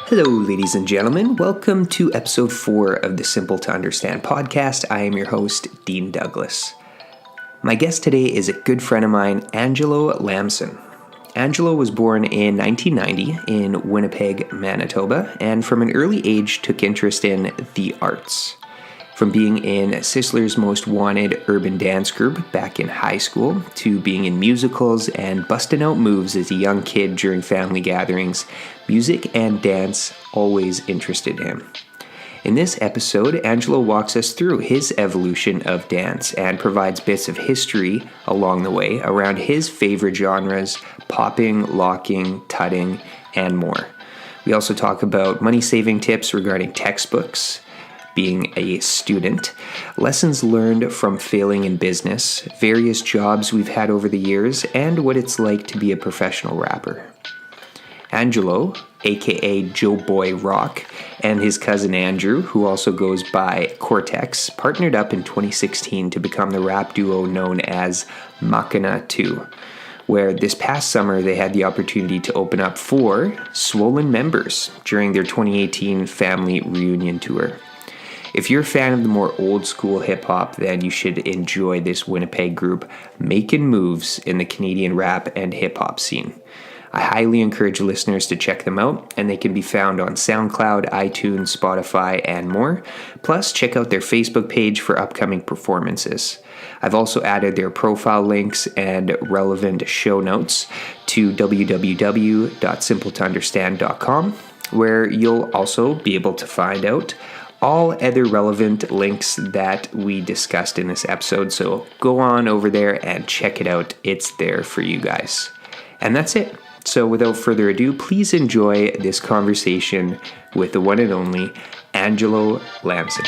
Hello, ladies and gentlemen. Welcome to episode 4 of the Simple to Understand podcast. I am your host, Dean Douglas. My guest today is a good friend of mine, Angelo Lamson. Angelo was born in 1990 in Winnipeg, Manitoba, and from an early age took interest in the arts. From being in Sisler's Most Wanted urban dance group back in high school, to being in musicals and busting out moves as a young kid during family gatherings, music and dance always interested him. In this episode, Angelo walks us through his evolution of dance and provides bits of history along the way around his favorite genres, popping, locking, tutting, and more. We also talk about money-saving tips regarding textbooks, being a student, lessons learned from failing in business, various jobs we've had over the years, and what it's like to be a professional rapper. Angelo, aka Joe Boy Rock, and his cousin Andrew, who also goes by Cortex, partnered up in 2016 to become the rap duo known as Machina 2, where this past summer they had the opportunity to open up for Swollen members during their 2018 family reunion tour. If you're a fan of the more old school hip hop, then you should enjoy this Winnipeg group making moves in the Canadian rap and hip hop scene. I highly encourage listeners to check them out, and they can be found on SoundCloud, iTunes, Spotify, and more. Plus, check out their Facebook page for upcoming performances. I've also added their profile links and relevant show notes to www.simpletounderstand.com, where you'll also be able to find out all other relevant links that we discussed in this episode. So go on over there and check it out. It's there for you guys. And that's it. So without further ado, please enjoy this conversation with the one and only Angelo Lamson.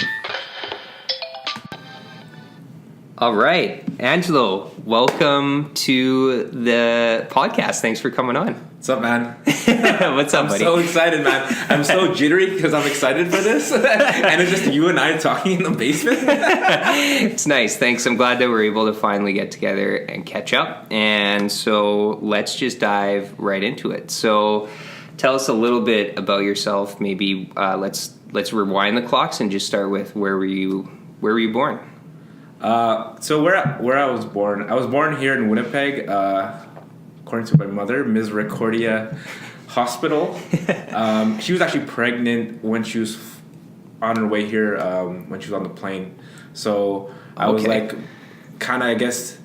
All right, Angelo, welcome to the podcast. Thanks for coming on. What's up, man? What's up, buddy? I'm so excited, man. I'm so jittery because I'm excited for this. And it's just you and I talking in the basement. It's nice. Thanks. I'm glad that we're able to finally get together and catch up. And so let's just dive right into it. So tell us a little bit about yourself. Maybe let's rewind the clocks and just start with where were you born? So where I was born here in Winnipeg, according to my mother, Misericordia Hospital. She was actually pregnant when she was on her way here, when she was on the plane. So I was like, kind of, I guess,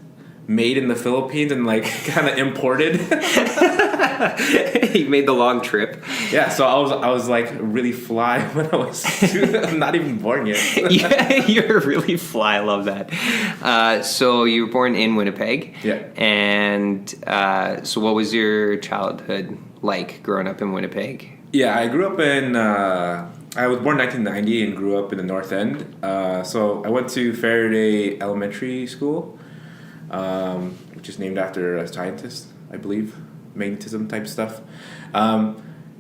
made in the Philippines and like kind of imported. You made the long trip. Yeah, so I was like really fly when I was I'm not even born yet. Yeah, you're really fly. I love that. So you were born in Winnipeg. Yeah. And so what was your childhood like growing up in Winnipeg? Yeah, I grew up in I was born in 1990 and grew up in the North End. So I went to Faraday Elementary School, which is named after a scientist, I believe. Magnetism type stuff.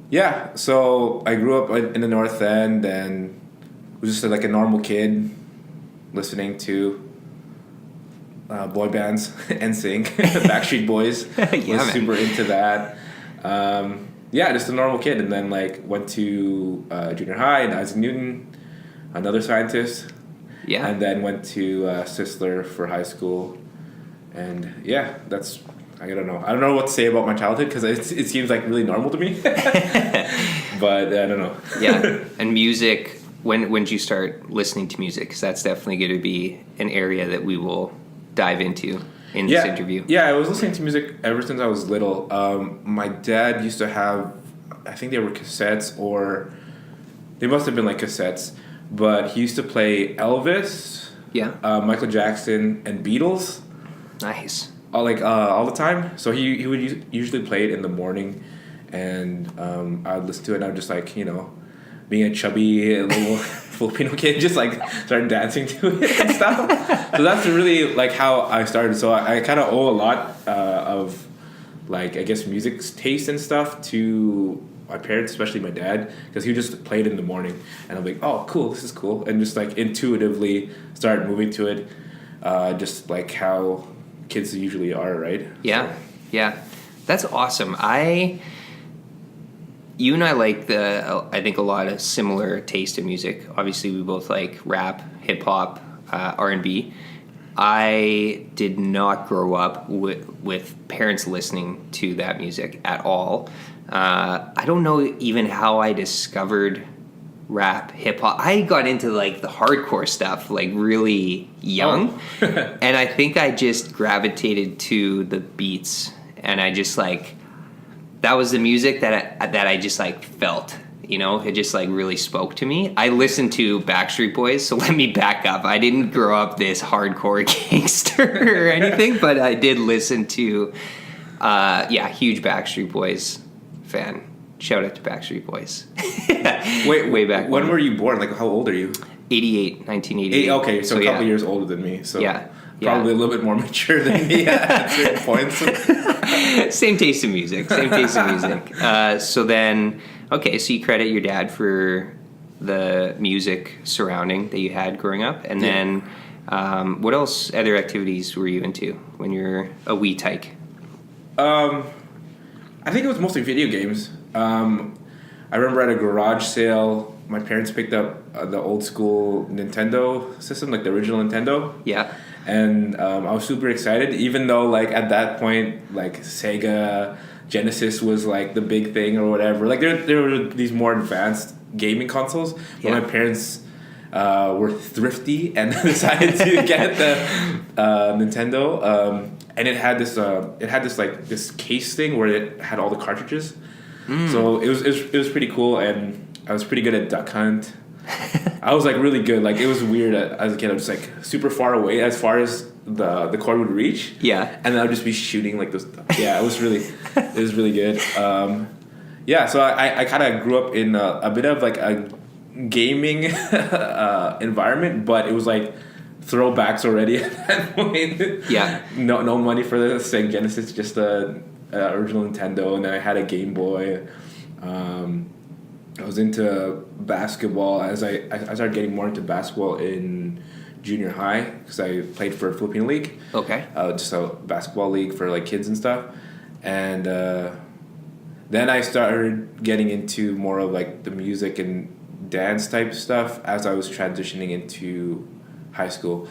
Yeah, so I grew up in the North End and was just like a normal kid listening to boy bands and sing Backstreet Boys. Yeah, was man. super into that. Yeah, just a normal kid, and then like went to junior high in Isaac Newton, another scientist. Yeah. And then went to Sisler for high school, and yeah, that's. I don't know what to say about my childhood because it seems like really normal to me. But I don't know. Yeah. And music, when did you start listening to music? Because that's definitely going to be an area that we will dive into in this interview. Yeah, I was listening to music ever since I was little. My dad used to have, I think they were cassettes, or they must have been like cassettes, but he used to play Elvis, Michael Jackson, and Beatles. Nice. All the time. So he would usually play it in the morning, and I would listen to it, and I would just like, being a chubby little Filipino kid, just like start dancing to it and stuff. So that's really like how I started. So I kind of owe a lot of like, I guess, music taste and stuff to my parents, especially my dad, because he would just play it in the morning, and I'm like, oh, cool, this is cool, and just like intuitively start moving to it, just like how kids usually are, right? Yeah, So. yeah. That's awesome. I you and I like I think a lot of similar taste in music. Obviously, we both like rap, hip hop, R&B. I did not grow up with parents listening to that music at all. I don't know even how I discovered rap, hip hop. I got into like the hardcore stuff like really young, and I think I just gravitated to the beats, and I just like that was the music that I just like felt. You know, it just like really spoke to me. I listened to Backstreet Boys, so let me back up. I didn't grow up this hardcore gangster or anything, but I did listen to, huge Backstreet Boys fan. Shout out to Backstreet Boys. Way back. When were you born? Like, how old are you? 1988. Okay, so a couple years older than me. So yeah. Probably a little bit more mature than me at certain points. Same taste in music. So then, okay, so you credit your dad for the music surrounding that you had growing up. And then what else, other activities were you into when you were a wee tyke? I think it was mostly video games. I remember at a garage sale, my parents picked up the old school Nintendo system, like the original Nintendo. Yeah. And I was super excited, even though like at that point, like Sega Genesis was like the big thing or whatever. Like there were these more advanced gaming consoles, but my parents were thrifty and decided to get the Nintendo. And it had this case thing where it had all the cartridges. So it was pretty cool, and I was pretty good at Duck Hunt. I was like really good. Like it was weird as a kid. I was like super far away as far as the cord would reach. Yeah. And then I would just be shooting like this. Yeah, it was really good. So I kind of grew up in a bit of like a gaming environment, but it was like throwbacks already at that point. Yeah. No money for the Sega Genesis, just the original Nintendo, and then I had a Game Boy. I was into basketball as I started getting more into basketball in junior high because I played for a Filipino league. Okay. Just a basketball league for like kids and stuff, and then I started getting into more of like the music and dance type stuff as I was transitioning into high school.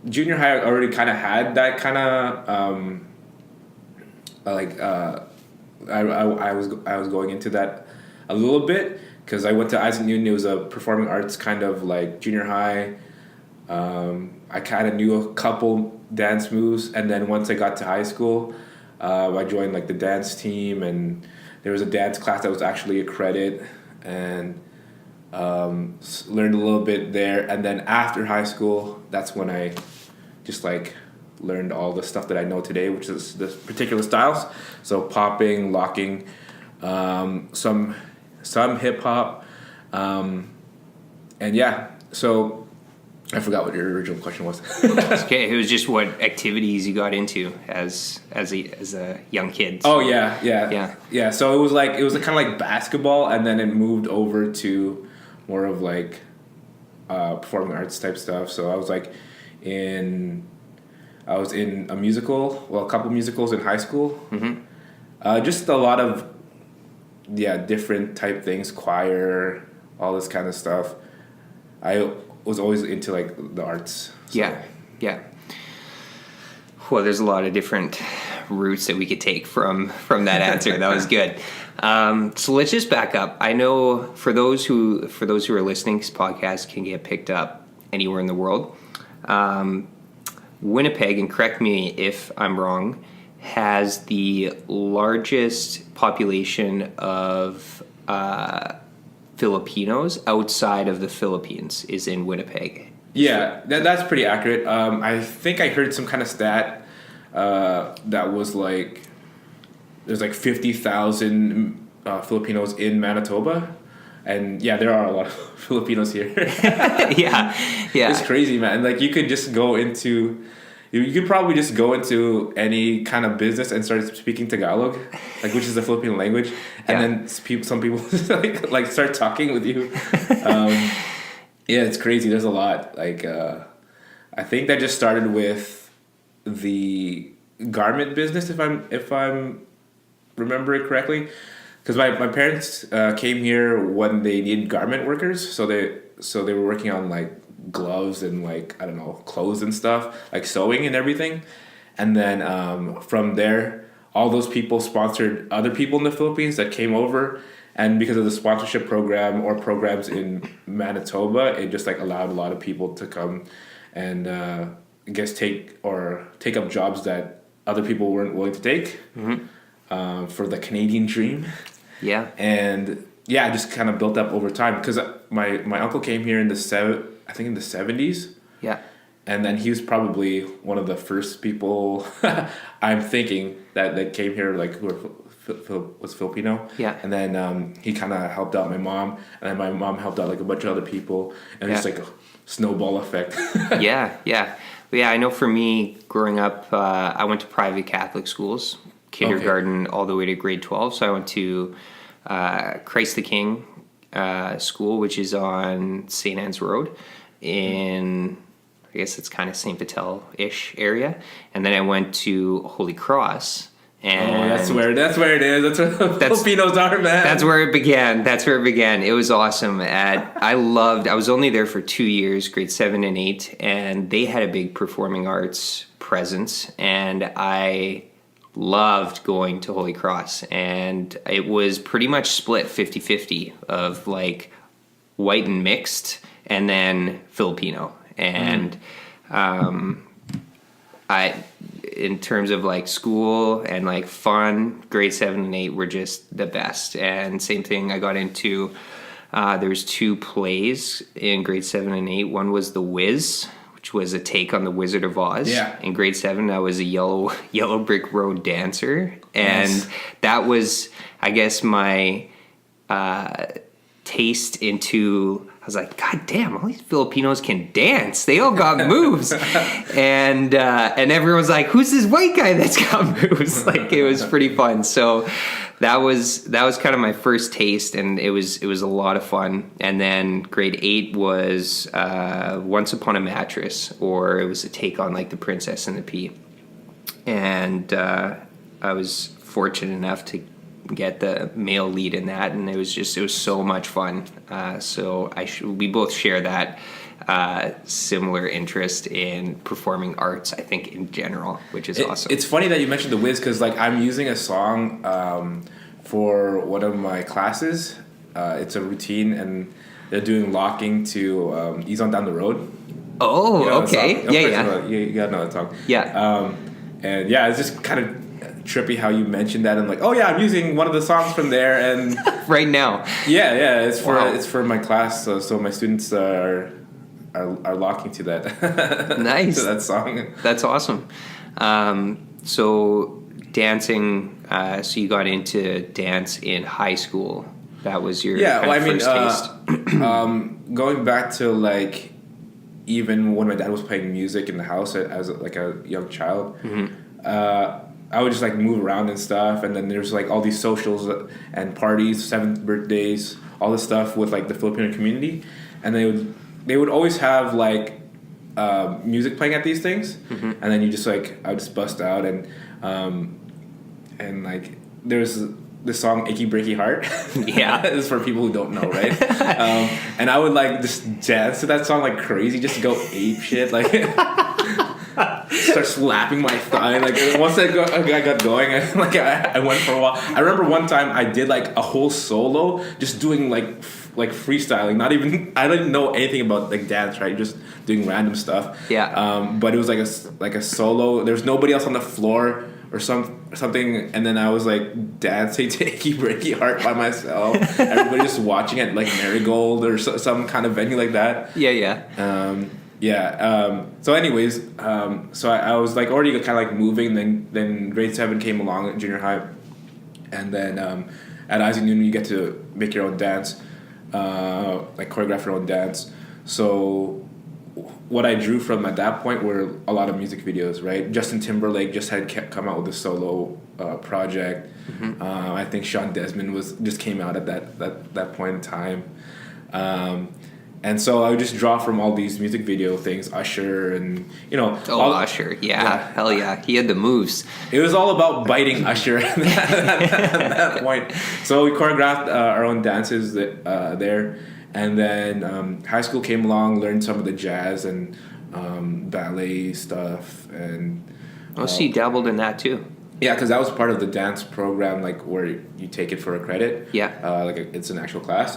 Junior high I already kind of had that kind of I was going into that a little bit because I went to Isaac Newton. It was a performing arts kind of like junior high. I kind of knew a couple dance moves, and then once I got to high school, I joined like the dance team, and there was a dance class that was actually a credit, and learned a little bit there. And then after high school, that's when I just like learned all the stuff that I know today, which is the particular styles. So popping, locking, some hip hop, and yeah. So I forgot what your original question was. Okay, it was just what activities you got into as a young kid. So. Oh yeah. So it was kind of like basketball, and then it moved over to more of like performing arts type stuff. So I was in a musical, a couple musicals in high school. Mm-hmm. Just a lot of different type things, choir, all this kind of stuff. I was always into like the arts. So. Yeah. Well, there's a lot of different routes that we could take from that answer. That was good. So let's just back up. I know for those who are listening, this podcast can get picked up anywhere in the world. Winnipeg, and correct me if I'm wrong, has the largest population of Filipinos outside of the Philippines is in Winnipeg. Yeah, that's pretty accurate. I think I heard some kind of stat that was like there's like 50,000 Filipinos in Manitoba. And yeah, there are a lot of Filipinos here. yeah. It's crazy, man. Like you could probably just go into any kind of business and start speaking Tagalog, like which is the Filipino language, and then some people like start talking with you. Yeah, it's crazy. There's a lot. Like I think that just started with the garment business, if I'm remembering correctly. because my parents came here when they needed garment workers, so they were working on like gloves and like I don't know, clothes and stuff, like sewing and everything. And then from there, all those people sponsored other people in the Philippines that came over. And because of the sponsorship program or programs in Manitoba, it just like allowed a lot of people to come and I guess take up jobs that other people weren't willing to take for the Canadian dream. Yeah. And yeah, I just kind of built up over time because my uncle came here in the 70s. Yeah. And then he was probably one of the first people I'm thinking that came here, like who was Filipino. Yeah. And then he kind of helped out my mom, and then my mom helped out like a bunch of other people, and it's like a snowball effect. Yeah. I know for me, growing up, I went to private Catholic schools, kindergarten all the way to grade 12. So I went to Christ the King school, which is on St. Anne's Road in, I guess it's kind of St. Vital-ish area. And then I went to Holy Cross. And that's where it is. That's where the Filipinos are, man. That's where it began. It was awesome. I was only there for 2 years, grade 7 and 8, and they had a big performing arts presence, and I loved going to Holy Cross. And it was pretty much split 50-50 of like white and mixed and then Filipino. And in terms of like school and like fun, grade 7 and 8 were just the best. And same thing, I got into, there's 2 plays in grade 7 and 8. One was The Wiz, which was a take on The Wizard of Oz. Yeah. In grade 7, I was a yellow brick road dancer. And that was, I guess, my taste into, I was like, God damn, all these Filipinos can dance. They all got moves. and everyone's like, who's this white guy that's got moves? Like, it was pretty fun. So that was kind of my first taste, and it was a lot of fun. And then grade 8 was Once Upon a Mattress, or it was a take on like The Princess and the Pea. And I was fortunate enough to get the male lead in that, and it was so much fun. So we both share that similar interest in performing arts, I think, in general, which is awesome. It's funny that you mentioned The Wiz, because like I'm using a song for one of my classes. It's a routine, and they're doing locking to Ease On Down the Road. Oh, you know, okay. Yeah. You gotta know that song. Yeah. And yeah, it's just kind of trippy how you mentioned that, and like, oh yeah, I'm using one of the songs from there, and right now. Yeah, it's for my class, so my students are locking to that. Nice. To that song. That's awesome. So dancing. So you got into dance in high school. That was your first taste. Going back to like even when my dad was playing music in the house as like a young child. I would just like move around and stuff, and then there's like all these socials and parties, 7th birthdays, all this stuff with like the Filipino community, and they would always have like music playing at these things, and then you just like I would just bust out and like there's this song Achy-Breaky Heart. Yeah. It's for people who don't know, right? And I would like just dance to that song like crazy, just to go ape shit, like. Start slapping my thigh. Like once I got going, I went for a while. I remember one time I did like a whole solo, just doing like freestyling. Not even I didn't know anything about like dance, right? Just doing random stuff. Yeah. But it was like a solo. There was nobody else on the floor or something, and then I was like dancing to Achy-Breaky Heart by myself. Everybody just watching at like Marigold or some kind of venue like that. Yeah. So anyways, so I was like already kind of like moving. Then grade 7 came along at junior high, and then at Isaac Newton you get to make your own dance, like choreograph your own dance. So what I drew from at that point were a lot of music videos, right? Justin Timberlake just had come out with a solo project. I think Sean Desmond just came out at that point in time. And so I would just draw from all these music video things, Usher, and Usher, yeah, hell yeah, he had the moves. It was all about biting Usher at that point. So we choreographed our own dances there, and then high school came along, learned some of the jazz and ballet stuff, and so you dabbled in that too. Yeah, because that was part of the dance program, like where you take it for a credit. Yeah, it's an actual class.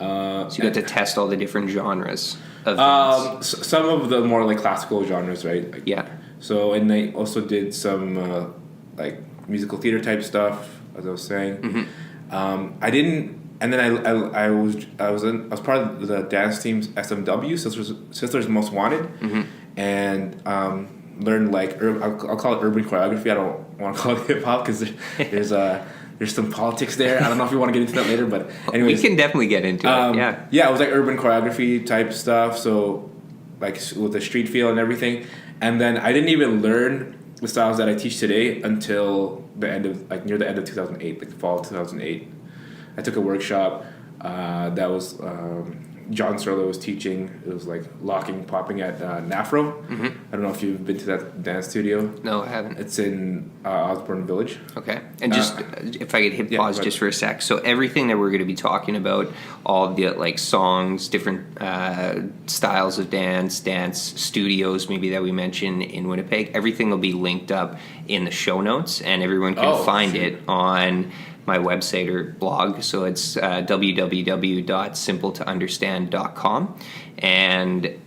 So you got to test all the different genres of dance. Some of the more like classical genres, right? Yeah. So, and I also did some like musical theater type stuff, as I was saying. Mm-hmm. I didn't, and then I was part of the dance team's SMW, Sisler's Most Wanted, mm-hmm. and learned like I'll call it urban choreography. I don't want to call it hip hop because there's some politics there. I don't know if you want to get into that later, but anyways. We can definitely get into it, yeah. Yeah, it was like urban choreography type stuff, so like with the street feel and everything. And then I didn't even learn the styles that I teach today until near the end of 2008, like the fall of 2008. I took a workshop that was John Serlo was teaching. It was like locking, popping at NAFRO. Mm-hmm. I don't know if you've been to that dance studio. No, I haven't. It's in Osborne Village. Okay. And just if I could hit pause just for a sec. So everything that we're going to be talking about, all of the like songs, different styles of dance studios maybe that we mentioned in Winnipeg, everything will be linked up in the show notes, and everyone can find it on my website or blog. So it's www.simpletounderstand.com, and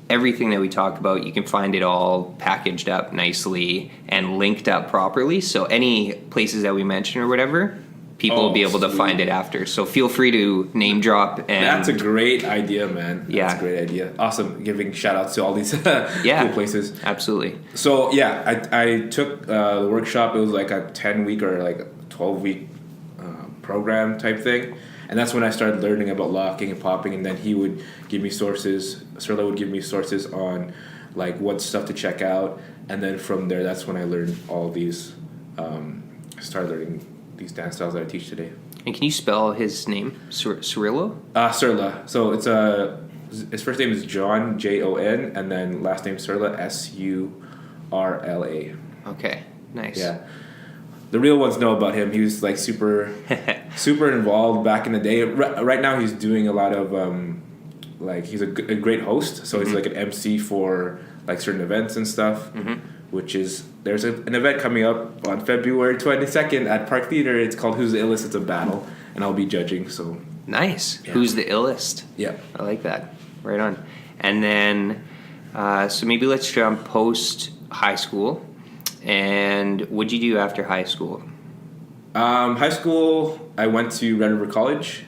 everything that we talk about, you can find it all packaged up nicely and linked up properly. So any places that we mention or whatever, people will be able to find it after. So feel free to name drop. And that's a great idea, man. Yeah. That's a great idea. Awesome. Giving shout outs to all these cool places. Absolutely. So yeah, I took the workshop. It was like a 10-week or like a 12-week program type thing. And that's when I started learning about locking and popping, and then he would give me sources. Serla would give me sources on like what stuff to check out, and then from there, that's when I learned all these. Started learning these dance styles that I teach today. And can you spell his name? Serla? Serla. So it's his first name is John, Jon, and then last name Serla, Surla. Okay, nice. Yeah. The real ones know about him. He was like super involved back in the day. Right now, he's doing a lot of like he's a great host. So he's like an MC for like certain events and stuff. Mm-hmm. Which is there's an event coming up on February 22nd at Park Theater. It's called Who's the Illest? It's a battle, and I'll be judging. So nice. Yeah. Who's the illest? Yeah, I like that. Right on. And then so maybe let's jump post high school. And what'd you do after high school? High school, I went to Red River College,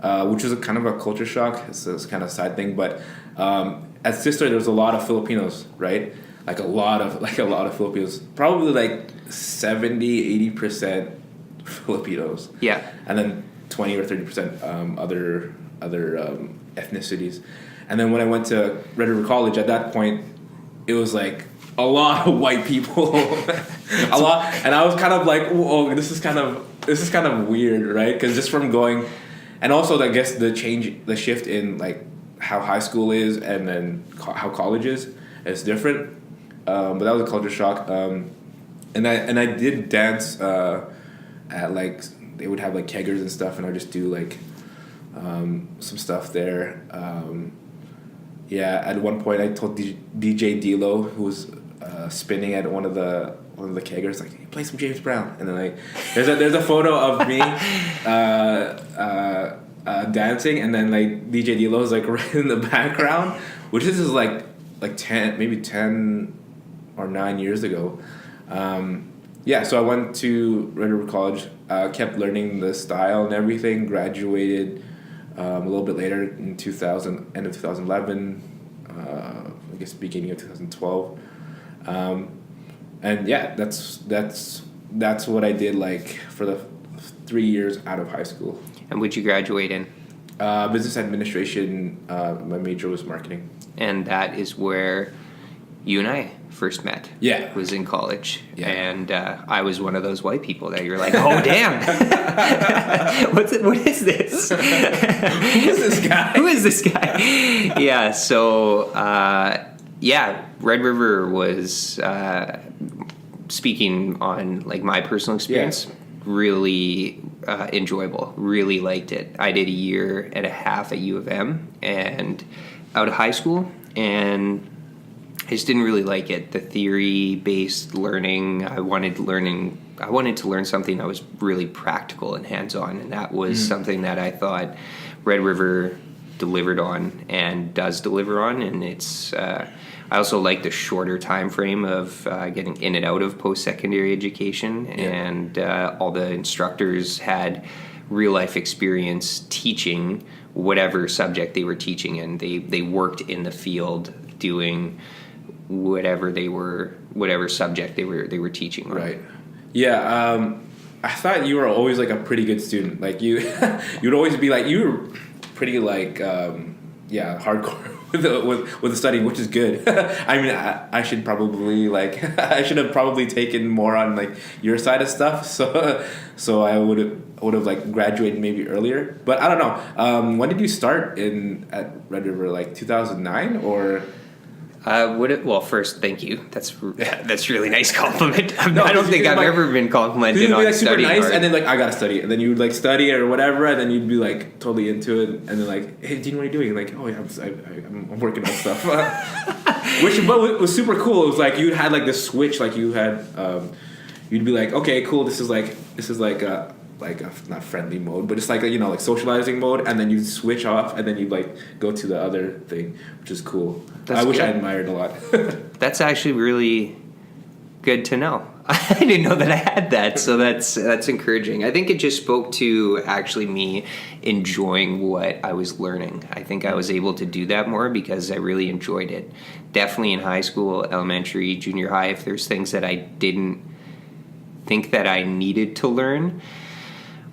which was a kind of a culture shock. It's kind of a side thing, but at Sisler, there was a lot of Filipinos, right? Like a lot of Filipinos, probably like 70-80% Filipinos. Yeah, and then 20 or 30% other ethnicities. And then when I went to Red River College, at that point, it was like a lot of white people, a lot, and I was kind of like, "Whoa, this is kind of weird, right?" Because just from going, and also I guess the shift in like how high school is and then how college is different. But that was a culture shock. And I did dance at like they would have like keggers and stuff, and I would just do like some stuff there. Yeah, at one point I told DJ D-Lo, who was spinning at one of the keggers, like, hey, play some James Brown, and then like there's a photo of me dancing, and then like DJ D-Lo is like right in the background, which this is like 10 or 9 years ago. Yeah, so I went to Red River College, kept learning the style and everything, graduated a little bit later in end of 2011, I guess beginning of 2012. And yeah, that's what I did like for the 3 years out of high school. And what'd you graduate in? Business administration. My major was marketing. And that is where you and I first met. Yeah. Was in college. Yeah. And I was one of those white people that you're like, oh, damn. What is this? Who is this guy? Who is this guy? Yeah, so, Red River was, speaking on, like, my personal experience, really enjoyable. Really liked it. I did a year and a half at U of M and out of high school, and I just didn't really like it. The theory-based learning, I wanted to learn something that was really practical and hands-on, and that was something that I thought Red River delivered on and does deliver on. And it's I also like the shorter time frame of getting in and out of post-secondary education, and all the instructors had real-life experience teaching whatever subject they were teaching, and they worked in the field doing whatever subject they were teaching on. Right. Yeah. I thought you were always like a pretty good student. Like you'd always be like, you were pretty like hardcore with the studying, which is good. I mean, I should probably I should have probably taken more on like your side of stuff. So I would have like graduated maybe earlier. But I don't know. When did you start at Red River? Like 2009 or? Well, first, thank you. That's really nice compliment. I don't think I've ever been complimented on studying super nice, hard. and then like I gotta study, and then you would like study or whatever, and then you'd be like totally into it, and then like, hey, Dean, what are you doing? Like, oh yeah, I'm working on stuff, which was super cool. It was like you had like this switch, like you had, you'd be like, okay, cool, this is like a not friendly mode, but it's like like socializing mode, and then you switch off, and then you like go to the other thing, which is cool. I wish I admired a lot. That's actually really good to know. I didn't know that I had that, so that's encouraging. I think it just spoke to actually me enjoying what I was learning. I think I was able to do that more because I really enjoyed it. Definitely in high school, elementary, junior high, if there's things that I didn't think that I needed to learn,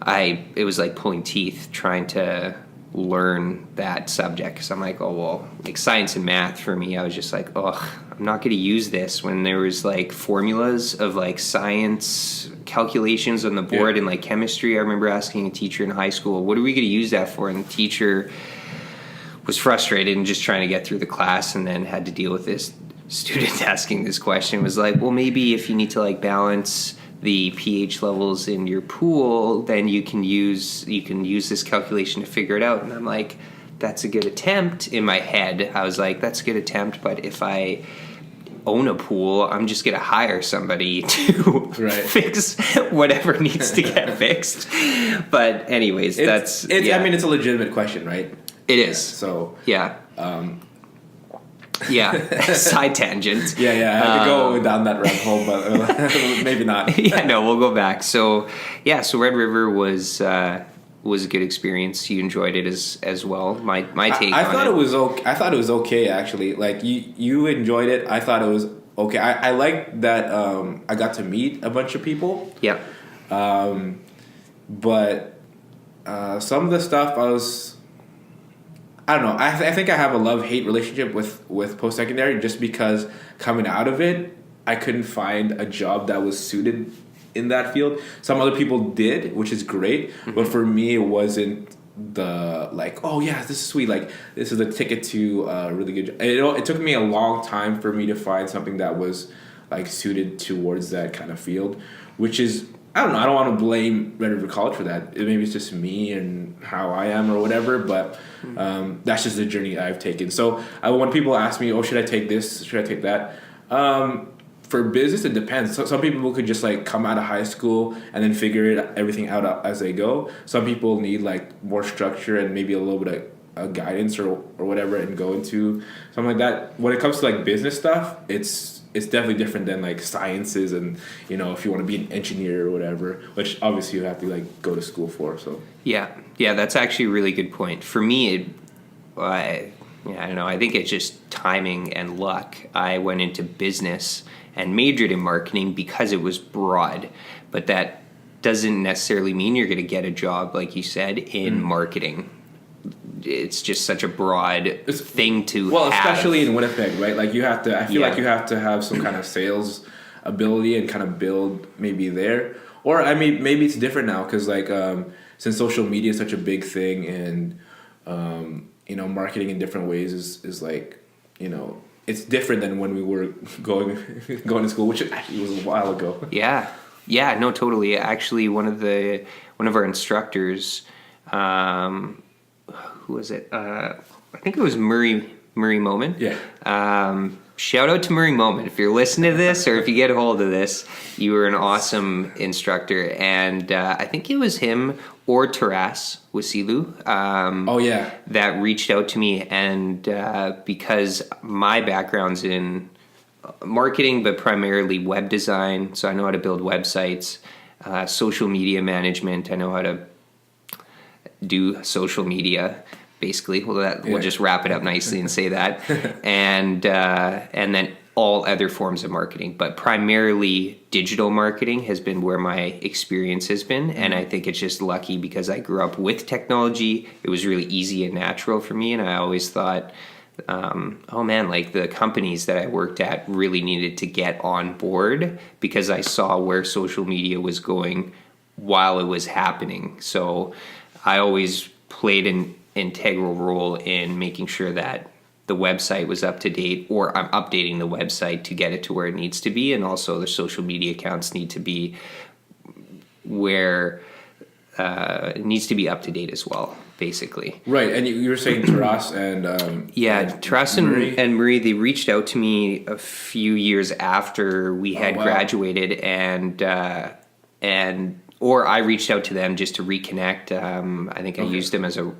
it was like pulling teeth trying to learn that subject, because I'm like, oh well, like science and math for me, I was just like, oh, I'm not going to use this, when there was like formulas of like science calculations on the board. And like chemistry, I remember asking a teacher in high school, what are we going to use that for? And the teacher was frustrated and just trying to get through the class, and then had to deal with this student asking this question. Was like, well, maybe if you need to like balance the pH levels in your pool, then you can use this calculation to figure it out. And I'm like, that's a good attempt. In my head, I was like, that's a good attempt, but if I own a pool, I'm just gonna hire somebody to fix whatever needs to get fixed. But anyways, I mean, it's a legitimate question, right? It is. So yeah. Side tangent. I had to go down that rabbit hole, but maybe not. We'll go back. So Red River was a good experience. You enjoyed it as well. My take I on thought it. it was okay. I thought it was okay, actually. Like you enjoyed it. I thought it was okay. I liked that I got to meet a bunch of people. Yeah. But some of the stuff I don't know. I think I have a love-hate relationship with post-secondary, just because coming out of it, I couldn't find a job that was suited in that field. Some other people did, which is great. Mm-hmm. But for me, it wasn't the like, oh yeah, this is sweet. Like, this is a ticket to a really good job. It took me a long time for me to find something that was like suited towards that kind of field, which is, I don't know. I don't want to blame Red River College for that. Maybe it's just me and how I am or whatever, but that's just the journey I've taken. So when people ask me, oh, should I take this? Should I take that? For business, it depends. So some people could just like come out of high school and then figure everything out as they go. Some people need like more structure and maybe a little bit of guidance or whatever, and go into something like that. When it comes to like business stuff, it's definitely different than like sciences, and if you want to be an engineer or whatever, which obviously you have to like go to school for. So yeah, that's actually a really good point. For me, I don't know. I think it's just timing and luck. I went into business and majored in marketing because it was broad, but that doesn't necessarily mean you're going to get a job, like you said, in marketing. it's just such a broad thing to well, have. especially in Winnipeg, right? Like you have to. I feel like you have to have some kind of sales ability and kind of build maybe there. Or I mean, maybe it's different now because like since social media is such a big thing and you know, marketing in different ways is like, you know, it's different than when we were going to school, which actually was a while ago. Yeah, no, totally. Actually, one of our instructors, who was it? I think it was Murray Moment. Yeah. Shout out to Murray Moment. If you're listening to this or if you get a hold of this, you were an awesome instructor. And I think it was him or Taras Wasilu that reached out to me. And because my background's in marketing, but primarily web design, so I know how to build websites, social media management. I know how to do social media. Basically, we'll just wrap it up nicely and say that, and then all other forms of marketing, but primarily digital marketing has been where my experience has been, and I think it's just lucky because I grew up with technology. It was really easy and natural for me, and I always thought, oh man, like the companies that I worked at really needed to get on board because I saw where social media was going while it was happening. So I always played an integral role in making sure that the website was up to date, or I'm updating the website to get it to where it needs to be, and also the social media accounts need to be where it needs to be up to date as well, basically. Right, and you were saying Taras and Taras and Marie, they reached out to me a few years after we had graduated, and or I reached out to them just to reconnect. I think I used them as a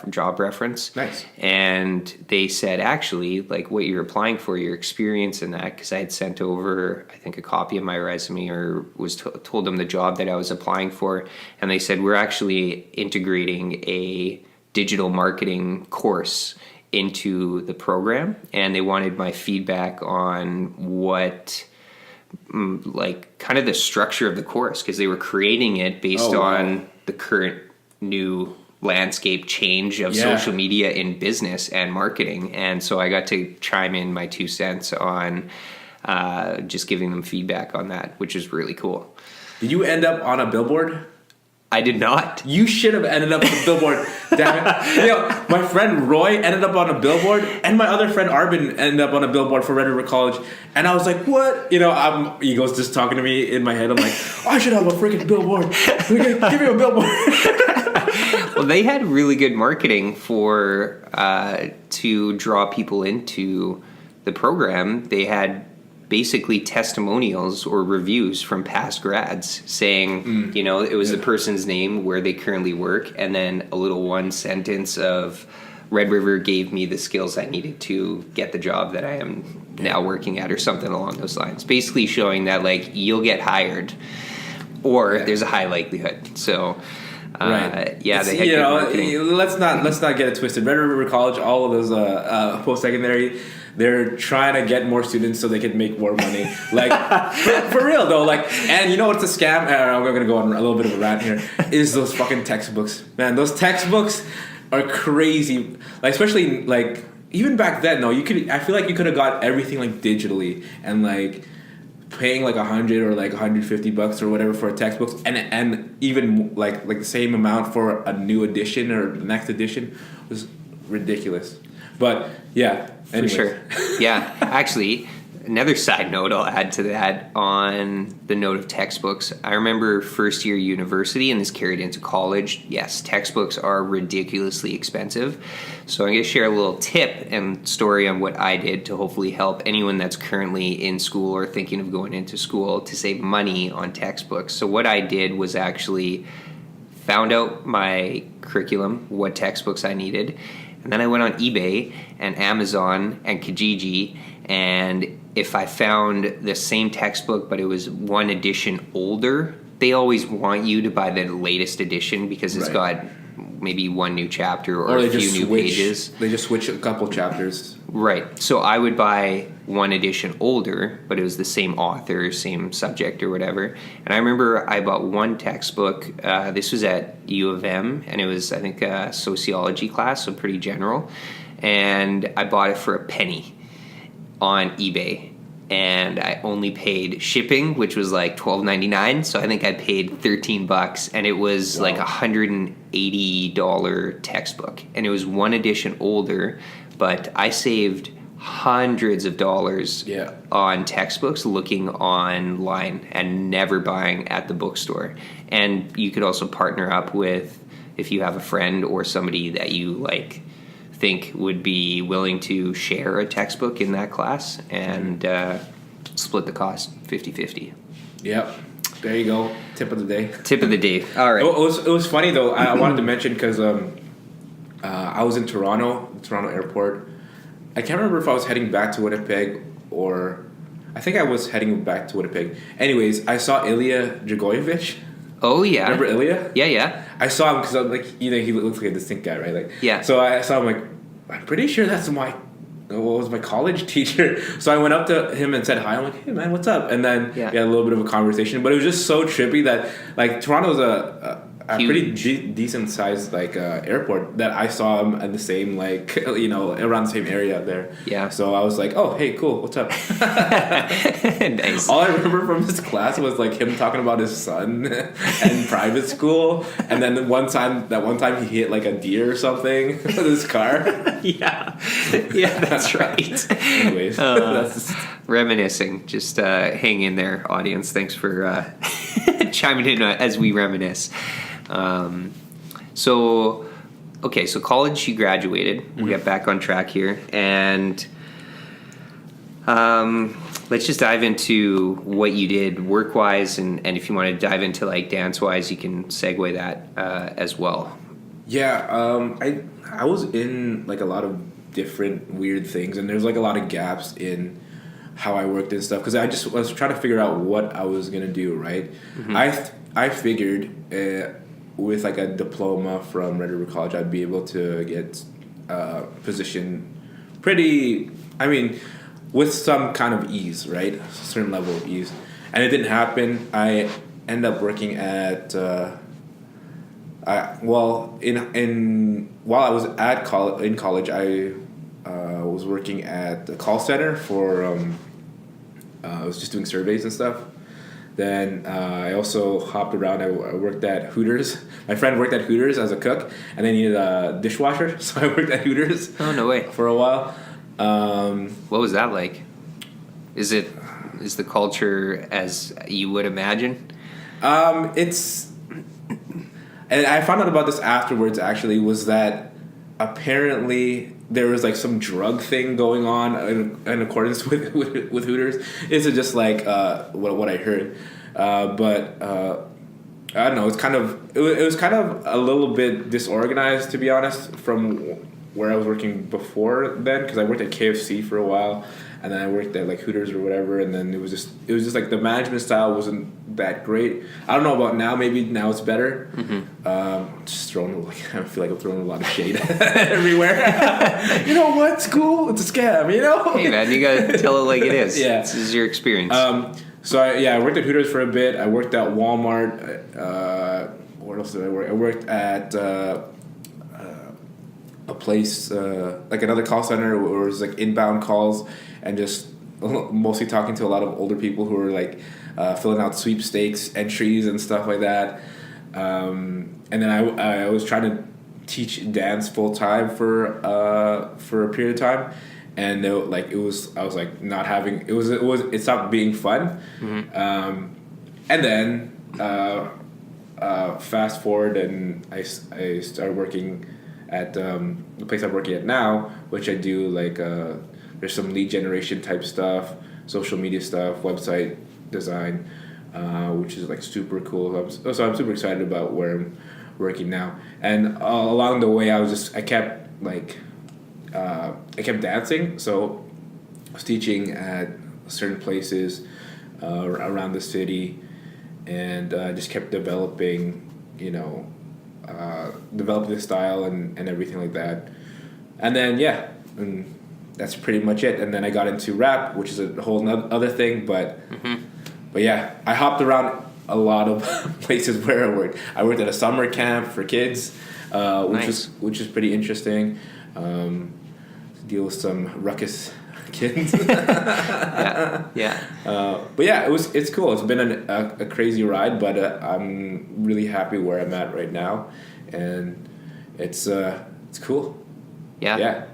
job reference. Nice. And they said, actually, like what you're applying for, your experience in that, because I had sent over, I think, a copy of my resume or was told them the job that I was applying for. And they said, we're actually integrating a digital marketing course into the program. And they wanted my feedback on what... like kind of the structure of the course, because they were creating it based on the current new landscape change of social media in business and marketing. And so I got to chime in my 2 cents on just giving them feedback on that, which is really cool. Did you end up on a billboard? I did not. You should have ended up on a billboard. Damn it. You know, my friend Roy ended up on a billboard, and my other friend Arbin ended up on a billboard for Red River College. And I was like, what? You know, Ego's just talking to me in my head. I'm like, I should have a freaking billboard. Give me a billboard. Well, they had really good marketing for to draw people into the program. They had basically testimonials or reviews from past grads saying, you know, it was the person's name, where they currently work, and then a little one sentence of Red River gave me the skills I needed to get the job that I am now working at, or something along those lines. Basically showing that like you'll get hired, or there's a high likelihood. So right. They had good marketing. Let's not get it twisted. Red River College, all of those post-secondary, they're trying to get more students so they can make more money. Like, for real though. Like, and you know what's a scam? I'm gonna go on a little bit of a rant here. Is those fucking textbooks, man? Those textbooks are crazy. Like, especially like even back then. No, I feel like you could have got everything like digitally, and like paying like $100 or like $150 or whatever for a textbook, and even like the same amount for a new edition or the next edition was ridiculous. But yeah. Anyways. For sure. Yeah. Actually, another side note I'll add to that on the note of textbooks. I remember first year university, and this carried into college. Yes, textbooks are ridiculously expensive. So I'm going to share a little tip and story on what I did to hopefully help anyone that's currently in school or thinking of going into school to save money on textbooks. So what I did was actually found out my curriculum, what textbooks I needed, and then I went on eBay and Amazon and Kijiji, and if I found the same textbook but it was one edition older, they always want you to buy the latest edition because it's got maybe one new chapter or they a few just new switch, pages. They just switch a couple chapters. Right. So I would buy one edition older, but it was the same author, same subject or whatever. And I remember I bought one textbook. This was at U of M, and it was, I think, a sociology class, so pretty general. And I bought it for a penny on eBay. And I only paid shipping, which was like $12.99. So I think I paid $13, and it was like $180 textbook. And it was one edition older, but I saved hundreds of dollars on textbooks looking online and never buying at the bookstore. And you could also partner up with, if you have a friend or somebody that you like think would be willing to share a textbook in that class, and split the cost 50-50. Yep. There you go. Tip of the day. Tip of the day. All right. It was funny though. I wanted to mention because I was in Toronto airport. I can't remember if I was heading back to Winnipeg or I think I was heading back to Winnipeg. Anyways, I saw Ilya Dragojevic. Oh yeah. Remember Ilya? Yeah. I saw him because like he looks like a distinct guy, right? Like yeah. So I saw him like I'm pretty sure that's my college teacher. So I went up to him and said hi. I'm like, hey man, what's up? And then we had a little bit of a conversation. But it was just so trippy that like Toronto's a pretty decent sized like airport that I saw him at the same like around the same area there. Yeah. So I was like, oh hey, cool, what's up? Nice. All I remember from his class was like him talking about his son and private school, and then that one time he hit like a deer or something with his car. Yeah, that's right. Anyways, that's reminiscing. Just hang in there, audience. Thanks for chiming in as we reminisce. So college, you graduated. Mm-hmm. We'll get back on track here, and let's just dive into what you did work-wise, and if you want to dive into like dance-wise, you can segue that as well. Yeah, I was in like a lot of different weird things, and there's like a lot of gaps in how I worked and stuff because I was trying to figure out what I was gonna do. Right, mm-hmm. I figured with like a diploma from Red River College, I'd be able to get a position pretty. I mean, with some kind of ease, right, a certain level of ease, and it didn't happen. I ended up working at. While I was in college, I was working at a call center for. I was just doing surveys and stuff. Then I also hopped around. I worked at Hooters. My friend worked at Hooters as a cook, and they needed a dishwasher, so I worked at Hooters. Oh no way! For a while. What was that like? Is the culture as you would imagine? It's. And I found out about this afterwards, actually, was that apparently there was like some drug thing going on in accordance with Hooters. This is just like what I heard. But I don't know, it was kind of a little bit disorganized, to be honest, from where I was working before then, because I worked at KFC for a while. And then I worked at like Hooters or whatever, and then it was just like the management style wasn't that great. I don't know about now. Maybe now it's better. Mm-hmm. Just throwing I feel like I'm throwing a lot of shade everywhere. You know what? It's cool. It's a scam. You know. Hey man, you gotta tell it like it is. Yeah. This is your experience. So I worked at Hooters for a bit. I worked at Walmart. What else did I work? I worked at a place like another call center where it was like inbound calls. And just mostly talking to a lot of older people who were like filling out sweepstakes entries and stuff like that. And then I was trying to teach dance full time for a period of time, and I was like not having it stopped being fun. Mm-hmm. And then fast forward, and I started working at the place I'm working at now, which I do like. There's some lead generation type stuff, social media stuff, website design, which is like super cool. So I'm super excited about where I'm working now. And along the way, I kept dancing. So I was teaching at certain places around the city, and just kept developing, developed this style and everything like that. And then and that's pretty much it. And then I got into rap, which is a whole other thing. But yeah, I hopped around a lot of places where I worked. I worked at a summer camp for kids, which is pretty interesting. To deal with some ruckus kids. Yeah. But yeah, it's cool. It's been a crazy ride, but I'm really happy where I'm at right now, and it's cool. Yeah.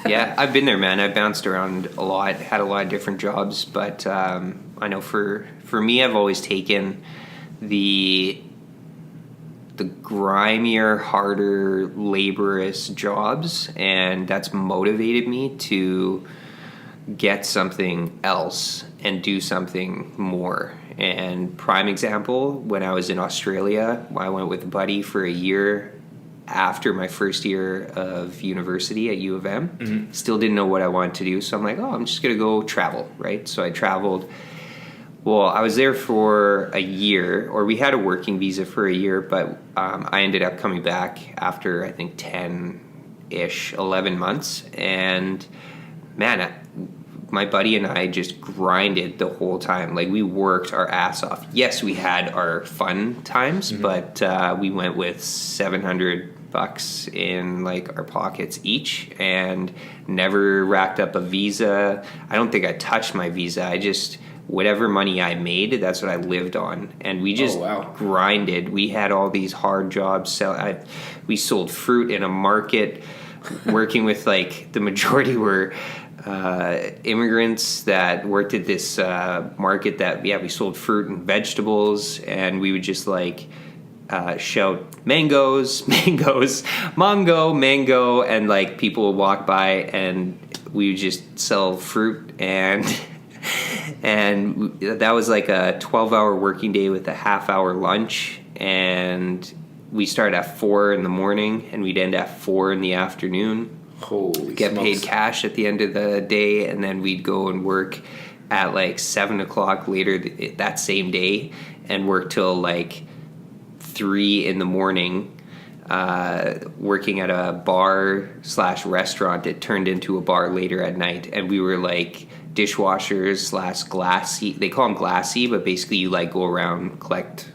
Yeah, I've been there, man. I've bounced around a lot, had a lot of different jobs, but I know for me, I've always taken the grimier, harder, laborious jobs, and that's motivated me to get something else and do something more. And prime example, when I was in Australia, I went with a buddy for a year after my first year of university at U of M. Still didn't know what I wanted to do, so I'm like, I'm just gonna go travel, right? So I traveled. Well, I was there for a year, or we had a working visa for a year, but I ended up coming back after, I think, 10-ish, 11 months. And man, my buddy and I just grinded the whole time. Like, we worked our ass off. Yes, we had our fun times, but we went with $700 in like our pockets each, and never racked up a visa. I don't think I touched my visa. I just, whatever money I made, that's what I lived on. And we just grinded. We had all these hard jobs. We sold fruit in a market, working with, like, the majority were immigrants that worked at this market that, we sold fruit and vegetables, and we would just like shout mangoes, mango, and like people would walk by and we would just sell fruit, and that was like a 12-hour working day with a half-hour lunch, and we started at 4 in the morning and we'd end at 4 in the afternoon. Holy get smokes. Paid cash at the end of the day, and then we'd go and work at like 7 o'clock later that same day and work till like 3 in the morning, working at a bar/restaurant. It turned into a bar later at night, and we were like dishwashers/glassy. They call them glassy, but basically you like go around, collect,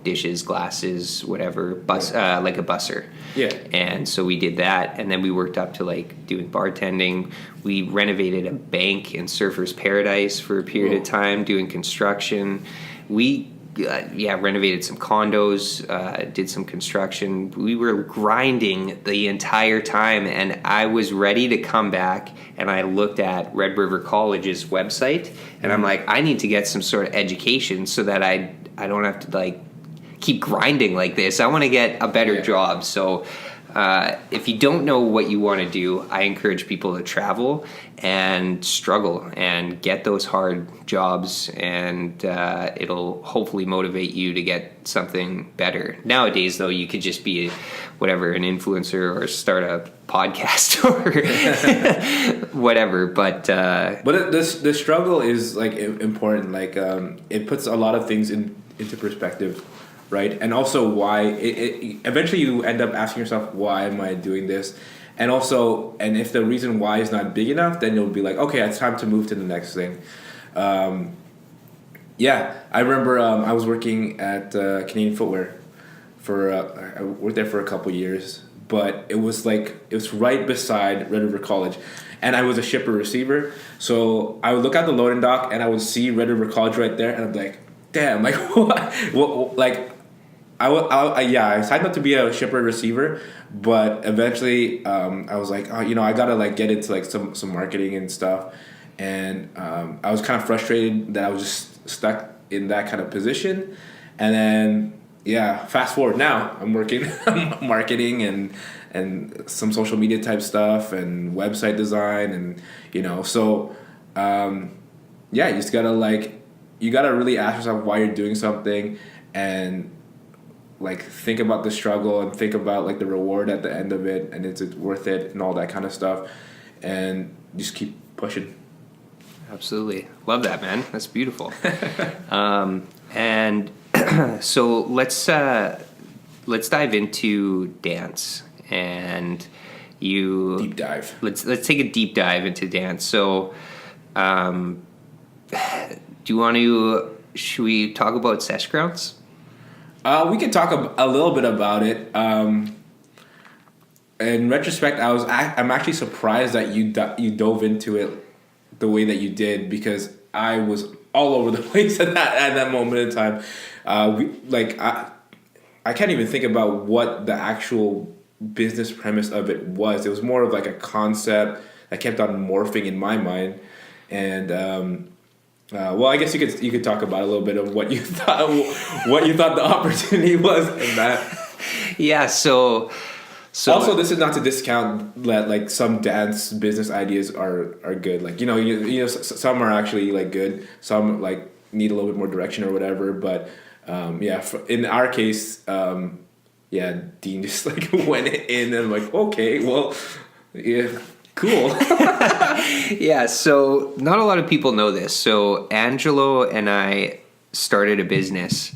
dishes, glasses, whatever, like a busser. Yeah. And so we did that, and then we worked up to like doing bartending. We renovated a bank in Surfers Paradise for a period of time, doing construction. We renovated some condos, did some construction. We were grinding the entire time, and I was ready to come back, and I looked at Red River College's website, and I'm like, I need to get some sort of education so that I don't have to like keep grinding like this. I want to get a better job. So if you don't know what you want to do, I encourage people to travel and struggle and get those hard jobs, and it'll hopefully motivate you to get something better. Nowadays, though, you could just be an influencer or start a podcast or whatever. But the struggle is like important. Like it puts a lot of things into perspective. Right, and also why eventually you end up asking yourself, why am I doing this? And if the reason why is not big enough, then you'll be like, okay, it's time to move to the next thing. I remember I was working at Canadian Footwear I worked there for a couple years, but it was right beside Red River College, and I was a shipper receiver. So I would look at the loading dock and I would see Red River College right there, and I'm like, damn, like what? Like I signed up to be a shipper receiver, but eventually I was like, I gotta like get into like some marketing and stuff, and I was kind of frustrated that I was just stuck in that kind of position. And then fast forward now, I'm working marketing and some social media type stuff and website design, and you just gotta really ask yourself why you're doing something, and like think about the struggle and think about like the reward at the end of it, and it's worth it and all that kind of stuff, and just keep pushing. Absolutely. Love that, man. That's beautiful. And so let's let's dive into dance, and deep dive. Let's take a deep dive into dance. So, do you want to? Should we talk about sesh grounds? We could talk a little bit about it. In retrospect, I'm actually surprised that you dove into it the way that you did, because I was all over the place at that moment in time. I can't even think about what the actual business premise of it was. It was more of like a concept that kept on morphing in my mind, and well, I guess you could talk about a little bit of what you thought the opportunity was in that. Yeah. So also, this is not to discount that like some dance business ideas are good. Like some are actually like good. Some like need a little bit more direction or whatever. But in our case, Dean just like went in and I'm like, okay, well, yeah. Cool. Yeah, so not a lot of people know this. So Angelo and I started a business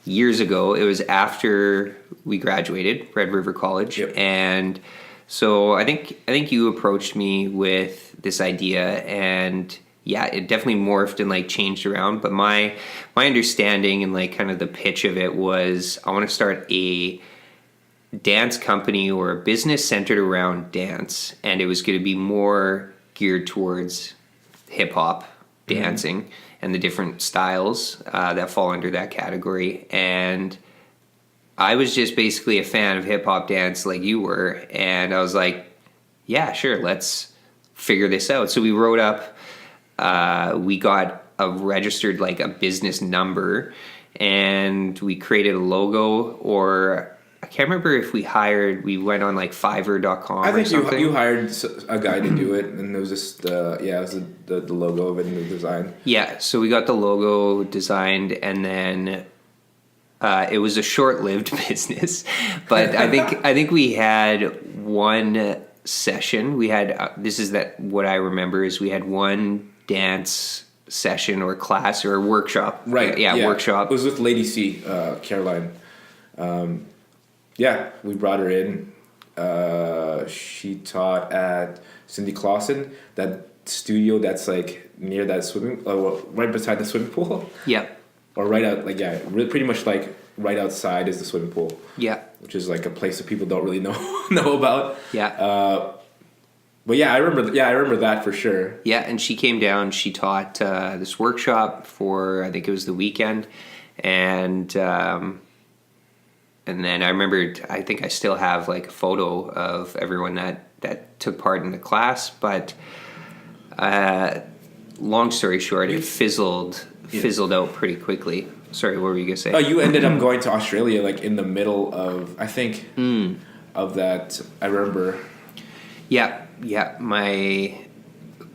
years ago. It was after we graduated Red River College. Yep. And so I think you approached me with this idea, and yeah, it definitely morphed and like changed around. But my understanding and like kind of the pitch of it was, I want to start a dance company or a business centered around dance, and it was going to be more geared towards hip hop dancing and the different styles that fall under that category. And I was just basically a fan of hip hop dance like you were, and I was like, yeah, sure, let's figure this out. So we wrote up, we got a registered like a business number, and we created a logo, or I can't remember if we went on like Fiverr.com I think or something. you hired a guy to do it, and it was just it was the logo of it and the design. Yeah, so we got the logo designed, and then it was a short-lived business. But I think we had one session. We had what I remember is we had one dance session or class or workshop. Right. Yeah, workshop. It was with Lady C, Caroline. We brought her in. She taught at Cindy Clausen, that studio that's like near that right beside the swimming pool. Yeah. Or right out, pretty much like right outside is the swimming pool. Yeah. Which is like a place that people don't really know about. Yeah. But yeah, I remember that for sure. Yeah, and she came down. She taught this workshop for, I think it was the weekend, and then I remember, I think I still have like a photo of everyone that took part in the class. But long story short, it fizzled out pretty quickly. Sorry, what were you gonna say? Oh, you ended up going to Australia like in the middle of, I think, of that. I remember. Yeah. My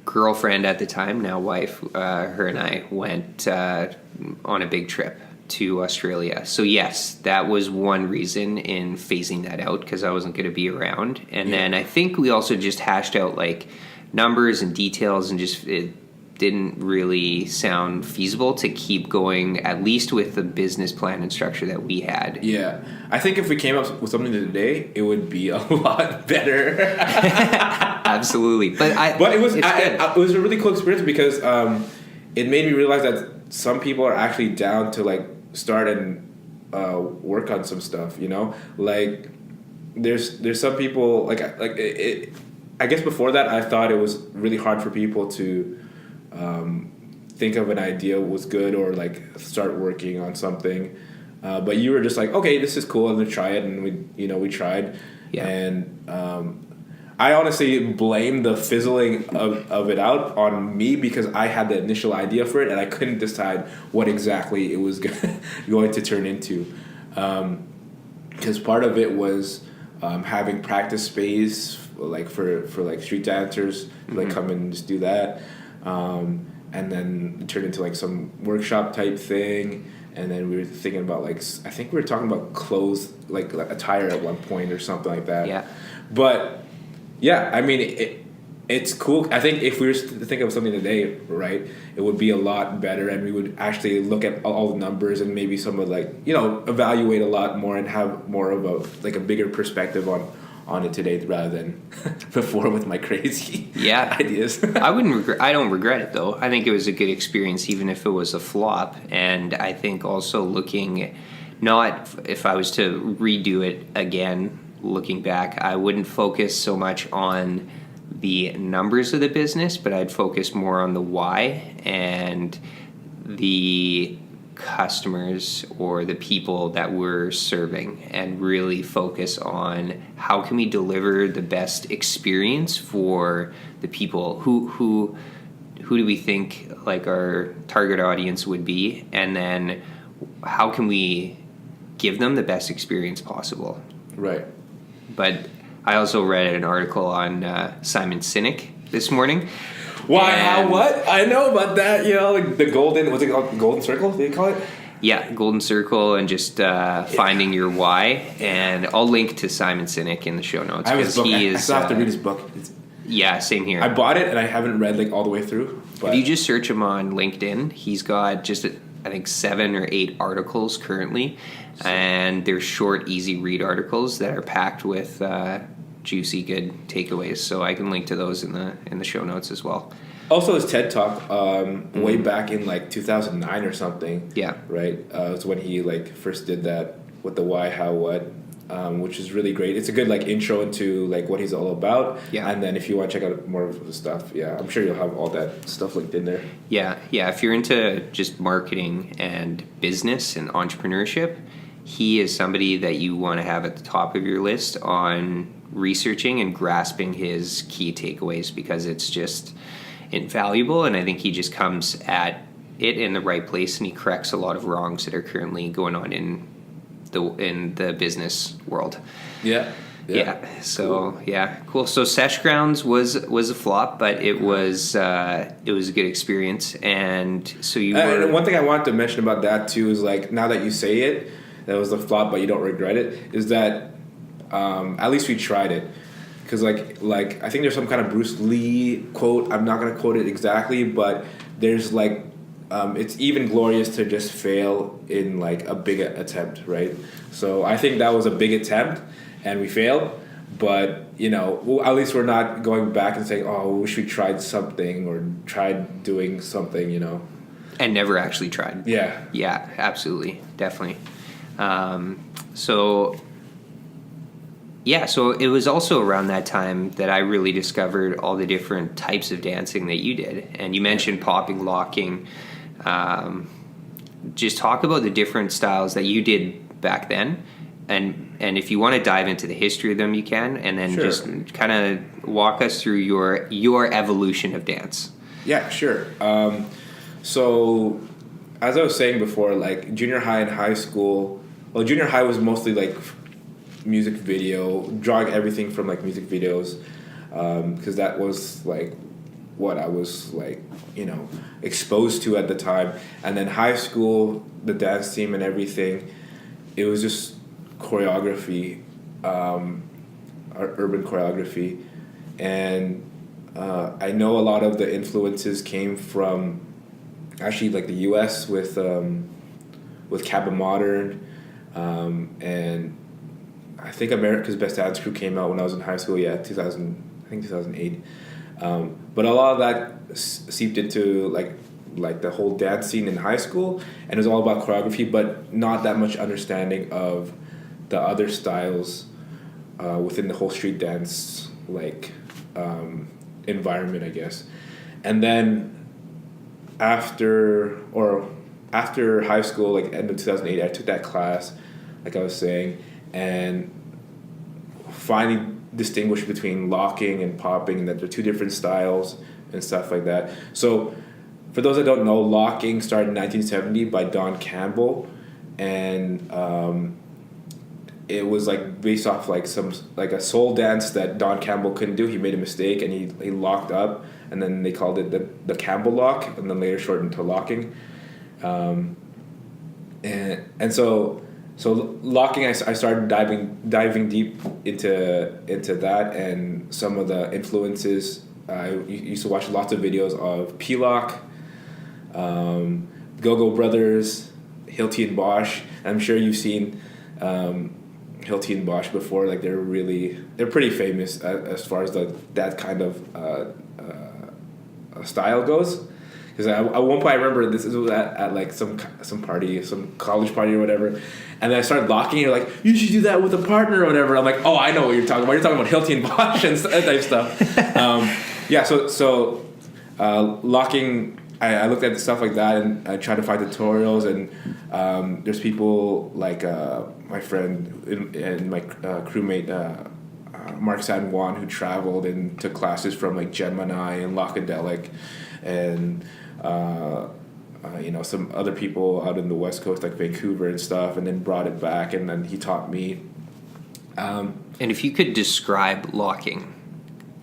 girlfriend at the time, now wife, her and I went on a big trip to Australia. So yes, that was one reason in phasing that out, because I wasn't going to be around. And then I think we also just hashed out like numbers and details, and just it didn't really sound feasible to keep going, at least with the business plan and structure that we had. Yeah, I think if we came up with something today, it would be a lot better. Absolutely, but it was it was a really cool experience, because it made me realize that some people are actually down to like start and work on some stuff. Like there's some people like it. I guess before that, I thought it was really hard for people to think of an idea was good or like start working on something. But you were just like, okay, this is cool, I'm gonna try it, and we tried. Yeah. And I honestly blame the fizzling of it out on me, because I had the initial idea for it and I couldn't decide what exactly it was going to turn into. Because part of it was having practice space like for like street dancers, like come and just do that. And then it turned into like some workshop type thing. And then we were thinking about like, I think we were talking about clothes, like attire at one point or something like that. Yeah. But yeah, I mean, it's cool. I think if we were to think of something today, right, it would be a lot better, and we would actually look at all the numbers and maybe some of evaluate a lot more and have more of a bigger perspective on it today rather than before with my crazy ideas. I don't regret it though. I think it was a good experience even if it was a flop, and I think also looking, not if I was to redo it again, looking back, I wouldn't focus so much on the numbers of the business, but I'd focus more on the why and the customers or the people that we're serving, and really focus on how can we deliver the best experience for the people who do we think like our target audience would be, and then how can we give them the best experience possible. Right. But I also read an article on Simon Sinek this morning. Why? How? What? I know about that. Like the golden. What's it called? Golden circle? Did you call it? Yeah, golden circle, and just finding your why. And I'll link to Simon Sinek in the show notes. I have his book. I still have to read his book. Yeah, same here. I bought it and I haven't read all the way through. But if you just search him on LinkedIn, he's got just I think 7 or 8 articles currently, and they're short, easy read articles that are packed with juicy, good takeaways. So I can link to those in the show notes as well. Also, his TED Talk, way back in 2009 or something. Yeah. Right. It's when he first did that with the why, how, what, which is really great. It's a good intro into what he's all about. Yeah. And then if you want to check out more of the stuff, I'm sure you'll have all that stuff linked in there. Yeah. If you're into just marketing and business and entrepreneurship, he is somebody that you want to have at the top of your list on researching and grasping his key takeaways, because it's just invaluable, and I think he just comes at it in the right place, and he corrects a lot of wrongs that are currently going on in the business world. Yeah. So cool. So Sesh Grounds was a flop, but it was a good experience. And so you were. And one thing I wanted to mention about that too is now that you say it, that was a flop, but you don't regret it. Is that at least we tried it. Because I think there's some kind of Bruce Lee quote. I'm not gonna quote it exactly, but there's it's even glorious to just fail in a big attempt, right? So I think that was a big attempt, and we failed. But at least we're not going back and saying, "Oh, we wish we tried something or tried doing something," And never actually tried. Yeah. Yeah, absolutely, definitely. So it was also around that time that I really discovered all the different types of dancing that you did. And you mentioned popping, locking. Just talk about the different styles that you did back then. And if you want to dive into the history of them, you can. And then just kind of walk us through your evolution of dance. Yeah, sure. So as I was saying before, junior high and high school, well, junior high was mostly music video, drawing everything from music videos, because that was what I was exposed to at the time. And then high school, the dance team and everything, it was just choreography, urban choreography, and I know a lot of the influences came from actually the U.S. with Cabba Modern, and I think America's Best Dance Crew came out when I was in high school. 2008. But a lot of that seeped into the whole dance scene in high school, and it was all about choreography, but not that much understanding of the other styles within the whole street dance environment, I guess. And then after high school, end of 2008, I took that class, I was saying, and finally distinguished between locking and popping, and that they're two different styles and stuff like that. So for those that don't know, locking started in 1970 by Don Campbell, and it was based off a soul dance that Don Campbell couldn't do. He made a mistake and he locked up, and then they called it the Campbell lock, and then later shortened to locking. And so locking, I started diving deep into that, and some of the influences I used to watch lots of videos of P-Lock, Go-Go Brothers, Hilty and Bosch. I'm sure you've seen Hilty and Bosch before. Like they're pretty famous as far as that kind of style goes. Because at one point I remember this was at like some party, some college party or whatever, and then I started locking. And you're like, you should do that with a partner or whatever. I'm like, oh, I know what you're talking about. You're talking about Hilty and Bosch and that type stuff. Yeah. So locking. I looked at stuff like that and I tried to find tutorials, and there's people like my friend and my crewmate Mark San Juan, who traveled and took classes from like Gemini and Lockadelic and some other people out in the West Coast like Vancouver and stuff, and then brought it back, and then he taught me. And if you could describe locking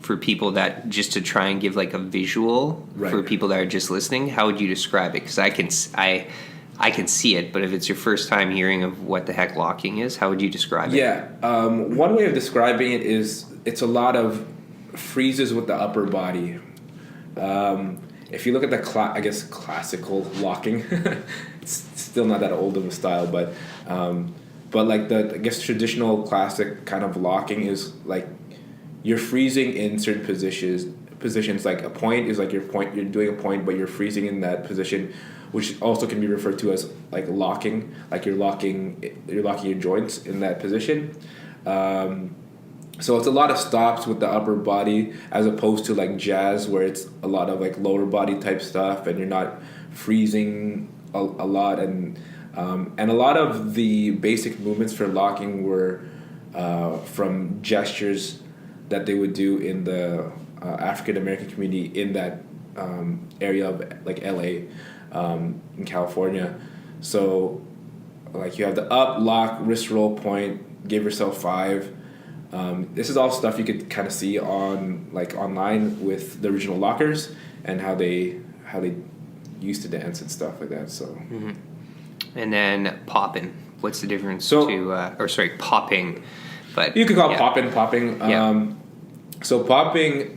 for people that, just to try and give like a visual for people that are just listening, how would you describe it? Because I can see it, but if it's your first time hearing of what the heck locking is, how would you describe it? Yeah, one way of describing it is it's a lot of freezes with the upper body. If you look at the classical locking, it's still not that old of a style, but like the traditional classic kind of locking is like you're freezing in certain positions. Like a point is like you're doing a point, but you're freezing in that position, which also can be referred to as like locking. Like you're locking your joints in that position. So it's a lot of stops with the upper body as opposed to like jazz, where it's a lot of like lower body type stuff, and you're not freezing a lot. And a lot of the basic movements for locking were from gestures that they would do in the African American community in that area of like LA, in California. So like you have the up, lock, wrist roll, point, give yourself 5. This is all stuff you could kind of see on like online with the original lockers and how they used to dance and stuff like that. So, And then popping. What's the difference to popping? But you could call it popping. So popping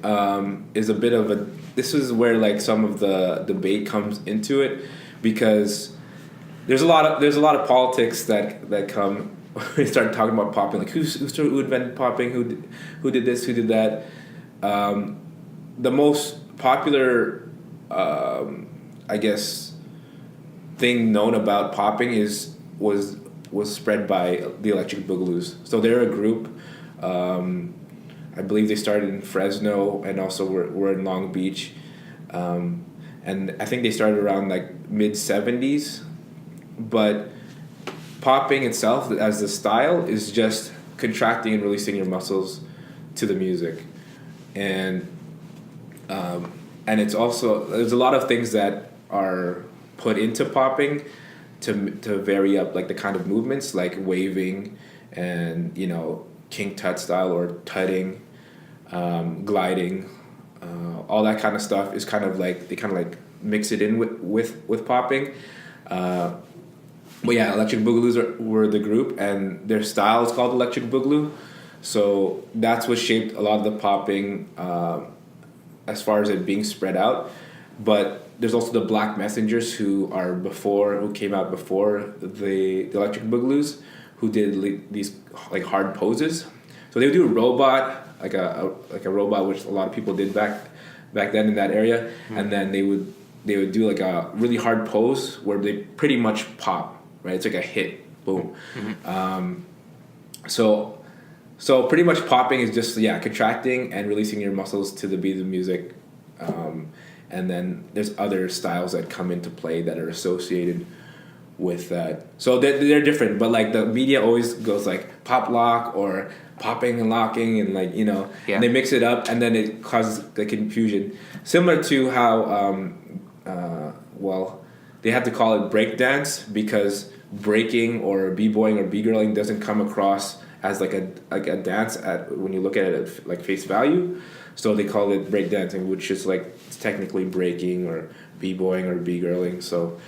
is a bit of a. This is where like some of the debate comes into it, because there's a lot of politics that come. We started talking about popping, like who invented popping, who did this, who did that. The most popular, I guess, thing known about popping was spread by the Electric Boogaloo's. So they're a group. I believe they started in Fresno and also were in Long Beach, and I think they started around like mid-70s, but popping itself as the style is just contracting and releasing your muscles to the music, and it's also, there's a lot of things that are put into popping to vary up like the kind of movements, like waving and King Tut style or tutting, gliding, all that kind of stuff is kind of like they kind of like mix it in with popping. But yeah, Electric Boogaloo's were the group, and their style is called Electric Boogaloo. So that's what shaped a lot of the popping as far as it being spread out. But there's also the Black Messengers who came out before the Electric Boogaloo's, who did these like hard poses. So they would do a robot, like a robot, which a lot of people did back then in that area, and then they would do like a really hard pose where they pretty much pop. Right, it's like a hit, boom. So pretty much popping is just contracting and releasing your muscles to the beat of the music, and then there's other styles that come into play that are associated with that. So they're different, but like the media always goes like pop lock or popping and locking, and like and they mix it up, and then it causes the confusion. Similar to how they have to call it breakdance, because breaking or b-boying or b-girling doesn't come across as like a dance when you look at it at like face value. So they call it breakdancing, which is like it's technically breaking or b-boying or b-girling. So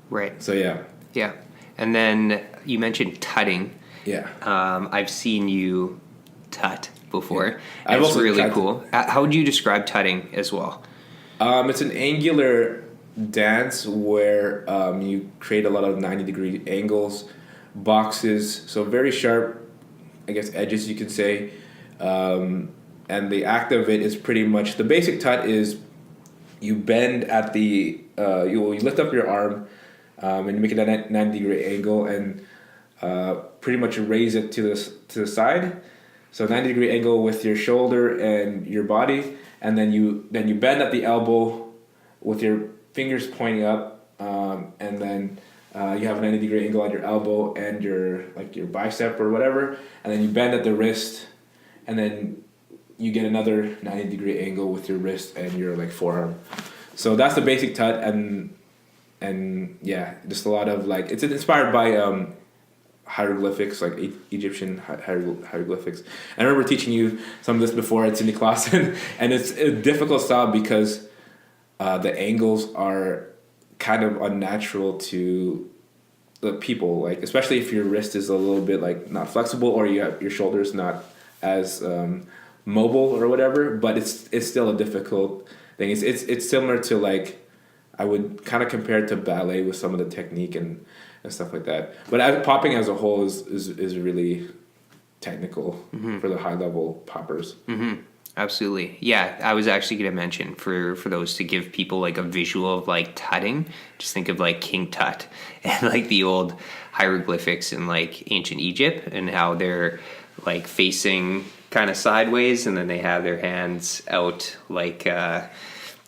right. So yeah. Yeah. And then you mentioned tutting. Yeah. I've seen you tut. before. Yeah. And it's really cool. How would you describe tutting as well? It's an angular dance where you create a lot of 90-degree angles, boxes, so very sharp, I guess, edges you could say. And the act of it is pretty much, the basic tut is you bend at the, you lift up your arm and you make it a 90-degree angle and pretty much raise it to the side. So 90-degree angle with your shoulder and your body, and then you bend at the elbow with your fingers pointing up, and then you have a 90-degree angle at your elbow and your bicep or whatever, and then you bend at the wrist, and then you get another 90-degree angle with your wrist and your forearm. So that's the basic tut, and yeah, just a lot of it's inspired by hieroglyphics, like Egyptian hieroglyphics. And I remember teaching you some of this before at Cindy class, and it's a difficult style because the angles are kind of unnatural to the people, especially if your wrist is a little bit not flexible, or your shoulders not as mobile or whatever. But it's still a difficult thing. It's similar to I would kind of compare it to ballet with some of the technique and stuff like that. But popping as a whole is really technical for the high level poppers. Mm-hmm. Absolutely. Yeah, I was actually going to mention for those to give people a visual of tutting, just think of King Tut and the old hieroglyphics in ancient Egypt and how they're facing kind of sideways, and then they have their hands out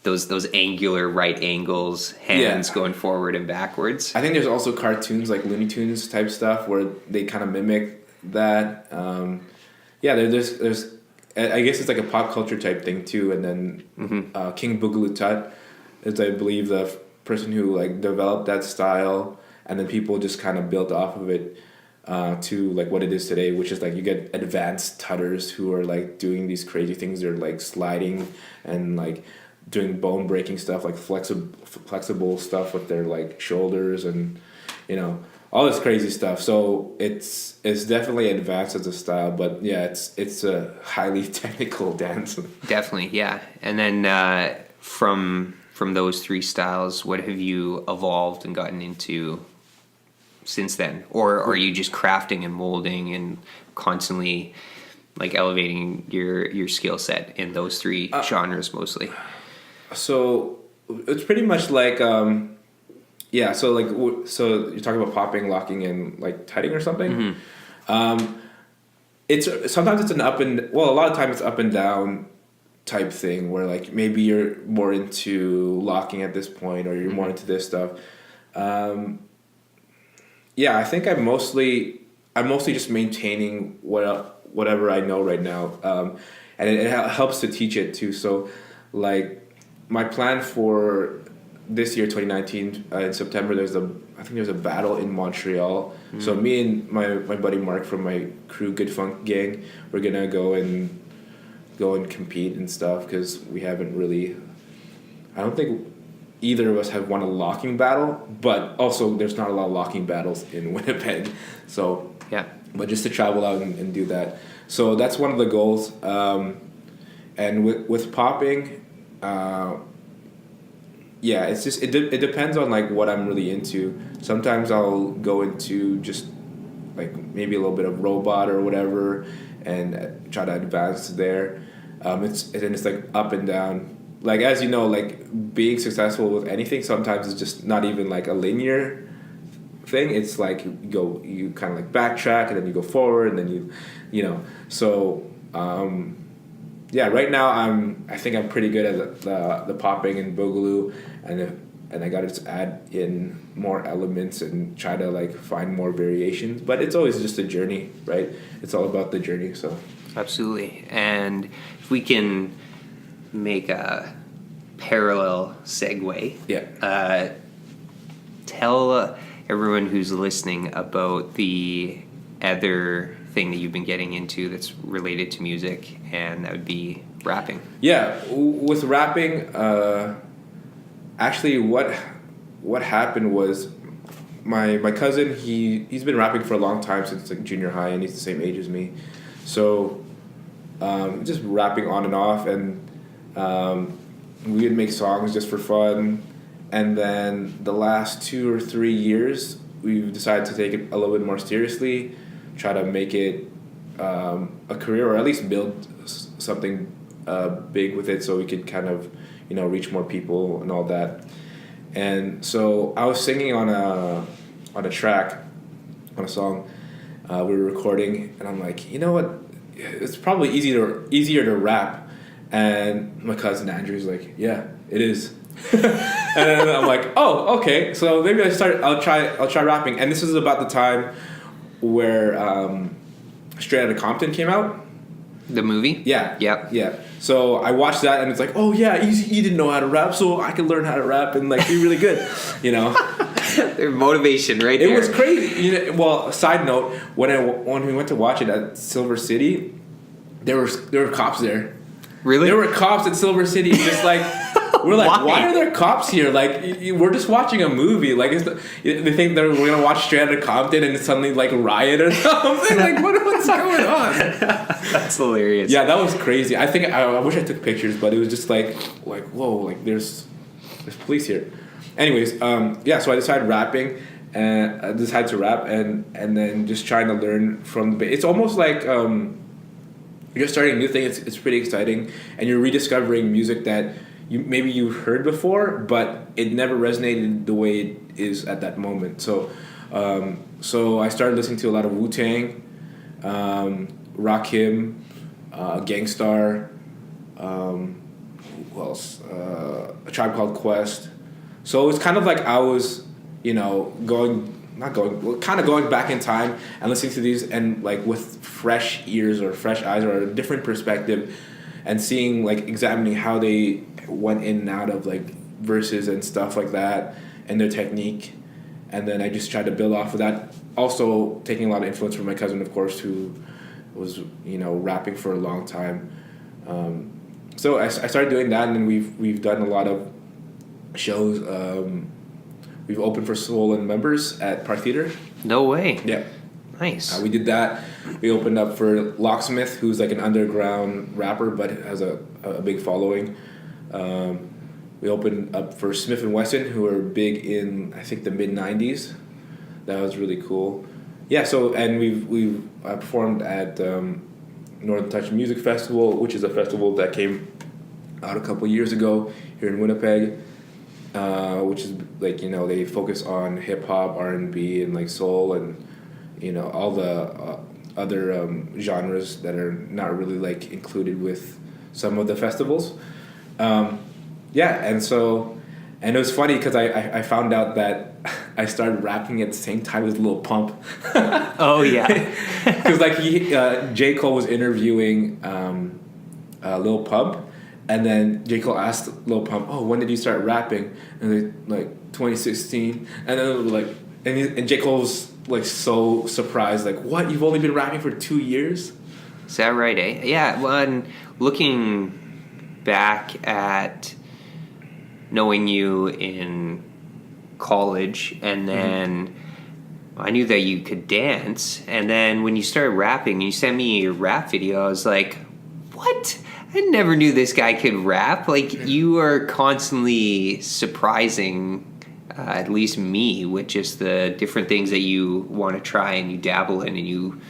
those angular right angles, hands going forward and backwards. I think there's also cartoons Looney Tunes type stuff where they kind of mimic that. There's I guess it's a pop culture type thing too. And then King Boogaloo Tut is, I believe, the person who developed that style, and then people just kind of built off of it to what it is today, which is you get advanced tutters who are doing these crazy things. They're sliding and doing bone breaking stuff, flexible stuff with their shoulders and all this crazy stuff. So it's definitely advanced as a style, but yeah, it's a highly technical dance. Definitely, yeah. And then from those three styles, what have you evolved and gotten into since then? Or are you just crafting and molding and constantly elevating your skill set in those three genres mostly? So it's pretty much so you're talking about popping, locking, and tutting or something. Mm-hmm. It's sometimes it's a lot of times it's up and down type thing where maybe you're more into locking at this point, or you're more into this stuff. I think I'm mostly just maintaining whatever I know right now, and it helps to teach it too. So my plan for this year, 2019, in September, there's a battle in Montreal. Mm-hmm. So me and my buddy Mark from my crew, Good Funk Gang, we're gonna go and compete and stuff, because we haven't really. I don't think either of us have won a locking battle, but also there's not a lot of locking battles in Winnipeg. So yeah, but just to travel out and do that. So that's one of the goals. And with popping. It's just it depends on what I'm really into. Sometimes I'll go into just maybe a little bit of robot or whatever, and try to advance there. It's up and down. As you know, being successful with anything sometimes is just not even a linear thing. It's you kind of backtrack, and then you go forward, and then you so. Right now I think I'm pretty good at the popping and boogaloo, and I got to just add in more elements and try to find more variations. But it's always just a journey, right? It's all about the journey. So absolutely. And if we can make a parallel segue, tell everyone who's listening about the other thing that you've been getting into that's related to music, and that would be rapping. Yeah, with rapping, actually what happened was my cousin, he's been rapping for a long time, since junior high, and he's the same age as me. So just rapping on and off, and we would make songs just for fun. And then the last 2 or 3 years, we've decided to take it a little bit more seriously, try to make it a career, or at least build something big with it, so we could kind of, reach more people and all that. And so I was singing on a track, on a song we were recording, and I'm like, you know what? It's probably easier to rap. And my cousin Andrew's like, yeah, it is. And then I'm like, oh, okay. So maybe I'll try rapping. And this is about the time where Straight Outta Compton came out. The movie? Yeah. Yep. Yeah. So I watched that, and it's like, oh yeah, he didn't know how to rap, so I can learn how to rap and like be really good, Their motivation right there. It was crazy. Well, side note, when we went to watch it at Silver City, there were cops there. Really? There were cops at Silver City, just like, we're like, why are there cops here? Like, we're just watching a movie. Like, they think that we're gonna watch Straight Outta Compton and it's suddenly like riot or something. Like, what's going on? That's hilarious. Yeah, that was crazy. I think I wish I took pictures, but it was just like whoa, like there's police here. Anyways, so I decided rapping, and I decided to rap, and then just trying to learn from the. It's almost like you're starting a new thing. It's pretty exciting, and you're rediscovering music that you've heard before, but it never resonated the way it is at that moment. So I started listening to a lot of Wu-Tang, Rakim, Gangstar, who else? A Tribe Called Quest. So it's kind of like I was, going back in time and listening to these, and like with fresh ears or fresh eyes or a different perspective, and seeing, like, examining how they went in and out of like verses and stuff like that, and their technique. And then I just tried to build off of that, also taking a lot of influence from my cousin, of course, who was rapping for a long time. So I started doing that, and then we've done a lot of shows. We've opened for Soul and Members at Park Theater. No way. Yeah. Nice. We did that. We opened up for Locksmith, who's like an underground rapper but has a big following. We opened up for Smith & Wesson, who are big in, I think, the mid-'90s. That was really cool. Yeah, so, and we've performed at Northern Touch Music Festival, which is a festival that came out a couple years ago here in Winnipeg, which is like, they focus on hip-hop, R&B, and like soul, and all the other genres that are not really like included with some of the festivals. And it was funny because I found out that I started rapping at the same time as Lil Pump. Oh yeah. Because like J. Cole was interviewing Lil Pump, and then J. Cole asked Lil Pump, "Oh, when did you start rapping?" And they like 2016, and then like and J. Cole was like so surprised, like, what? You've only been rapping for 2 years? Is that right? Eh? Yeah. Well, and looking back at knowing you in college, and then I knew that you could dance, and then when you started rapping, you sent me your rap video. I was like, what? I never knew this guy could rap. Like, you are constantly surprising at least me with just the different things that you want to try and you dabble in, and you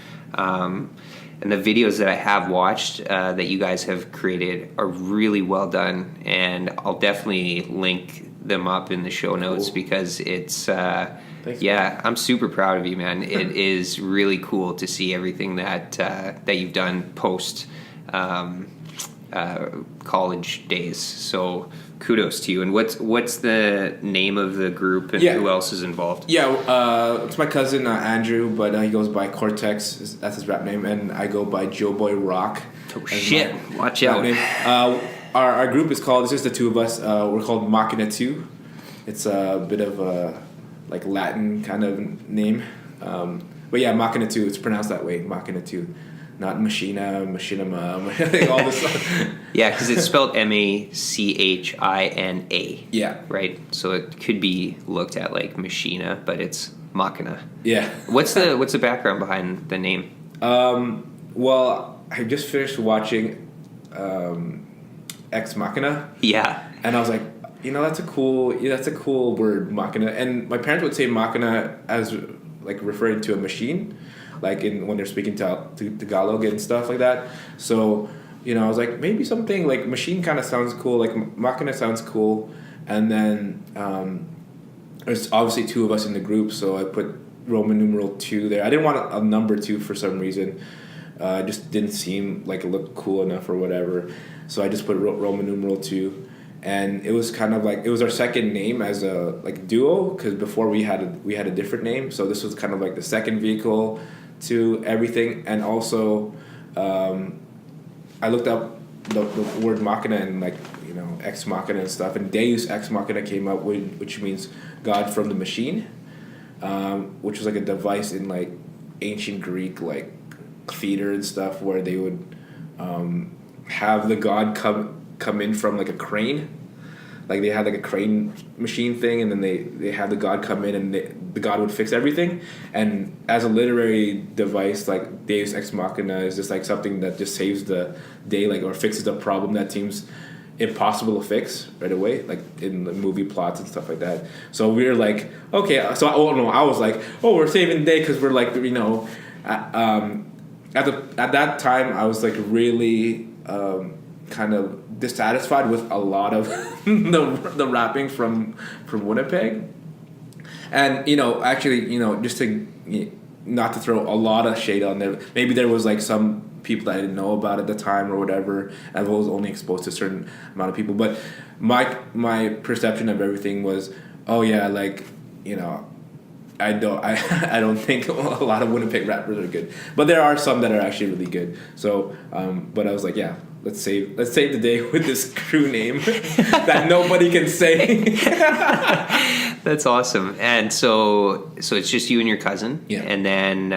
and the videos that I have watched that you guys have created are really well done, and I'll definitely link them up in the show notes because it's I'm super proud of you, man. It is really cool to see everything that you've done post college days. So kudos to you. And what's the name of the group, and who else is involved? It's my cousin Andrew, but he goes by Cortex. That's his rap name, and I go by Joe Boy Rock. Oh shit! Watch out. Our group is called. It's just the two of us. We're called Machina 2. It's a bit of a like Latin kind of name, but yeah, Machina 2. It's pronounced that way, Machina 2. Not Machina, Machinima, all this stuff. Yeah, because it's spelled Machina. Yeah. Right? So it could be looked at like Machina, but it's Machina. Yeah. What's the background behind the name? Well, I just finished watching Ex Machina. Yeah. And I was like, that's a cool word, machina. And my parents would say machina as like referring to a machine, like when they're speaking to Tagalog and stuff like that. So, I was like, maybe something like machine kind of sounds cool, like machina sounds cool. And then there's obviously two of us in the group, so I put Roman numeral 2 there. I didn't want a number 2 for some reason. It just didn't seem like it looked cool enough or whatever. So I just put Roman numeral 2. And it was kind of like, it was our second name as a like duo, because before we had a different name. So this was kind of like the second vehicle to everything. And also I looked up the word machina and like, ex machina and stuff. And Deus Ex Machina came up with, which means God from the machine, which was like a device in like ancient Greek like theater and stuff where they would have the God come in from like a crane. Like they had like a crane machine thing, and then they had the God come in, and the God would fix everything. And as a literary device, like Deus Ex Machina is just like something that just saves the day, like, or fixes a problem that seems impossible to fix right away, like in the movie plots and stuff like that. So we were like, okay, so I was like, we're saving the day because we're like, at that time I was like really kind of dissatisfied with a lot of the rapping from Winnipeg. And actually, just to not to throw a lot of shade on there, maybe there was like some people that I didn't know about at the time or whatever. I was only exposed to a certain amount of people, but my perception of everything was, I don't think a lot of Winnipeg rappers are good, but there are some that are actually really good. So, but I was like, yeah, let's save the day with this crew name that nobody can say. That's awesome. And so it's just you and your cousin. Yeah. And then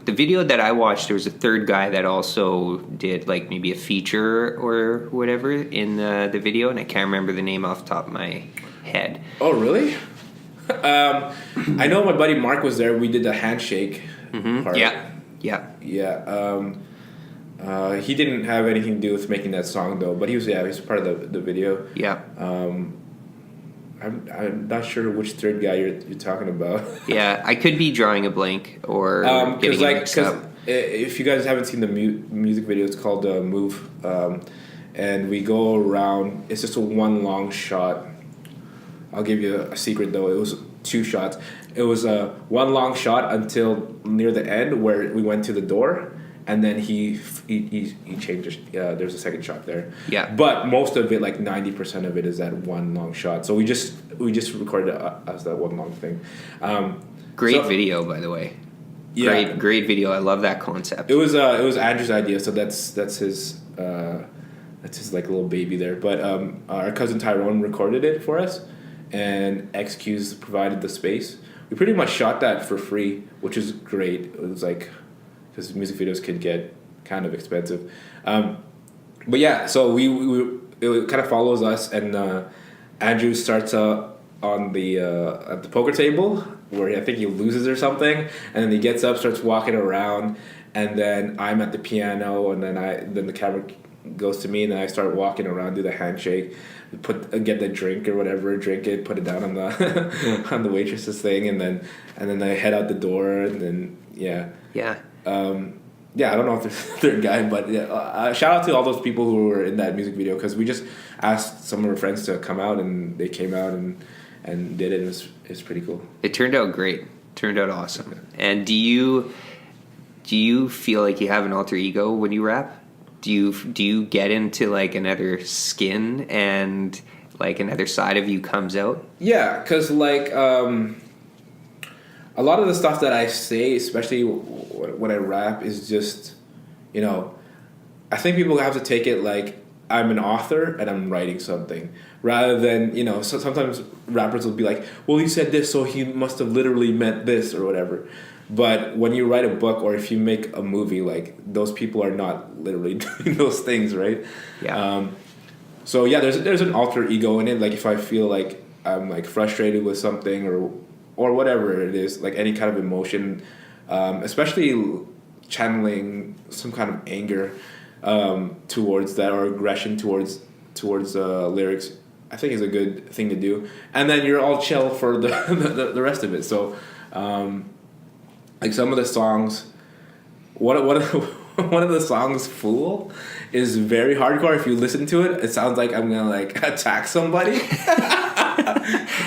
the video that I watched, there was a third guy that also did like maybe a feature or whatever in the video, and I can't remember the name off the top of my head. Oh, really? I know my buddy Mark was there. We did the handshake part. Yeah. He didn't have anything to do with making that song though, but he was part of the video. Yeah. I'm not sure which third guy you're talking about. Yeah, I could be drawing a blank or getting it mixed up. If you guys haven't seen the music video, it's called Move, and we go around. It's just a one long shot. I'll give you a secret though. It was 2 shots. It was one long shot until near the end where we went to the door, and then he changed. There's a second shot there. Yeah. But most of it, like 90% of it, is that one long shot. So we just recorded it as that one long thing. Great video, by the way. Yeah. Great video. I love that concept. It was Andrew's idea, so that's his like little baby there. But our cousin Tyrone recorded it for us, and XQ's provided the space. We pretty much shot that for free, which is great. It was like, because music videos can get kind of expensive. But yeah, so it kind of follows us, and Andrew starts on the at the poker table where I think he loses or something, and then he gets up, starts walking around, and then I'm at the piano, and then the camera goes to me, and then I start walking around, do the handshake, get the drink or whatever, drink it, put it down on the on the waitress's thing, and then I head out the door, and then yeah. I don't know if there's a third guy, but shout out to all those people who were in that music video, because we just asked some of our friends to come out, and they came out and did it. It was pretty cool. It turned out great. Turned out awesome. And do you feel like you have an alter ego when you rap? Do you get into like another skin and like another side of you comes out? Yeah, because like a lot of the stuff that I say, especially when I rap, is just, I think people have to take it like I'm an author and I'm writing something, rather than, so sometimes rappers will be like, well, he said this, so he must have literally meant this or whatever. But when you write a book, or if you make a movie, like, those people are not literally doing those things, right? Yeah. So yeah, there's an alter ego in it. Like, if I feel like I'm like frustrated with something or whatever it is, like any kind of emotion, especially channeling some kind of anger towards that, or aggression towards lyrics, I think is a good thing to do. And then you're all chill for the rest of it. So like some of the songs, one of the songs, Fool, is very hardcore. If you listen to it, it sounds like I'm gonna like attack somebody.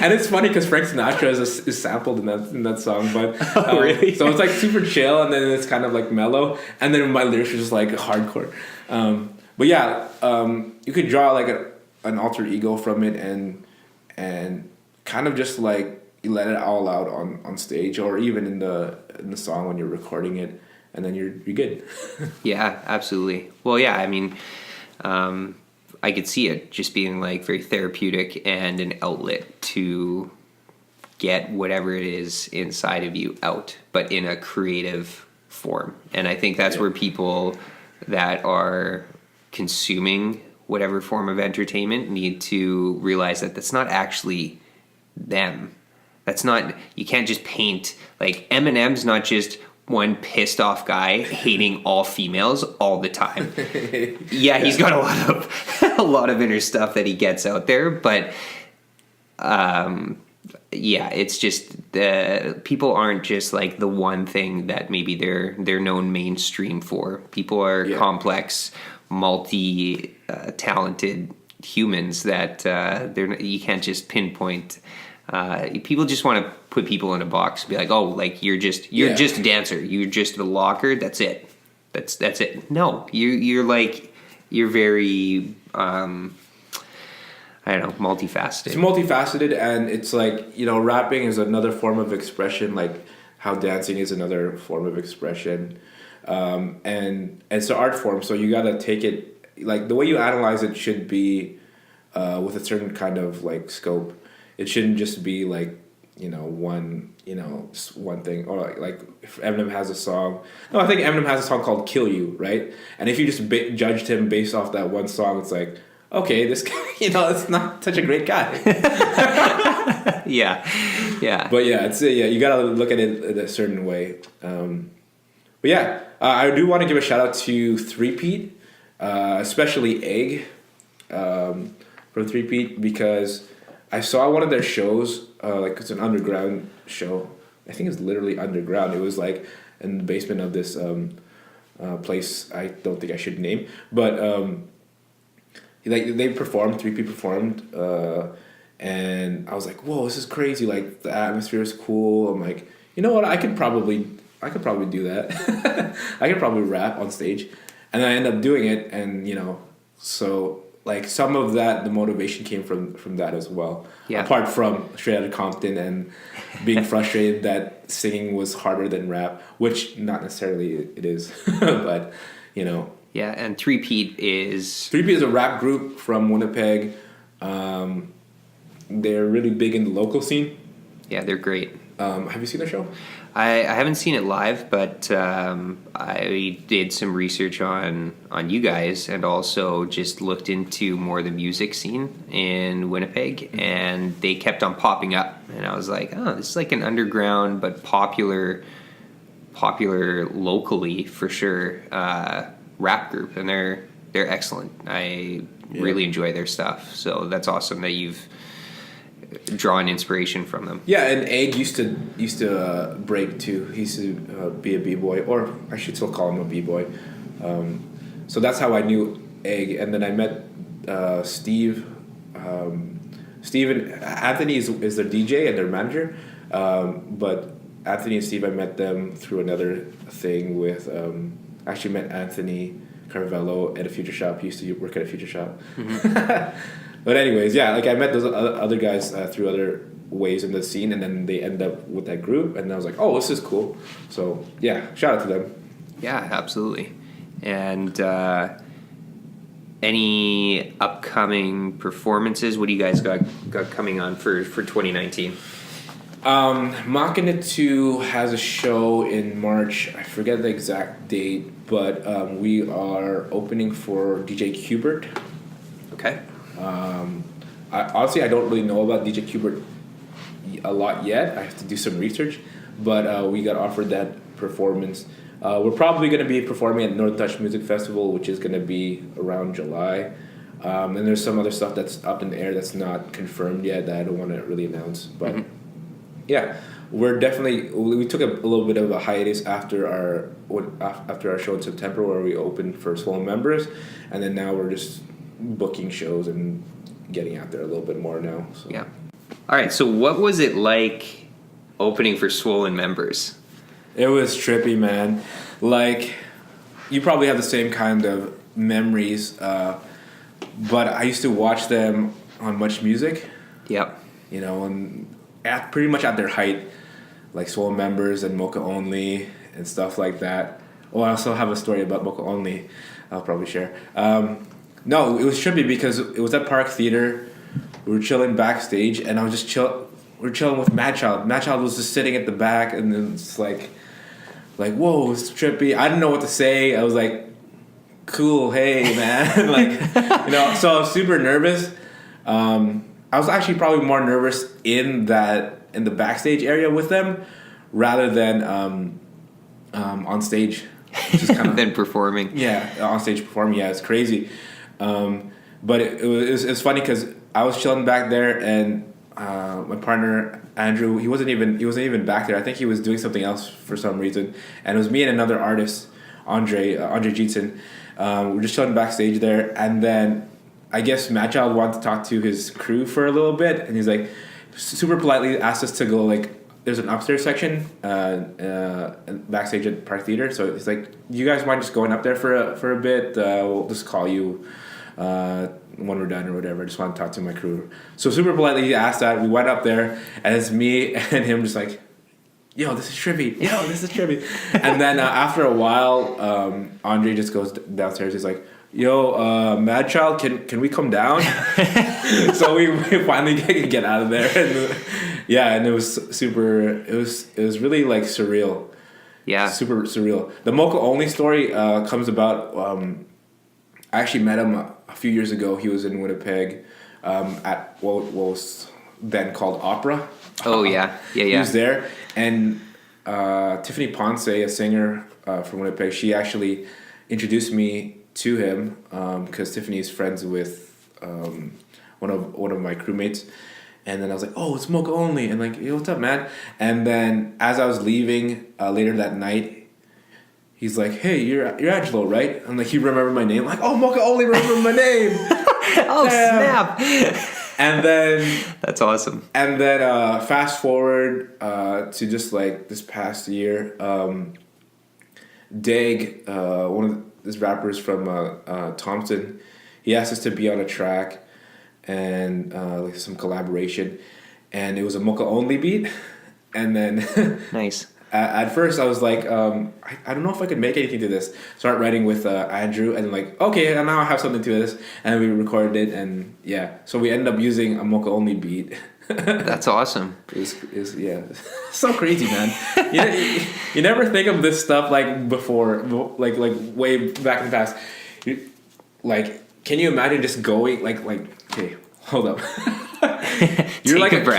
And it's funny because Frank Sinatra is sampled in that song, but really? So it's like super chill, and then it's kind of like mellow, and then my lyrics are just like hardcore. But yeah, you could draw like an alter ego from it, and kind of just like you let it all out on stage, or even in the song when you're recording it, and then you're good. Yeah, absolutely. Well, yeah, I mean, I could see it just being like very therapeutic and an outlet to get whatever it is inside of you out, but in a creative form. And I think that's where people that are consuming whatever form of entertainment need to realize that that's not actually them. That's not, you can't just paint, like Eminem's not just one pissed off guy hating all females all the time. Yeah, he's got a lot of inner stuff that he gets out there, but yeah, it's just people aren't just like the one thing that maybe they're known mainstream for. People are complex, multi talented humans that you can't just pinpoint. People just want to put people in a box and be like, oh, like you're just a dancer, you're just a locker, that's it, that's it. No, you're very I don't know, multifaceted. It's multifaceted, and it's like, you know, rapping is another form of expression, like how dancing is another form of expression, and it's an art form, so you gotta take it, like the way you analyze it should be with a certain kind of like scope. It shouldn't just be like, you know, one thing, or like if Eminem has a song. No, I think Eminem has a song called "Kill You," right? And if you just judged him based off that one song, it's like, okay, this guy, you know, it's not such a great guy. yeah. But yeah, it's you gotta look at it in a certain way. But yeah, I do want to give a shout out to Three-Peat, especially Egg, from Three-Peat, because I saw one of their shows, like it's an underground show. I think it's literally underground. It was like in the basement of this place I don't think I should name, but like they performed, Three-Peat performed, and I was like, whoa, this is crazy. Like the atmosphere is cool. I'm like, you know what? I could probably do that. I could probably rap on stage, and I end up doing it, and you know, so. Like some of that, the motivation came from that as well. Yeah. Apart from Straight Outta Compton and being frustrated that singing was harder than rap, which not necessarily it is, but you know. Yeah, and Three-Peat is a rap group from Winnipeg. They're really big in the local scene. Yeah, they're great. Have you seen their show? I haven't seen it live, but I did some research on you guys, and also just looked into more of the music scene in Winnipeg, and they kept on popping up, and I was like, oh, this is like an underground but popular locally for sure rap group, and they're excellent. I really enjoy their stuff, so that's awesome that you've drawn inspiration from them. Yeah, and Egg used to break too. He used to be a b-boy, or I should still call him a b-boy. So that's how I knew Egg, and then I met Steve. Steve and Anthony is their DJ and their manager, but Anthony and Steve, I met them through another thing with. Actually met Anthony Carvello at a Future Shop. He used to work at a Future Shop. Mm-hmm. But anyways, yeah, like I met those other guys through other ways in the scene, and then they end up with that group, and I was like, oh, this is cool. So yeah, shout out to them. Yeah, absolutely. And any upcoming performances? What do you guys got coming on for 2019? Machina 2 has a show in March. I forget the exact date, but we are opening for DJ Qbert. Okay. I don't really know about DJ Qbert a lot yet. I have to do some research, but we got offered that performance. We're probably going to be performing at North Dutch Music Festival, which is going to be around July. And there's some other stuff that's up in the air that's not confirmed yet that I don't want to really announce. But yeah, we took a little bit of a hiatus after our show in September where we opened for Swollen members, and then now we're just booking shows and getting out there a little bit more now. So. Yeah. All right. So what was it like opening for Swollen members? It was trippy, man. Like, you probably have the same kind of memories, but I used to watch them on Much Music. Yep. You know, and pretty much at their height, like Swollen members and Mocha Only and stuff like that. Oh, I also have a story about Mocha Only I'll probably share. No, it was trippy because it was at Park Theater. We were chilling backstage, and I was just we were chilling with Madchild. Madchild was just sitting at the back, and then it's like, whoa, it's trippy. I didn't know what to say. I was like, cool, hey, man. So I was super nervous. I was actually probably more nervous in the backstage area with them rather than on stage. Which is kind of than performing. Yeah, on stage performing. Yeah, it's crazy. But it was funny because I was chilling back there, and my partner Andrew, he wasn't even back there. I think he was doing something else for some reason, and it was me and another artist, Andre Jeetson. We were just chilling backstage there, and then I guess Madchild wanted to talk to his crew for a little bit, and he's like, super politely asked us to go, like, there's an upstairs section backstage at Park Theater, so he's like, you guys mind just going up there for a bit? We'll just call you when we're done or whatever. I just want to talk to my crew. So super politely he asked that. We went up there, and it's me and him just like, yo, this is trippy. And then after a while, Andre just goes downstairs. He's like, yo, Madchild, can we come down? So we finally get out of there. And it was super, it was really like surreal. Yeah. Super surreal. The Mocha Only story comes about, I actually met him a few years ago. He was in Winnipeg at what was then called Opera. Oh, yeah. He was there. And Tiffany Ponce, a singer from Winnipeg, she actually introduced me to him because Tiffany is friends with one of my crewmates. And then I was like, oh, it's Mocha Only. And like, hey, what's up, man? And then as I was leaving later that night, he's like, hey, you're Angelo, right? I'm like, you remember my name? I'm like, oh, Mocha Only remember my name. Oh, snap. And then... That's awesome. And then fast forward to just like this past year, Dag, one of these rappers from Thompson, he asked us to be on a track and like some collaboration, and it was a Mocha Only beat. And then nice. At first I was like, I don't know if I could make anything to this. Start writing with Andrew, and like, okay, and now I have something to this, and we recorded it, and yeah, so we ended up using a Mocha Only beat. That's awesome. It's so crazy, man. You never think of this stuff like before, like way back in the past. Can you imagine just going like okay, hold up. You're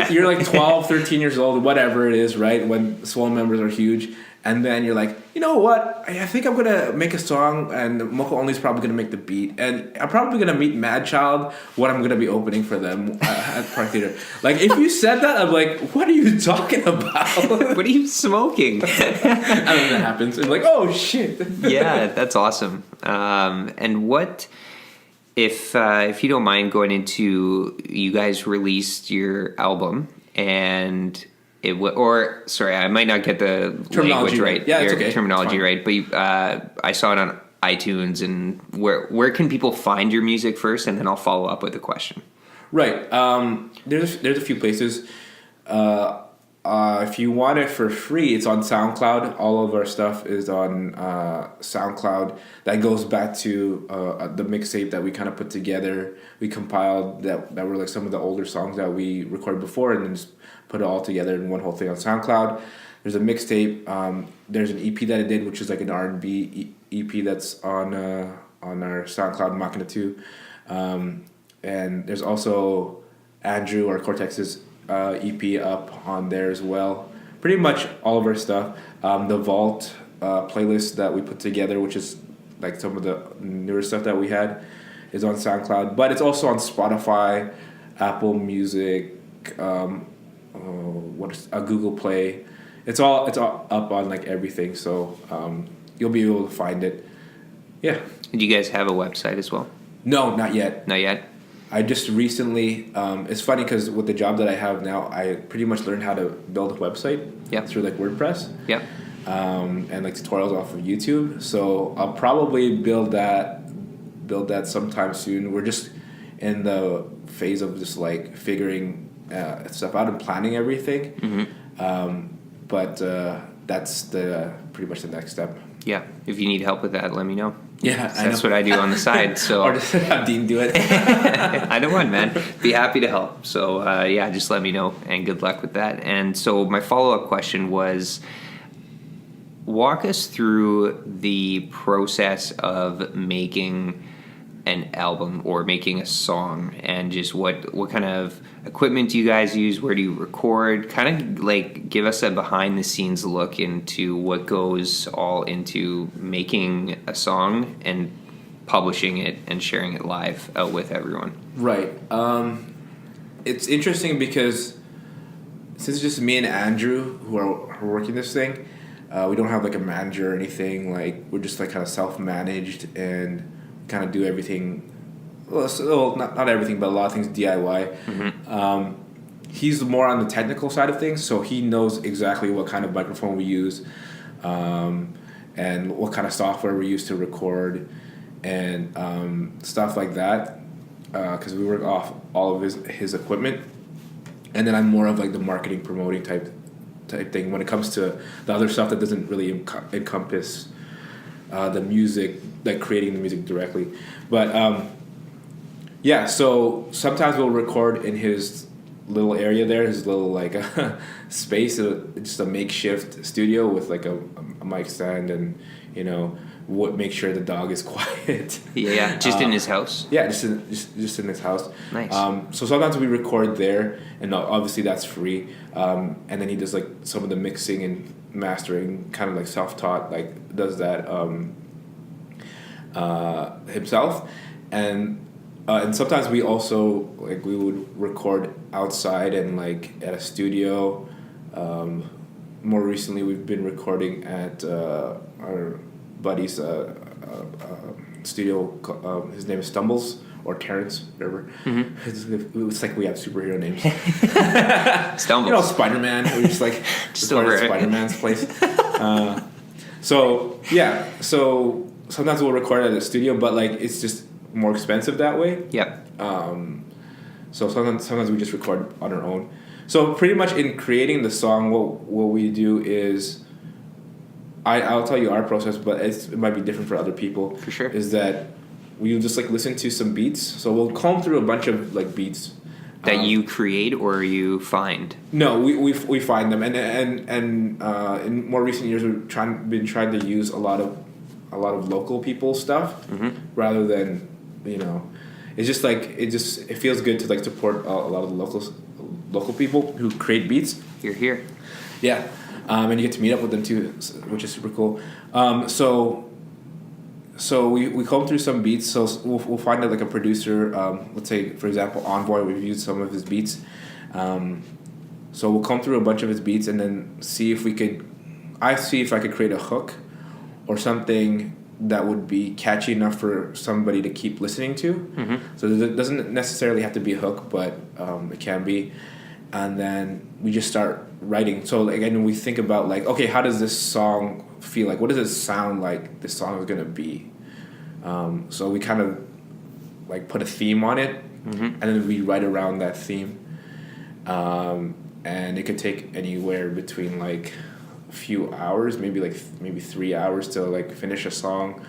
you're like 12, 13 years old, whatever it is, right? When Swollen members are huge, and then you're like, you know what? I think I'm gonna make a song, and Mocha Only is probably gonna make the beat, and I'm probably gonna meet Madchild when I'm gonna be opening for them at Park Theater. Like, if you said that, I'm like, what are you talking about? What are you smoking? And then that happens, and like, oh shit. Yeah, that's awesome. And what? If you don't mind going into, you guys released your album, and I might not get the language right. Yeah, it's okay. Terminology right, but I saw it on iTunes. And where can people find your music first, and then I'll follow up with a question. Right. There's a few places. If you want it for free, it's on SoundCloud. All of our stuff is on SoundCloud. That goes back to the mixtape that we kind of put together. We compiled that were like some of the older songs that we recorded before, and then just put it all together in one whole thing on SoundCloud. There's a mixtape. There's an EP that I did, which is like an R&B EP that's on our SoundCloud, Machina 2. And there's also Andrew or Cortex's EP up on there as well. Pretty much all of our stuff. The Vault playlist that we put together, which is like some of the newer stuff that we had, is on SoundCloud. But it's also on Spotify, Apple Music, Google Play. It's all up on like everything. So you'll be able to find it. Yeah. Do you guys have a website as well? No, not yet. Not yet? I just recently, it's funny because with the job that I have now, I pretty much learned how to build a website through like WordPress. Yep. And like tutorials off of YouTube. So I'll probably build that sometime soon. We're just in the phase of just like figuring stuff out and planning everything. Mm-hmm. But that's pretty much the next step. Yeah. If you need help with that, let me know. Yeah, that's what I do on the side. So or just have Dean do it. I don't mind, man. Be happy to help. So just let me know, and good luck with that. And so my follow-up question was, walk us through the process of making an album or making a song, and just what kind of equipment do you guys use? Where do you record? Kind of like give us a behind the scenes look into what goes all into making a song and publishing it and sharing it live out with everyone. Right. It's interesting because since it's just me and Andrew who are working this thing, we don't have like a manager or anything. Like we're just like kind of self-managed and kind of do everything. Well, not everything, but a lot of things DIY. Mm-hmm. He's more on the technical side of things, so he knows exactly what kind of microphone we use, and what kind of software we use to record, and stuff like that. Because we work off all of his equipment, and then I'm more of like the marketing, promoting type thing when it comes to the other stuff that doesn't really encompass the music, like creating the music directly. But so sometimes we'll record in his little area there, his little like space, just a makeshift studio with like a mic stand, and make sure the dog is quiet. Yeah, just in his house. Yeah, just in his house. Nice. So sometimes we record there, and obviously that's free. And then he does like some of the mixing and mastering, kind of like self-taught, like does that himself. And sometimes we also like we would record outside and like at a studio. More recently, we've been recording at our buddy's studio. His name is Stumbles or Terrence, whatever. Mm-hmm. It's like we have superhero names. Stumbles. Spider-Man. We just like recorded at Spider-Man's place. So sometimes we'll record at a studio, but like it's just more expensive that way. Yep. So sometimes we just record on our own. So pretty much in creating the song, what we do is, I'll tell you our process, but it might be different for other people. For sure. Is that we'll just like listen to some beats. So we'll comb through a bunch of like beats that you create or you find. No, we find them, and in more recent years we've been trying to use a lot of local people stuff, rather than it's just like it feels good to like support a lot of the local people who create beats. You're here. Yeah. And you get to meet up with them too, which is super cool. So we comb through some beats. So we'll find like a producer. Let's say, for example, Envoy. We've used some of his beats. So we'll comb through a bunch of his beats and then see if I could create a hook or something that would be catchy enough for somebody to keep listening to. Mm-hmm. So it doesn't necessarily have to be a hook, but it can be. And then we just start writing. So again, we think about like, okay, how does this song feel like? What does it sound like this song is gonna be? So we kind of like put a theme on it, and then we write around that theme. And it could take anywhere between like a few hours, maybe 3 hours to like finish a song,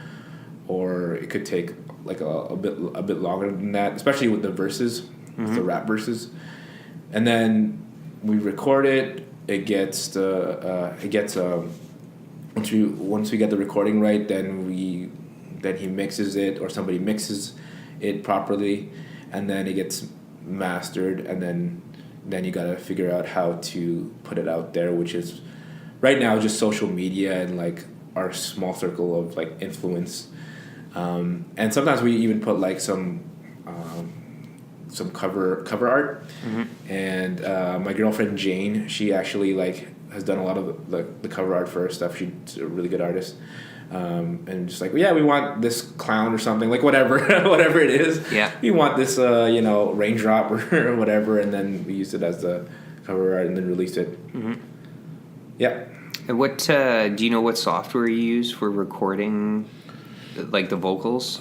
or it could take like a bit longer than that, especially with the verses, with the rap verses. And then we record it. It gets once we get the recording right, then he mixes it, or somebody mixes it properly, and then it gets mastered, and then you gotta figure out how to put it out there, which is right now just social media and like our small circle of like influence. And sometimes we even put like some cover art. Mm-hmm. And my girlfriend Jane, she actually like has done a lot of the cover art for her stuff. She's a really good artist. And just like, yeah, we want this clown or something, like whatever it is. Yeah. We want this, raindrop or whatever, and then we used it as the cover art and then released it. Mm-hmm. Yeah. And what do you know what software you use for recording, like the vocals?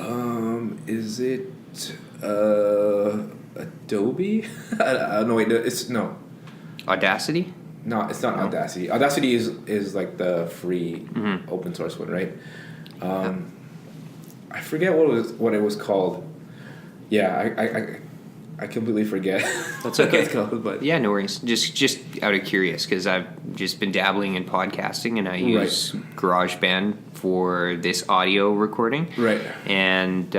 Is it Adobe? I don't know. Wait, it's no. Audacity? No, it's not Audacity. Audacity is like the free open source one, right? I forget what it was called. Yeah, I completely forget. That's okay. What it's called, but yeah, no worries. Just out of curious, because I've just been dabbling in podcasting, and I use GarageBand for this audio recording. Right. And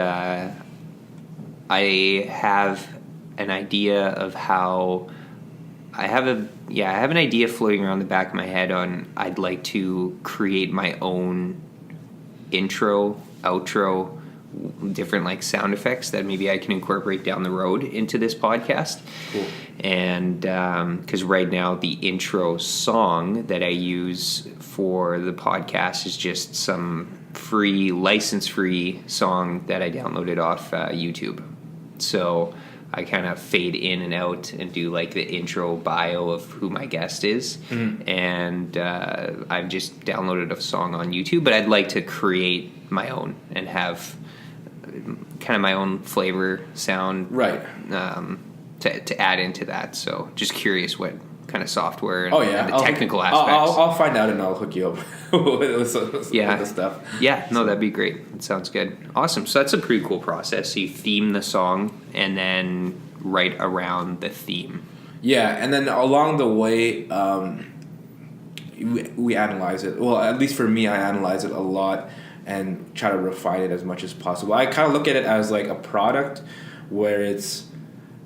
I have an idea of how I have an idea floating around the back of my head on I'd like to create my own intro, outro, different like sound effects that maybe I can incorporate down the road into this podcast. Cool. And because right now the intro song that I use for the podcast is just some free, license-free song that I downloaded off YouTube. So I kind of fade in and out and do like the intro bio of who my guest is. Mm-hmm. And I've just downloaded a song on YouTube, but I'd like to create my own and have kind of my own flavor sound to add into that. So just curious what kind of software and, and the technical aspects. I'll find out and I'll hook you up with the stuff. Yeah, no, that'd be great. That sounds good. Awesome. So that's a pretty cool process. So you theme the song and then write around the theme. Yeah, and then along the way, we analyze it. Well, at least for me, I analyze it a lot and try to refine it as much as possible. I kind of look at it as like a product where it's...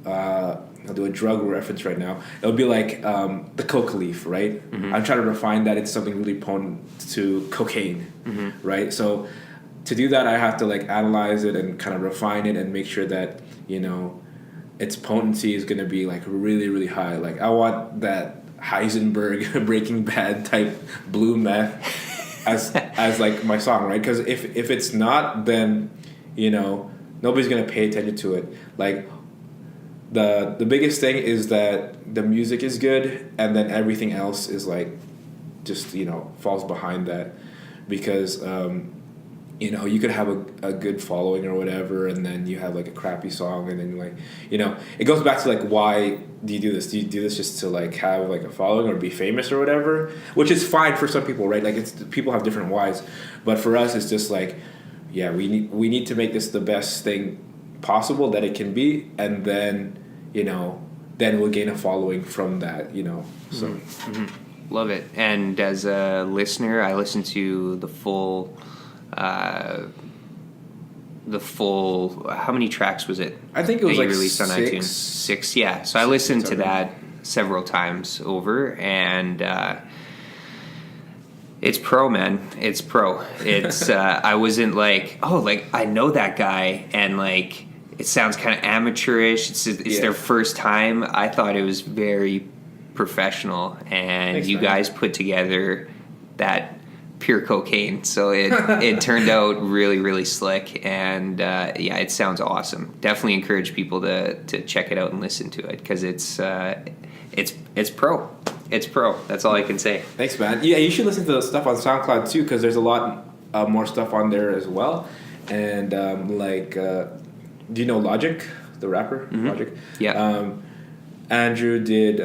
I'll do a drug reference right now. It'll be like the coca leaf, right? Mm-hmm. I'm trying to refine that it's something really potent to cocaine, right? So to do that, I have to like analyze it and kind of refine it and make sure that, its potency is going to be like really, really high. Like I want that Heisenberg Breaking Bad type blue meth as like my song, right? Because if it's not, then, nobody's going to pay attention to it. Like, the biggest thing is that the music is good and then everything else is like just falls behind that because you could have a good following or whatever and then you have like a crappy song and then like it goes back to like why do you do this just to like have like a following or be famous or whatever, which is fine for some people, right? Like it's people have different whys, but for us it's just like we need to make this the best thing possible that it can be, and then then we'll gain a following from that, so love it. And as a listener, I listened to the full how many tracks was it? I think it was like released on iTunes. 6, yeah. So I listened to that several times over, and it's pro, man. It's pro. It's I wasn't like, I know that guy, and like it sounds kind of amateurish. It's their first time. I thought it was very professional, and thanks, you guys put together that pure cocaine. So it turned out really, really slick, and it sounds awesome. Definitely encourage people to check it out and listen to it because it's pro. It's pro. That's all I can say. Thanks, man. Yeah, you should listen to the stuff on SoundCloud too because there's a lot more stuff on there as well. And do you know Logic, the rapper? Mm-hmm. Logic? Yeah. Andrew did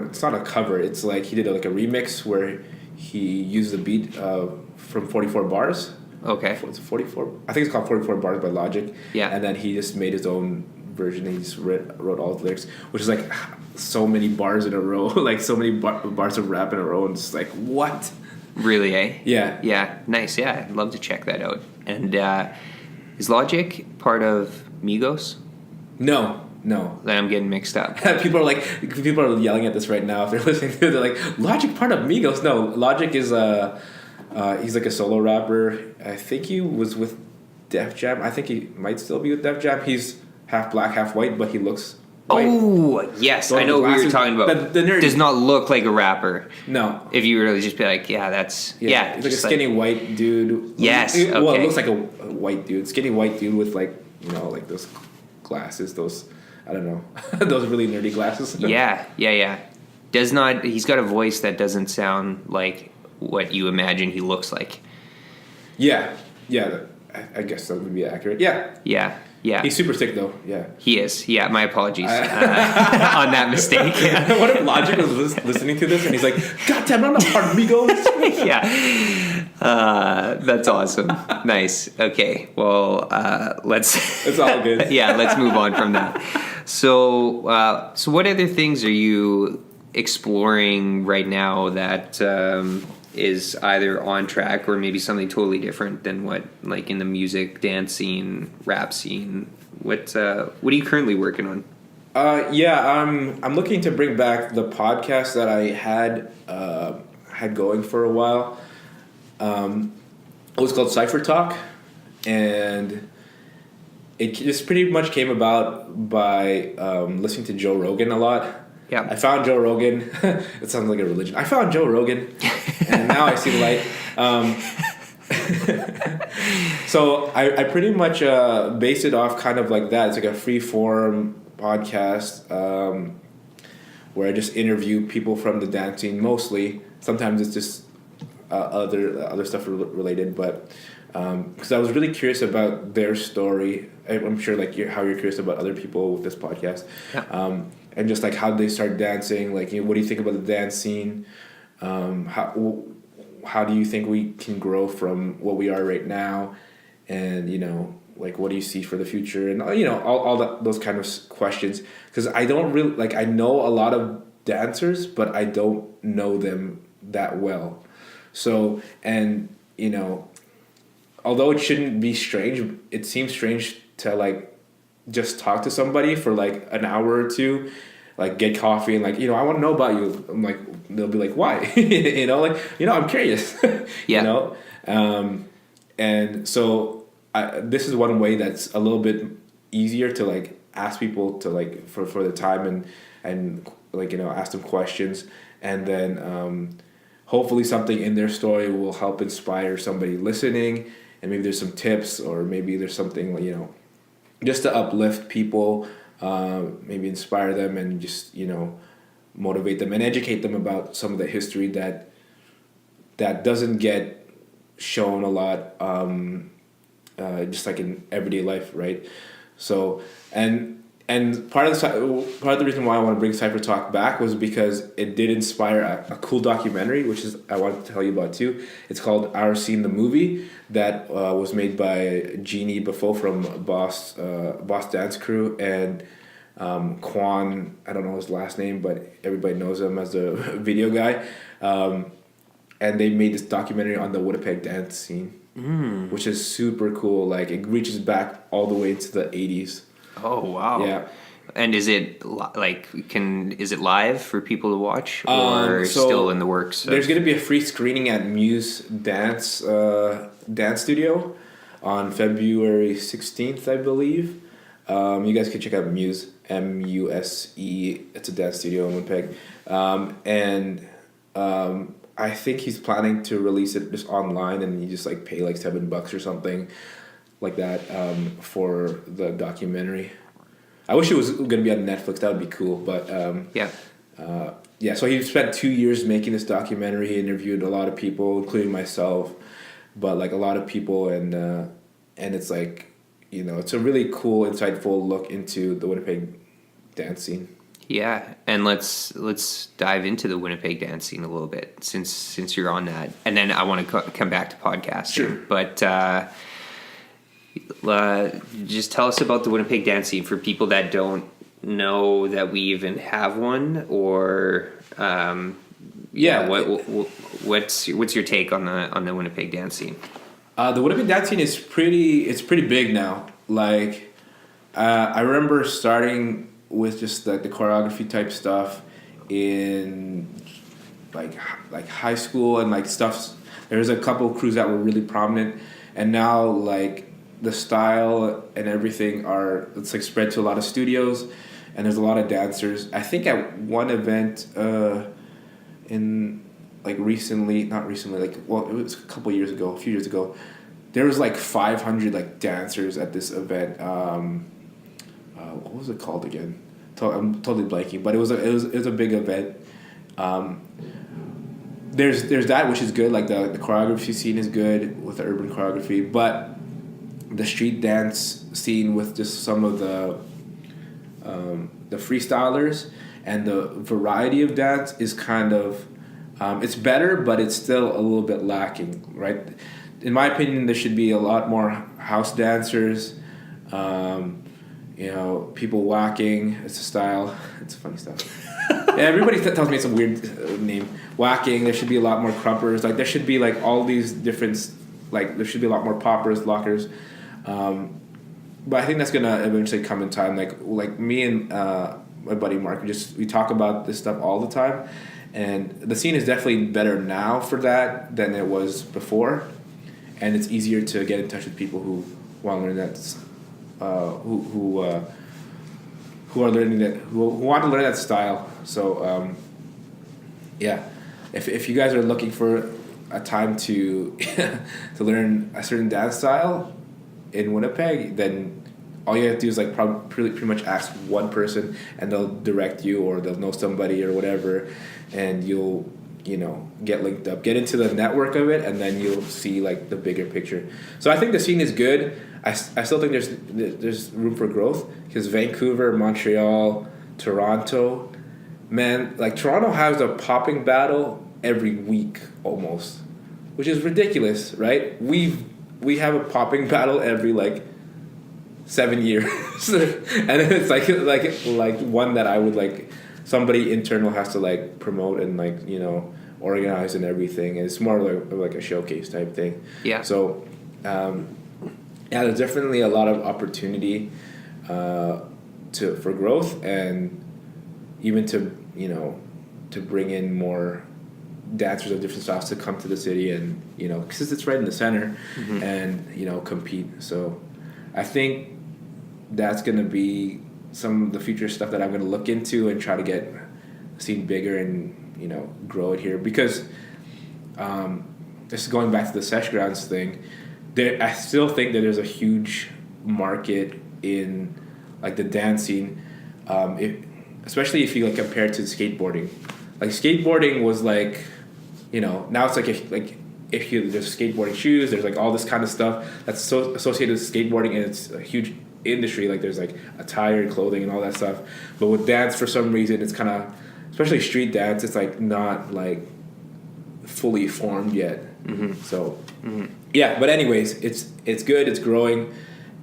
it's not a cover. It's like he did like a remix where he used the beat from 44 Bars. Okay. It's 44. I think it's called 44 Bars by Logic. Yeah. And then he just made his own version. He just wrote all the lyrics, which is like so many bars in a row, like so many bars of rap in a row, and it's like what? Really, eh? Yeah. Yeah. Nice. Yeah, I'd love to check that out. And is Logic part of Migos? No. No. Then I'm getting mixed up. People are yelling at this right now if they're listening to it. They're like, Logic part of Migos. No, Logic is he's like a solo rapper. I think he was with Def Jam. I think he might still be with Def Jam. He's half black, half white, but he looks white. Oh, yes. I know what you're talking about. The nerd does not look like a rapper. No. If you really just be like, yeah, that's... Yeah. He's like a skinny white dude. Yes, okay. Well, it okay. looks like a white dude. Skinny white dude with like, like those glasses, those... I don't know. Those really nerdy glasses. Yeah. Does not... He's got a voice that doesn't sound like what you imagine he looks like. Yeah. I guess that would be accurate. Yeah. He's super sick though. Yeah. He is. Yeah, my apologies on that mistake. What if Logic was listening to this and he's like, God damn, I'm not part of Migos. Yeah. That's awesome. Nice. Okay. Well, let's... It's all good. Yeah, let's move on from that. So what other things are you exploring right now that is either on track or maybe something totally different than what, like in the music, dance scene, rap scene? What are you currently working on? I'm looking to bring back the podcast that I had going for a while. It was called Cypher Talk, and it just pretty much came about by listening to Joe Rogan a lot. Yeah. I found Joe Rogan. It sounds like a religion. I found Joe Rogan, and now I see the light. So I pretty much base it off kind of like that. It's like a free form podcast where I just interview people from the dance scene mostly. Sometimes it's just other stuff related, but because I was really curious about their story. I'm sure like how you're curious about other people with this podcast. Yeah. And just like how they start dancing, like what do you think about the dance scene? How do you think we can grow from what we are right now? And like what do you see for the future? And all those kind of questions. Because I don't really I know a lot of dancers, but I don't know them that well. So although it shouldn't be strange, it seems strange to just talk to somebody for an hour or two, get coffee and I want to know about you. I'm like, they'll be like, why? I'm curious. Yeah. And so this is one way that's a little bit easier to ask people to for the time and ask them questions, and then hopefully something in their story will help inspire somebody listening, and maybe there's some tips, or maybe there's something just to uplift people, maybe inspire them, and just motivate them and educate them about some of the history that doesn't get shown a lot, just in everyday life, right? So and part of the reason why I want to bring Cypher Talk back was because it did inspire a cool documentary, which is I wanted to tell you about too. It's called Our Scene the Movie, that was made by Jeannie Buffo from Boss Dance Crew, and Quan, I don't know his last name, but everybody knows him as the video guy. And they made this documentary on the Winnipeg dance scene, which is super cool. It reaches back all the way into the 80s. Oh wow! Yeah, and is it is it live for people to watch, or still in the works? There's going to be a free screening at Muse Dance Studio on February 16th, I believe. You guys can check out Muse, MUSE. It's a dance studio in Winnipeg, and I think he's planning to release it just online, and you just pay $7 or something like that for the documentary. I wish it was going to be on Netflix. That would be cool. But so he spent 2 years making this documentary. He interviewed a lot of people, including myself, but a lot of people, and it's it's a really cool, insightful look into the Winnipeg dance scene. Yeah, and let's dive into the Winnipeg dance scene a little bit since you're on that, and then I want to come back to podcasting. Sure. But just tell us about the Winnipeg dance scene for people that don't know that we even have one, or what's your take on the Winnipeg dance scene? The Winnipeg dance scene is pretty big now. I remember starting with just like the choreography type stuff in like high school and like stuff. There's a couple of crews that were really prominent, and now like the style and everything it's like spread to a lot of studios, and there's a lot of dancers. I think at one event in like not recently, like, well, it was a few years ago, there was like 500 like dancers at this event. What was it called again? I'm totally blanking, but it was a big event. There's that, which is good. Like the choreography scene is good with the urban choreography, but the street dance scene with just some of the freestylers and the variety of dance is kind of it's better, but it's still a little bit lacking, right? In my opinion, there should be a lot more house dancers. People whacking. It's a style. It's a funny style. Yeah, everybody tells me it's a weird name. Whacking. There should be a lot more crumpers. Like there should be like all these different. Like there should be a lot more poppers, lockers. But I think that's gonna eventually come in time. Like me and my buddy Mark, we talk about this stuff all the time, and the scene is definitely better now for that than it was before, and it's easier to get in touch with people who want to learn that. Who are learning that who want to learn that style. So if you guys are looking for a time to to learn a certain dance style in Winnipeg, then all you have to do is like pretty much ask one person, and they'll direct you, or they'll know somebody or whatever, and you'll get linked up, get into the network of it, and then you'll see like the bigger picture. So I think the scene is good. I still think there's room for growth, because Vancouver, Montreal, Toronto, man, like Toronto has a popping battle every week almost, which is ridiculous, right? We have a popping battle every like 7 years, and it's like one that I would like somebody internal has to like promote and like organize and everything. And it's more like a showcase type thing. Yeah. So. There's definitely a lot of opportunity for growth, and even to bring in more dancers of different styles to come to the city, and because it's right in the center, mm-hmm. and compete. So I think that's going to be some of the future stuff that I'm going to look into and try to get the scene bigger and grow it here, because just going back to the Sesh Grounds thing. I still think that there's a huge market in like the dance scene, especially if you like compare it to skateboarding. Like skateboarding was like, now it's like if there's skateboarding shoes, there's like all this kind of stuff that's so associated with skateboarding, and it's a huge industry. Like there's like attire and clothing and all that stuff. But with dance, for some reason, it's kind of, especially street dance, it's like not like fully formed yet. Mm-hmm. So. Mm-hmm. Yeah, but anyways, it's good, it's growing,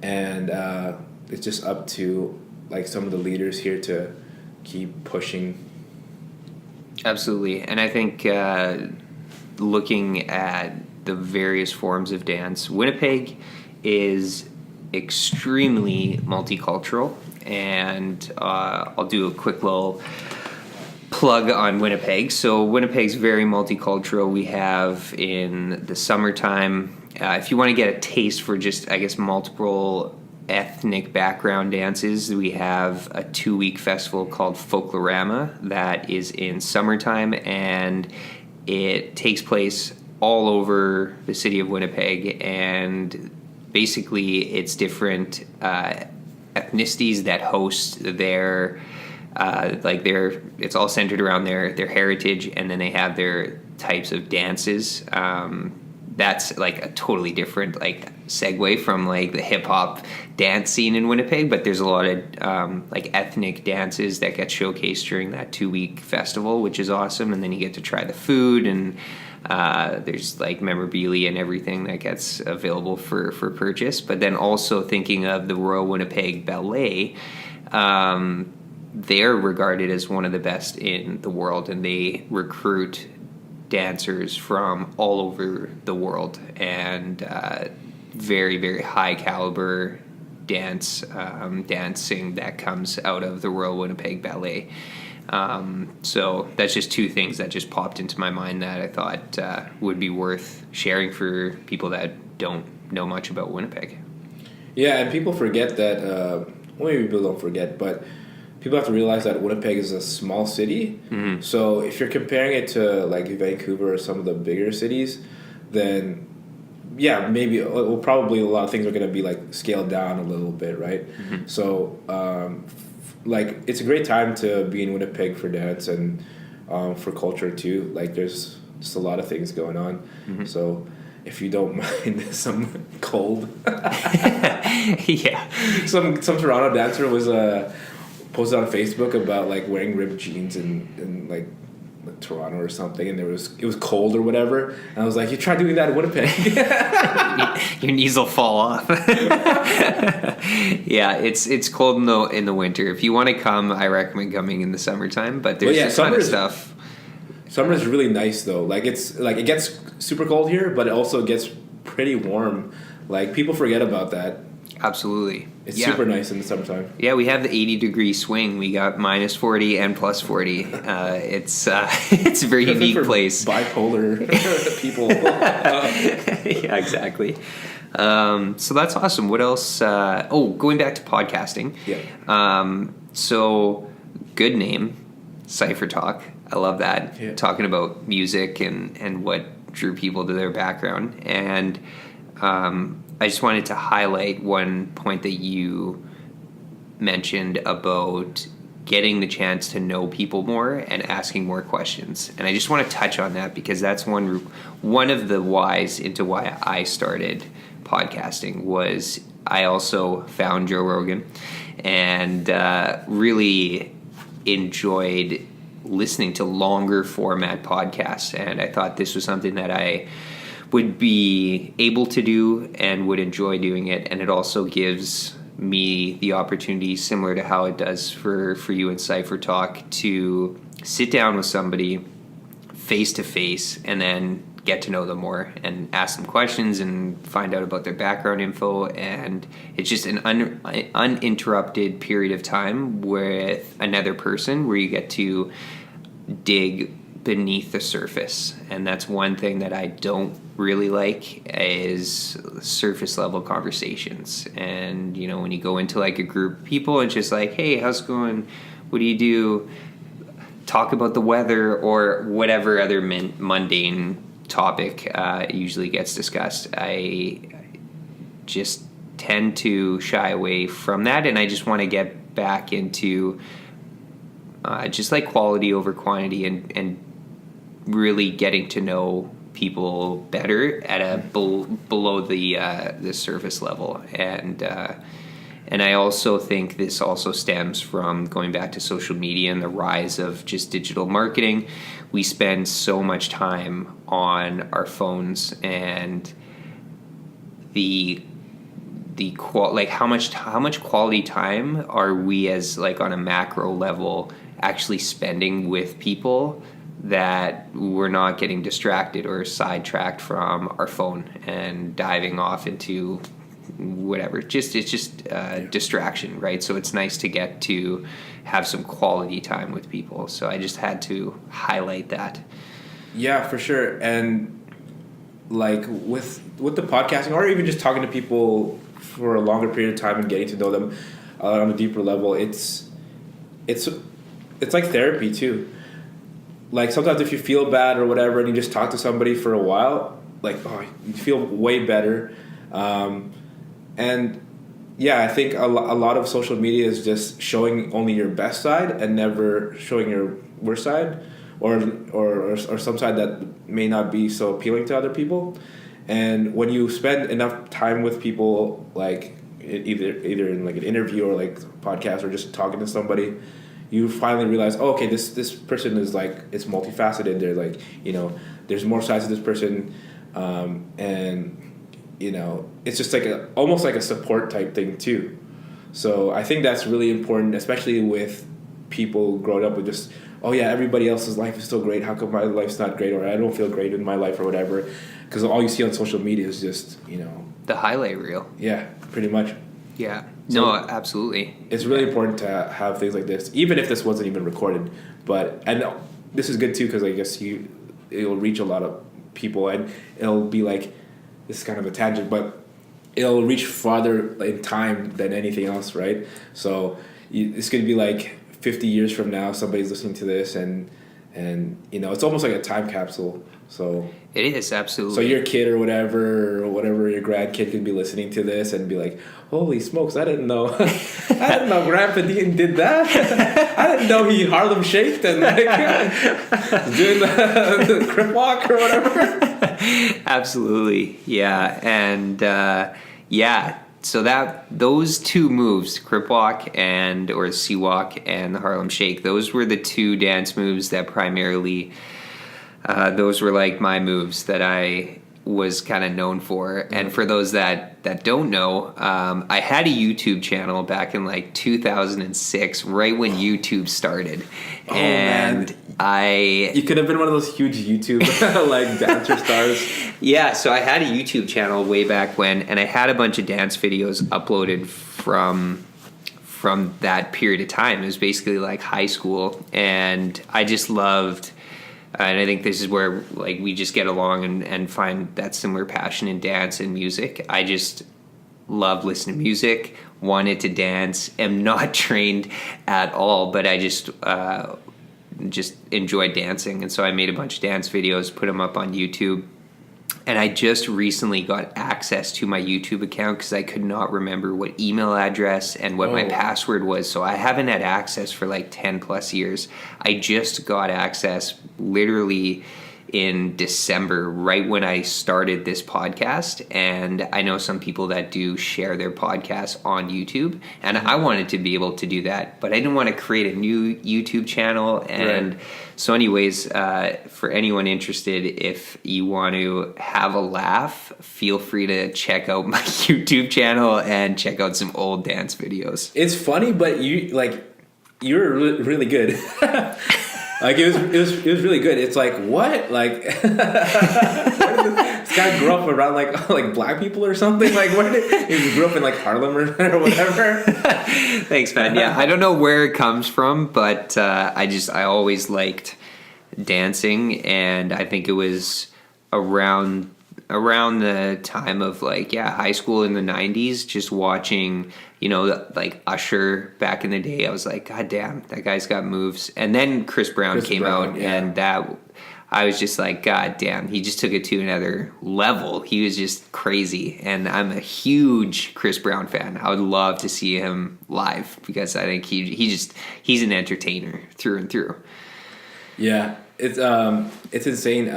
and it's just up to like some of the leaders here to keep pushing. Absolutely, and I think looking at the various forms of dance, Winnipeg is extremely multicultural, and I'll do a quick little plug on Winnipeg. So Winnipeg's very multicultural. We have in the summertime, if you want to get a taste for just, I guess, multiple ethnic background dances, we have a 2-week festival called Folklorama that is in summertime, and it takes place all over the city of Winnipeg, and basically it's different ethnicities that host their it's all centered around their heritage, and then they have their types of dances. That's like a totally different like segue from like the hip hop dance scene in Winnipeg, but there's a lot of like ethnic dances that get showcased during that 2-week festival, which is awesome. And then you get to try the food, and there's like memorabilia and everything that gets available for purchase. But then also thinking of the Royal Winnipeg Ballet, they're regarded as one of the best in the world, and they recruit dancers from all over the world, and very, very high caliber dancing that comes out of the Royal Winnipeg Ballet. So that's just two things that just popped into my mind that I thought would be worth sharing for people that don't know much about Winnipeg. Yeah, and people forget that, well, maybe people don't forget, but people have to realize that Winnipeg is a small city. Mm-hmm. So if you're comparing it to like Vancouver or some of the bigger cities, then yeah, maybe probably a lot of things are going to be like scaled down a little bit, right? Mm-hmm. So like it's a great time to be in Winnipeg for dance and for culture too. Like there's just a lot of things going on. Mm-hmm. So if you don't mind some cold. Yeah. Some Toronto dancer was posted on Facebook about like wearing ripped jeans in like Toronto or something, and it was cold or whatever. And I was like, you try doing that in Winnipeg. Your knees will fall off. Yeah, it's cold in the winter. If you want to come, I recommend coming in the summertime, but there's a ton of stuff. Summer is really nice though. Like it's like it gets super cold here, but it also gets pretty warm. Like people forget about that. Absolutely. It's super nice in the summertime. Yeah, we have the 80-degree swing. We got minus 40 and plus 40. It's a very unique place. Bipolar people. Yeah, exactly. So that's awesome. What else? Going back to podcasting. Yeah. So good name, Cypher Talk. I love that. Yeah. Talking about music and what drew people to their background. And I just wanted to highlight one point that you mentioned about getting the chance to know people more and asking more questions. And I just want to touch on that because that's one of the whys into why I started podcasting was I also found Joe Rogan and really enjoyed listening to longer format podcasts, and I thought this was something that I would be able to do and would enjoy doing it, and it also gives me the opportunity, similar to how it does for you in Cypher Talk, to sit down with somebody face to face and then get to know them more and ask them questions and find out about their background info. And it's just an uninterrupted period of time with another person where you get to dig beneath the surface. And that's one thing that I don't really like is surface level conversations. And you know, when you go into like a group of people, it's just like, hey, how's it going? What do you do? Talk about the weather or whatever other mundane topic usually gets discussed. I just tend to shy away from that, and I just want to get back into just like quality over quantity and really getting to know people better at a below the surface level. And I also think this also stems from going back to social media and the rise of just digital marketing. We spend so much time on our phones, and how much quality time are we as like on a macro level actually spending with people that we're not getting distracted or sidetracked from our phone and diving off into whatever. It's just distraction, right? So it's nice to get to have some quality time with people. So I just had to highlight that. Yeah, for sure. And like with the podcasting, or even just talking to people for a longer period of time and getting to know them on a deeper level, it's like therapy too. Like sometimes if you feel bad or whatever and you just talk to somebody for a while, like you feel way better. And yeah, I think a lot of social media is just showing only your best side and never showing your worst side, or some side that may not be so appealing to other people. And when you spend enough time with people, like either in like an interview or like a podcast or just talking to somebody, you finally realize, oh, okay, this person is like, it's multifaceted. They're like, you know, there's more sides to this person, and you know, it's just like almost like a support type thing too. So I think that's really important, especially with people growing up with just, oh yeah, everybody else's life is still great. How come my life's not great, or I don't feel great in my life or whatever? Because all you see on social media is just, you know, the highlight reel. Yeah, pretty much. Yeah. No, absolutely. It's really important to have things like this, even if this wasn't even recorded. And this is good too, because I guess it'll reach a lot of people, and it'll be like, this is kind of a tangent, but it'll reach farther in time than anything else, right? So it's going to be like 50 years from now, somebody's listening to this, and it's almost like a time capsule. So it is, absolutely. So your kid or whatever your grandkid could be listening to this and be like, holy smokes, I didn't know I didn't know Grandpa Dean did that. I didn't know he Harlem shaked and like doing the crip walk or whatever. Absolutely. Yeah. And so those two moves, crip walk or sea walk and the Harlem shake, those were the two dance moves that primarily those were like my moves that I was kind of known for. And for those that don't know, I had a YouTube channel back in like 2006, right when YouTube started. Oh, and man. You could have been one of those huge YouTube like dancer stars. Yeah, so I had a YouTube channel way back when, and I had a bunch of dance videos uploaded from that period of time. It was basically like high school, and I just loved. And I think this is where like we just get along and find that similar passion in dance and music. I just love listening to music, wanted to dance, am not trained at all, but I just enjoy dancing. And so I made a bunch of dance videos, put them up on YouTube. And I just recently got access to my YouTube account because I could not remember what email address and what my password was. So I haven't had access for like 10 plus years. I just got access literally in December, right when I started this podcast. And I know some people that do share their podcasts on YouTube, and I wanted to be able to do that, but I didn't want to create a new YouTube channel. And so anyways, for anyone interested, if you want to have a laugh, feel free to check out my YouTube channel and check out some old dance videos. It's funny, but you're really good. Like it was really good. It's like, what? Like this guy grew up around like black people or something? Like where did he grew up in like Harlem or whatever? Thanks, man. Yeah, I don't know where it comes from, but I always liked dancing, and I think it was around the time of high school in the 90s, just watching, like Usher back in the day. I was like, God damn, that guy's got moves. And then Chris Brown came out, and that I was just like, God damn, he just took it to another level. He was just crazy. And I'm a huge Chris Brown fan. I would love to see him live because I think he's an entertainer through and through. Yeah, it's insane.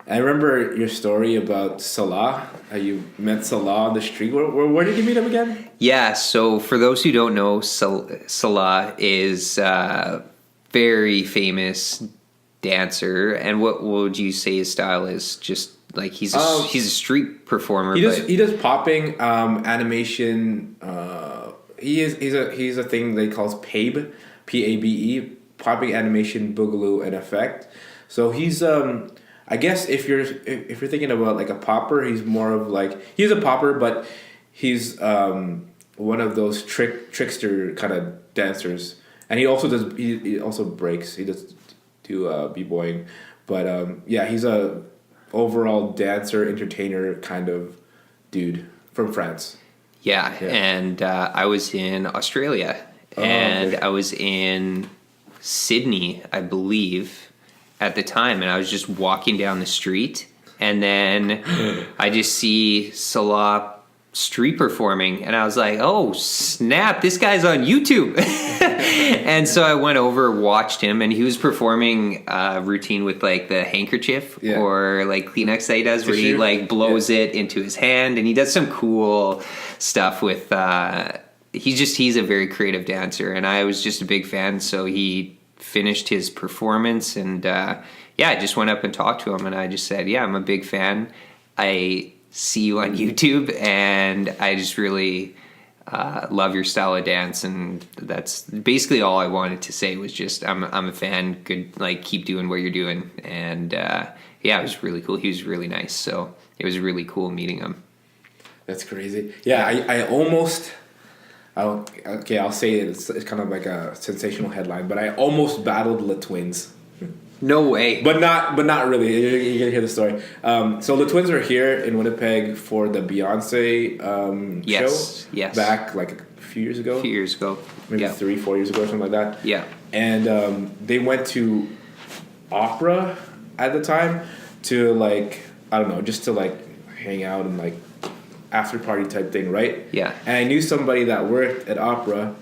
I remember your story about Salah. You met Salah on the street. Where did you meet him again? Yeah, so for those who don't know, Salah is a very famous dancer. And what would you say his style is? Just like he's a street performer. He does popping, animation. He's a thing they calls PABE, PABE, popping, animation, boogaloo, and effect. So he's I guess if you're thinking about like a popper, he's more of like, he's a popper, but he's one of those trickster kind of dancers, and he also breaks. He does do b-boying, but he's a overall dancer, entertainer kind of dude from France. Yeah. And I was in Australia, and I was in Sydney, I believe, at the time, and I was just walking down the street, and then I just see Salah street performing, and I was like, oh snap, this guy's on YouTube. And so I went over, watched him, and he was performing a routine with like the handkerchief or like Kleenex that he does, where he like blows it into his hand, and he does some cool stuff with he's a very creative dancer, and I was just a big fan. So he finished his performance, and I just went up and talked to him, and I just said, I'm a big fan. I see you on YouTube, and I just really love your style of dance. And that's basically all I wanted to say, was just I'm a fan. Good, like, keep doing what you're doing. And it was really cool. He was really nice, so it was really cool meeting him. That's crazy. Yeah, I almost I'll say it's kind of like a sensational headline, but I almost battled the Twins. No way. But not really. You're gonna hear the story. So the Twins were here in Winnipeg for the Beyonce show. Yes. Back like a few years ago. Maybe 3-4 years ago or something like that. Yeah. And they went to opera at the time to like, I don't know, just to like hang out and like after party type thing, right? Yeah. And I knew somebody that worked at opera,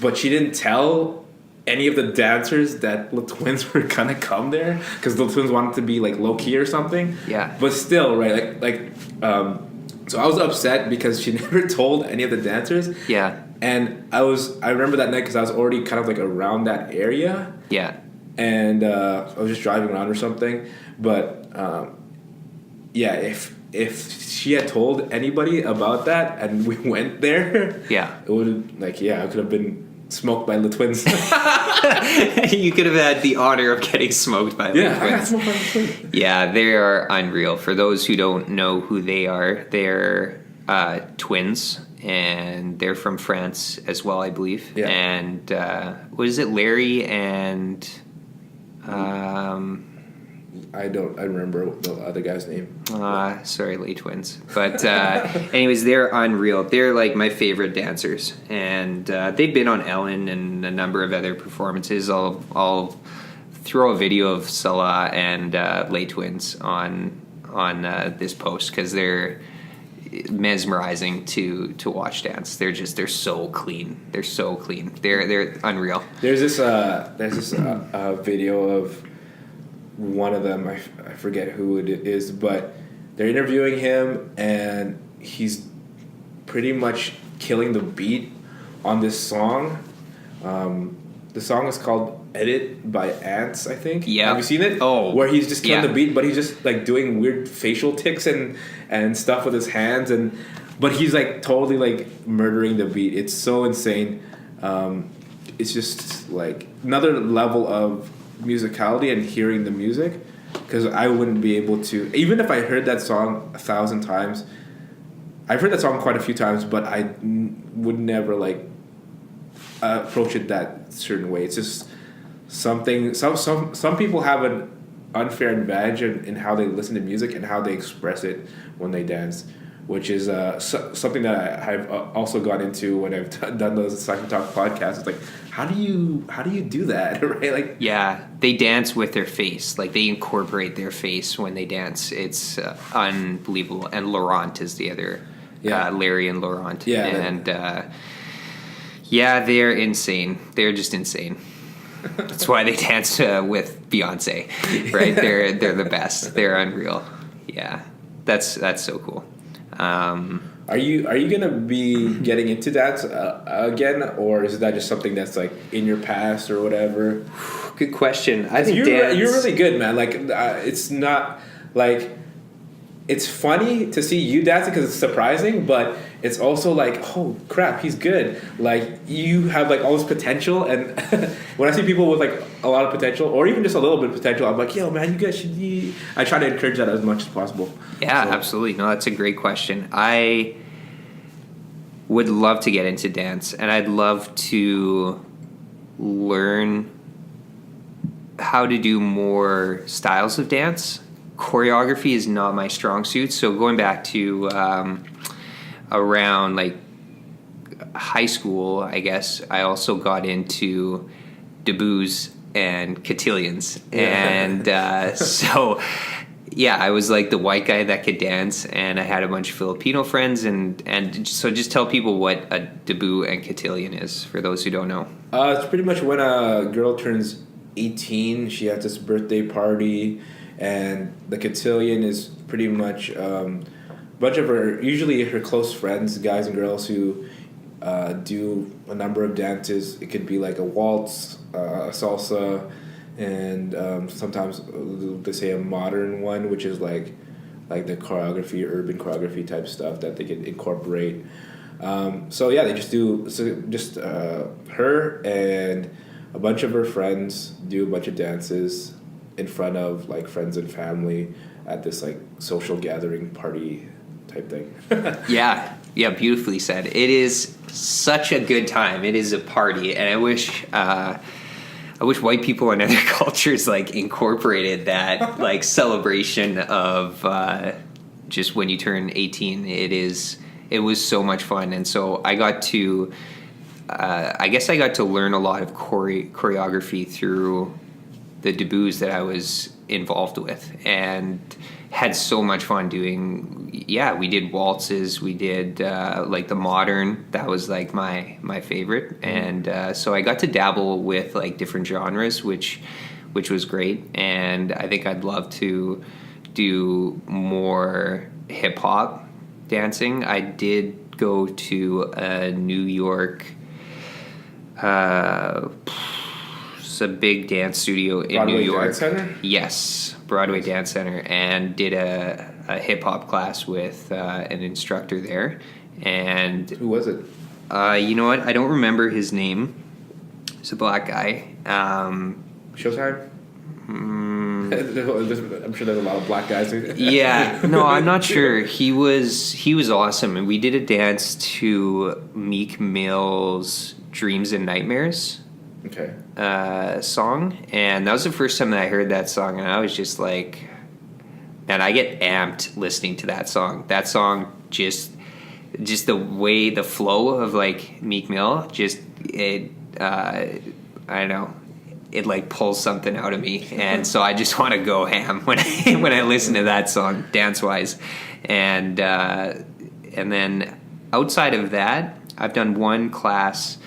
but she didn't tell any of the dancers that the Twins were gonna come there because the Twins wanted to be like low key or something. Yeah. But still, right? So I was upset because she never told any of the dancers. Yeah. And I remember that night because I was already kind of like around that area. Yeah. And I was just driving around or something. But yeah, if she had told anybody about that and we went there, yeah, it would have I could have been smoked by the Twins. You could have had the honor of getting smoked by the Twins. I got smoked by the Twins. Yeah, they are unreal. For those who don't know who they are, they're twins, and they're from France as well, I believe. Yeah. And what is it, Larry and... I remember the other guy's name. Sorry, Lay Twins. But anyways, they're unreal. They're like my favorite dancers, and they've been on Ellen and a number of other performances. I'll throw a video of Salah and Lay Twins on this post because they're mesmerizing to watch dance. They're so clean. They're so clean. They're unreal. There's this video of one of them, I forget who it is, but they're interviewing him and he's pretty much killing the beat on this song. The song is called Edit by Ants, I think. Yeah. Have you seen it? Oh. Where he's just killing the beat, but he's just like doing weird facial tics and stuff with his hands, but he's like totally like murdering the beat. It's so insane. It's just like another level of musicality and hearing the music, because I wouldn't be able to, even if I heard that song 1,000 times. I've heard that song quite a few times, but I would never like approach it that certain way. It's just something. Some people have an unfair advantage in how they listen to music and how they express it when they dance, which is something that I've also got into when I've done those Psycho Talk podcasts. It's like, how do you do that, right? Like, yeah, they dance with their face. Like, they incorporate their face when they dance. It's unbelievable. And Laurent is the other, Larry and Laurent. Yeah, and they're insane. They're just insane. That's why they dance with Beyonce, right? They're the best. They're unreal. Yeah, that's so cool. Are you gonna be getting into dance again, or is that just something that's like in your past or whatever? Good question. I think you're really good, man. Like it's not like, it's funny to see you dancing because it's surprising, but it's also like, oh crap, he's good. Like, you have like all this potential, and when I see people with like a lot of potential, or even just a little bit of potential, I'm like, yo man, you guys should be. I try to encourage that as much as possible. Yeah, so. Absolutely. No, that's a great question. I would love to get into dance, and I'd love to learn how to do more styles of dance. Choreography is not my strong suit, so going back to around like high school, I guess, I also got into debuts and cotillions, and so yeah, I was like the white guy that could dance, and I had a bunch of Filipino friends, and so just tell people what a debut and cotillion is for those who don't know. It's pretty much when a girl turns 18, she has this birthday party, and the cotillion is pretty much a bunch of usually her close friends, guys and girls, who do a number of dances. It could be like a waltz, a salsa, and sometimes they say a modern one, which is like the choreography, urban choreography type stuff that they can incorporate. So yeah, they just do her and a bunch of her friends do a bunch of dances in front of like friends and family at this like social gathering party type thing. Yeah, Yeah, beautifully said. It is such a good time. It is a party, and I wish white people in other cultures like incorporated that like celebration of just when you turn 18. It was so much fun, and so I got to. I guess I got to learn a lot of choreography through the debuts that I was involved with, and had so much fun doing. Yeah, we did waltzes, we did like the modern. That was like my favorite, and so I got to dabble with like different genres, which was great. And I think I'd love to do more hip hop dancing. I did go to a New York. It's a big dance studio in Broadway New York. Dance Center? Yes, Broadway Dance Center, and did a hip hop class with an instructor there. And Who was it? you know what? I don't remember his name. He's a black guy. Showtime? I'm sure there's a lot of black guys. Yeah, no, I'm not sure. He was awesome, and we did a dance to Meek Mill's "Dreams and Nightmares" Okay. song, and that was the first time that I heard that song, and I was just like, man, I get amped listening to that song. That song just the way, the flow of like Meek Mill, I don't know. It like pulls something out of me, and so I just want to go ham when I listen to that song, dance wise, and then outside of that, I've done one class.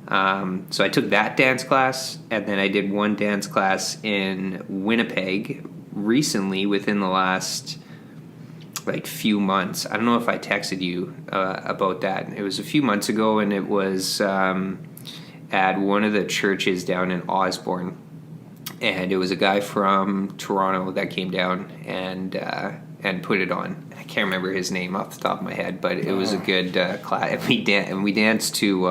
So I took that dance class, and then I did one dance class in Winnipeg recently, within the last like few months. I don't know if I texted you about that. It was a few months ago, and it was. At one of the churches down in Osborne, and it was a guy from Toronto that came down and put it on. I can't remember his name off the top of my head, but it was a good class. And we danced to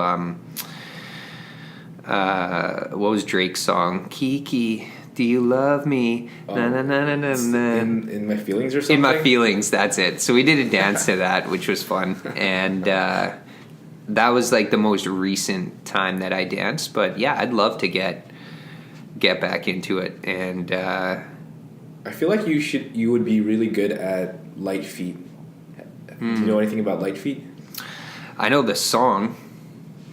what was Drake's song? Kiki, do you love me? Na, na, na, na, na, na. In My Feelings or something? In My Feelings, that's it. So we did a dance to that, which was fun, and. That was like the most recent time that I danced, but yeah, I'd love to get back into it. And I feel like you would be really good at light feet. Do you know anything about light feet? I know the song.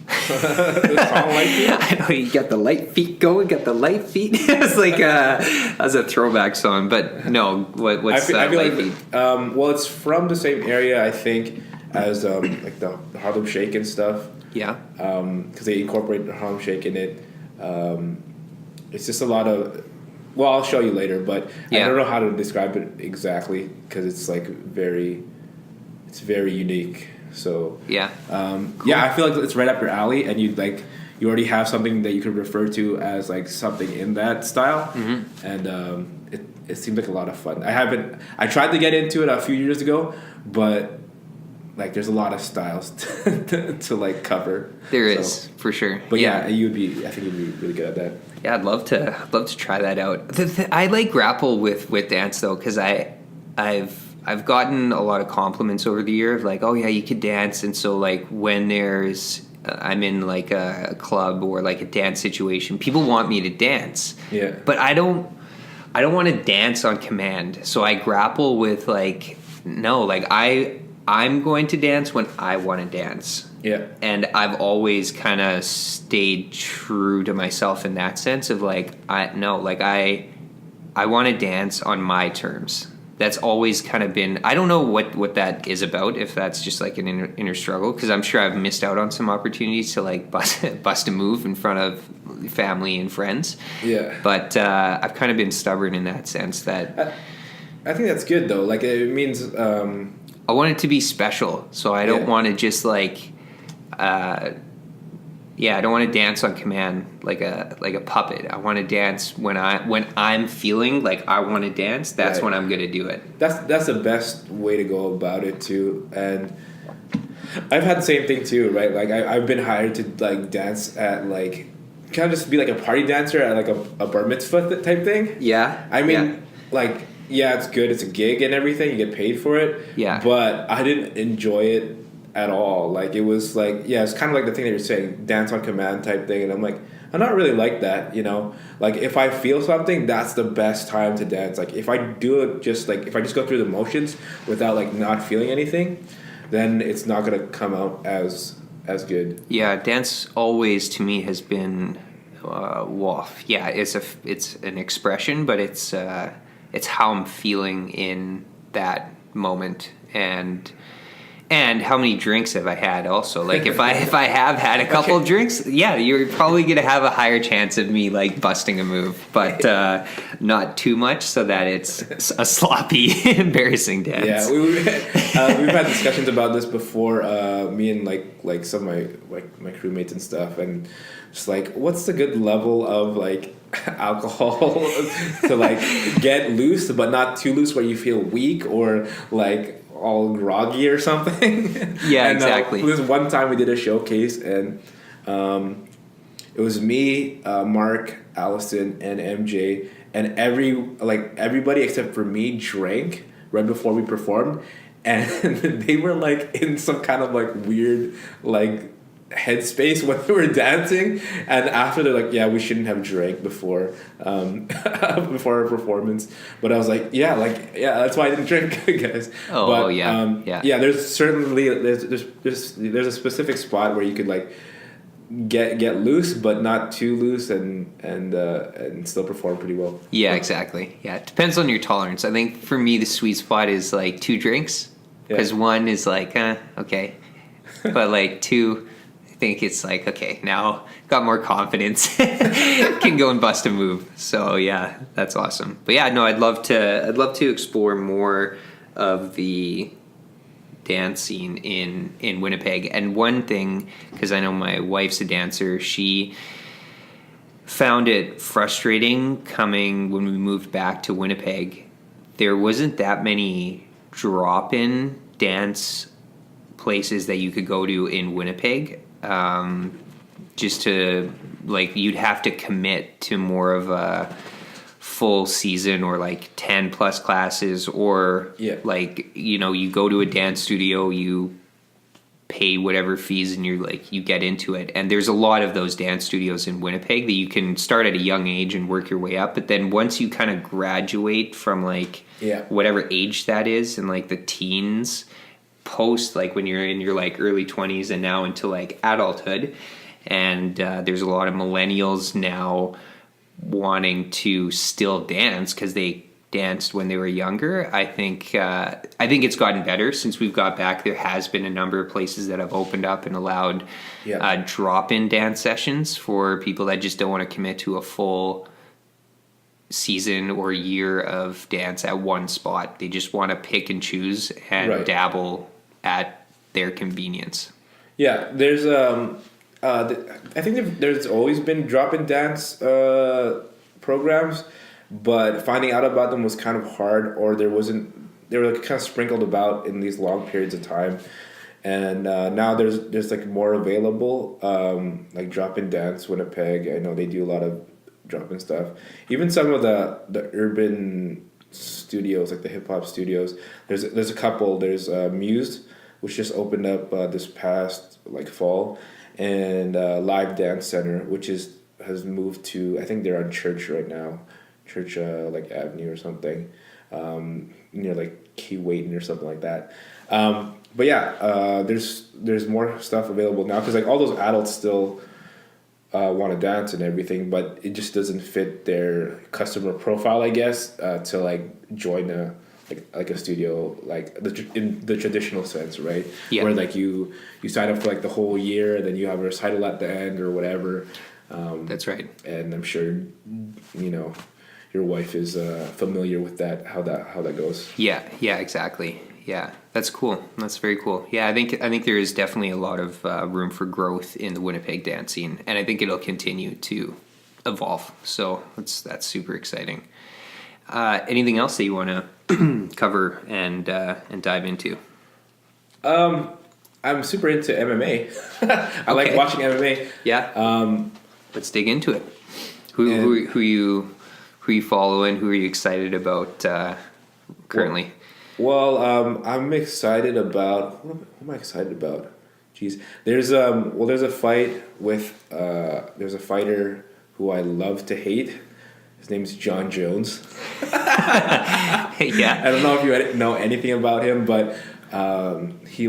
The song Light Feet? I know you got the light feet going, got the light feet. It's like that's a throwback song, but no, what's I feel light like, feet? well, it's from the same area, I think, as like the Harlem Shake and stuff. Yeah. Because they incorporate the Harlem Shake in it. It's just a lot of. Well, I'll show you later, but I don't know how to describe it exactly because it's like very unique. So yeah, cool. Yeah, I feel like it's right up your alley, and you already have something that you could refer to as like something in that style, and it seems like a lot of fun. I tried to get into it a few years ago, but like there's a lot of styles to like cover. There is for sure. But yeah, I think you'd be really good at that. Yeah, I'd love to try that out. I like grapple with dance though, because I've gotten a lot of compliments over the year of like, oh yeah, you could dance, and so like when I'm in like a club or like a dance situation, people want me to dance. Yeah. But I don't want to dance on command. So I grapple with like, no, like I'm going to dance when I want to dance. Yeah. And I've always kind of stayed true to myself in that sense of like, I want to dance on my terms. That's always kind of been, I don't know what that is about, if that's just like an inner struggle, because I'm sure I've missed out on some opportunities to like bust a move in front of family and friends. Yeah. But I've kind of been stubborn in that sense that... I think that's good though. Like it means... I want it to be special, so I don't want to just like... I don't want to dance on command like a puppet. I want to dance when I'm feeling like I want to dance. That's when I'm gonna do it. That's the best way to go about it too. And I've had the same thing too, right? Like I've been hired to like dance at like kind of just be like a party dancer at like a bar mitzvah type thing. Yeah. I mean, like it's good. It's a gig and everything. You get paid for it. Yeah. But I didn't enjoy it at all. Like, it was like, yeah, it's kind of like the thing that you're saying, dance on command type thing. And I'm like, I'm not really like that, you know? Like, if I feel something, that's the best time to dance. Like, if I do it just, like, if I just go through the motions without, like, not feeling anything, then it's not going to come out as good. Yeah, dance always to me has been, yeah, it's an expression, but it's how I'm feeling in that moment, and how many drinks have I had also. Like, if I have had a couple of drinks, yeah, you're probably going to have a higher chance of me, like, busting a move, but not too much so that it's a sloppy, embarrassing dance. Yeah, we've had discussions about this before, me and, like some of my crewmates and stuff, and just, like, what's the good level of, like, alcohol to, like, get loose, but not too loose where you feel weak or, like, all groggy or something. Yeah, and, exactly. This one time we did a showcase, and it was me, Mark, Allison, and MJ, and everybody except for me drank right before we performed, and they were, like, in some kind of, like, weird, like, headspace when we were dancing, and after they're like, yeah, we shouldn't have drank before before our performance, but I was like, yeah, that's why I didn't drink, guys. Yeah, there's certainly there's a specific spot where you could, like, get loose but not too loose, and still perform pretty well. Yeah, exactly. Yeah, it depends on your tolerance. I think for me the sweet spot is, like, 2 drinks, because one is like, okay, but, like, 2, I think it's like, okay, now got more confidence, can go and bust a move. So yeah, that's awesome. But yeah, no, I'd love to explore more of the dance scene in Winnipeg. And one thing, because I know my wife's a dancer, she found it frustrating coming when we moved back to Winnipeg. There wasn't that many drop-in dance places that you could go to in Winnipeg. Just to, like, you'd have to commit to more of a full season, or like 10 plus classes, or like, you know, you go to a dance studio, you pay whatever fees, and you get into it. And there's a lot of those dance studios in Winnipeg that you can start at a young age and work your way up. But then once you kind of graduate from, like, whatever age that is, and, like, the teens, post, like, when you're in your, like, early 20s and now into, like, adulthood, and there's a lot of millennials now wanting to still dance because they danced when they were younger. I think it's gotten better since we've got back. There has been a number of places that have opened up and allowed drop-in dance sessions for people that just don't want to commit to a full season or year of dance at one spot. They just want to pick and choose and dabble at their convenience. Yeah, there's I think there's always been drop-in dance programs, but finding out about them was kind of hard, or they were, like, kind of sprinkled about in these long periods of time. And now there's like more available, like Drop-In Dance Winnipeg. I know they do a lot of drop-in stuff. Even some of the urban studios, like the hip hop studios. There's a couple. There's Muse, which just opened up this past, like, fall, and Live Dance Center, which has moved to, I think they're on Church right now, Church like Avenue or something, near, like, Keewatin or something like that. But yeah, there's more stuff available now, because, like, all those adults still want to dance and everything, but it just doesn't fit their customer profile, I guess, to, like, join a studio, like, in the traditional sense, right? Yeah. Where, like, you sign up for, like, the whole year, and then you have a recital at the end or whatever. That's right. And I'm sure, you know, your wife is familiar with that, how that goes. Yeah, exactly. Yeah, that's cool. That's very cool. Yeah, I think there is definitely a lot of room for growth in the Winnipeg dance scene, and I think it'll continue to evolve. So that's super exciting. Anything else that you want to cover and dive into? I'm super into MMA. I like watching MMA. Yeah. Let's dig into it. Who you following? Who are you excited about currently? Well, I'm excited about. What am I excited about? Jeez, there's there's a fight with there's a fighter who I love to hate. His name's John Jones. Yeah. I don't know if you know anything about him, but he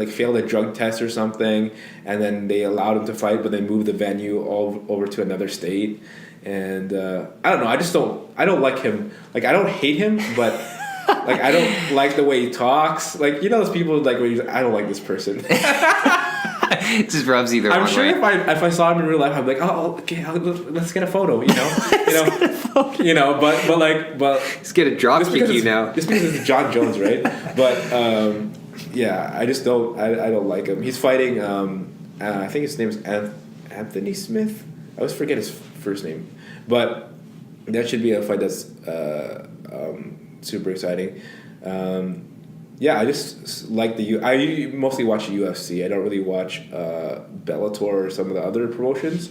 failed a drug test or something, and then they allowed him to fight, but they moved the venue all over to another state. And I don't know. I don't like him. Like, I don't hate him, but like, I don't like the way he talks. Like, you know those people like where I don't like this person. It just rubs either. I'm sure way. if I saw him in real life, I'd be like, oh, okay, let's get a photo. You know, you know. But let's get a drop kick you now. Just because it's John Jones, right? But yeah, I just don't. I don't like him. He's fighting. I think his name is Anthony Smith. I always forget his first name, but that should be a fight that's super exciting. Yeah, I just like I mostly watch UFC. I don't really watch Bellator or some of the other promotions,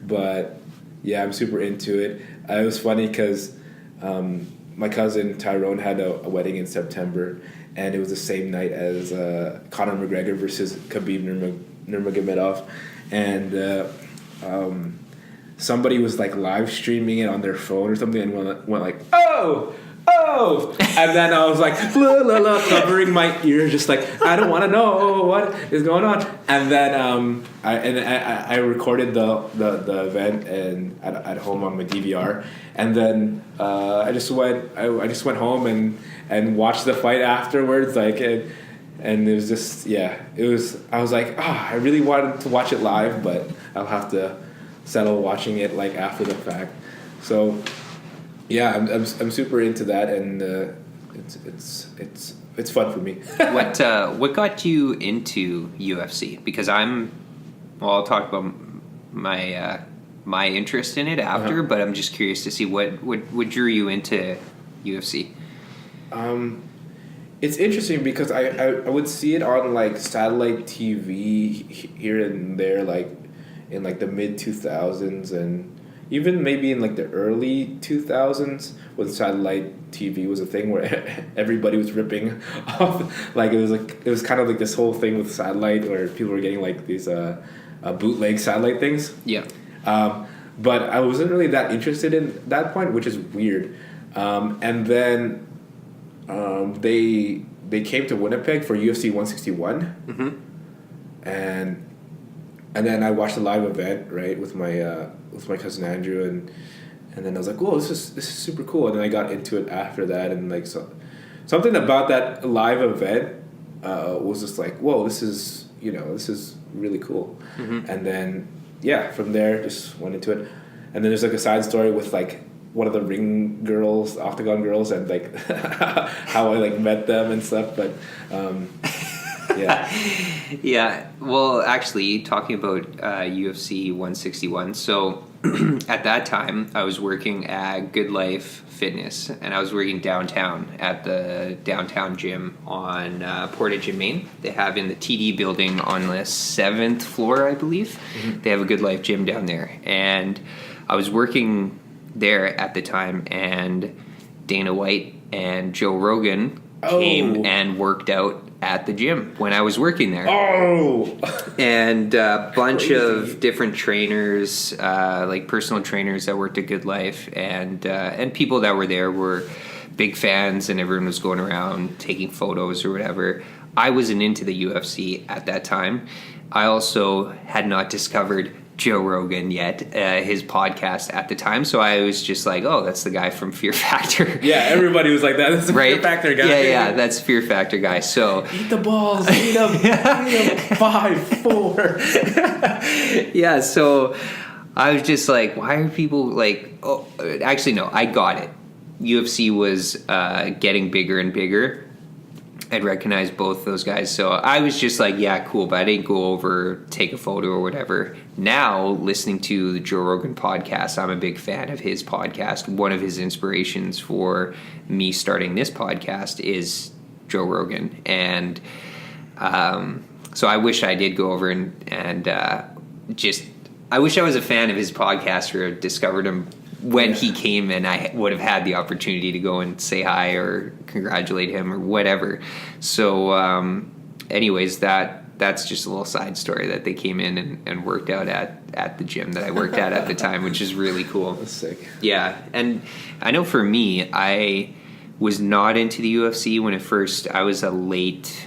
but yeah, I'm super into it. It was funny because my cousin Tyrone had a wedding in September, and it was the same night as Conor McGregor versus Khabib Nurmagomedov, and somebody was like live streaming it on their phone or something, and went like, oh, and then I was like, la, la, la, covering my ears, just like, I don't want to know what is going on. And then I recorded the event and at home on my DVR, and then I just went home and watched the fight afterwards, like, and it was just, yeah, I was like, I really wanted to watch it live, but I'll have to settle watching it like after the fact. So yeah, I'm super into that, and it's fun for me. What got you into UFC? Because I'll talk about my interest in it after, but I'm just curious to see what drew you into UFC. It's interesting because I would see it on like satellite TV here and there, like in like the mid 2000s and even maybe in like the early 2000s when satellite TV was a thing where everybody was ripping off. Like it was kind of like this whole thing with satellite where people were getting like these bootleg satellite things. Yeah. But I wasn't really that interested in that point, which is weird. And then they came to Winnipeg for UFC 161. Mm-hmm. And then I watched a live event, right, with my cousin Andrew, and then I was like, "Whoa, this is super cool." And then I got into it after that, and like something about that live event was just like, "Whoa, this is really cool." Mm-hmm. And then yeah, from there just went into it, and then there's like a side story with like one of the ring girls, Octagon girls, and like how I like met them and stuff, but. Yeah. Yeah. Well, actually, talking about UFC 161. So at that time, I was working at Good Life Fitness, and I was working downtown at the downtown gym on Portage in Maine. They have in the TD building on the 7th floor, I believe. Mm-hmm. They have a Good Life gym down there, and I was working there at the time, and Dana White and Joe Rogan came and worked out at the gym when I was working there. Oh! And a bunch of different trainers, like personal trainers that worked at Good Life, and people that were there were big fans, and everyone was going around taking photos or whatever. I wasn't into the UFC at that time. I also had not discovered Joe Rogan yet, his podcast at the time, so I was just like, oh, that's the guy from Fear Factor. Yeah, everybody was like that. That's the right? Fear Factor guy. Yeah, that's Fear Factor guy. So eat the balls, eat them, 5-4. Yeah, so I was just like, why are people like? Oh, actually, no, I got it. UFC was getting bigger and bigger. I'd recognize both those guys, so I was just like, yeah, cool, but I didn't go over, take a photo or whatever. Now, listening to the Joe Rogan podcast, I'm a big fan of his podcast. One of his inspirations for me starting this podcast is Joe Rogan, and so I wish I did go over and just, I wish I was a fan of his podcast or discovered him when he came in, I would have had the opportunity to go and say hi or congratulate him or whatever. So, anyways, that's just a little side story that they came in and worked out at the gym that I worked at the time, which is really cool. That's sick. Yeah, and I know for me, I was not into the UFC when at first I was a late.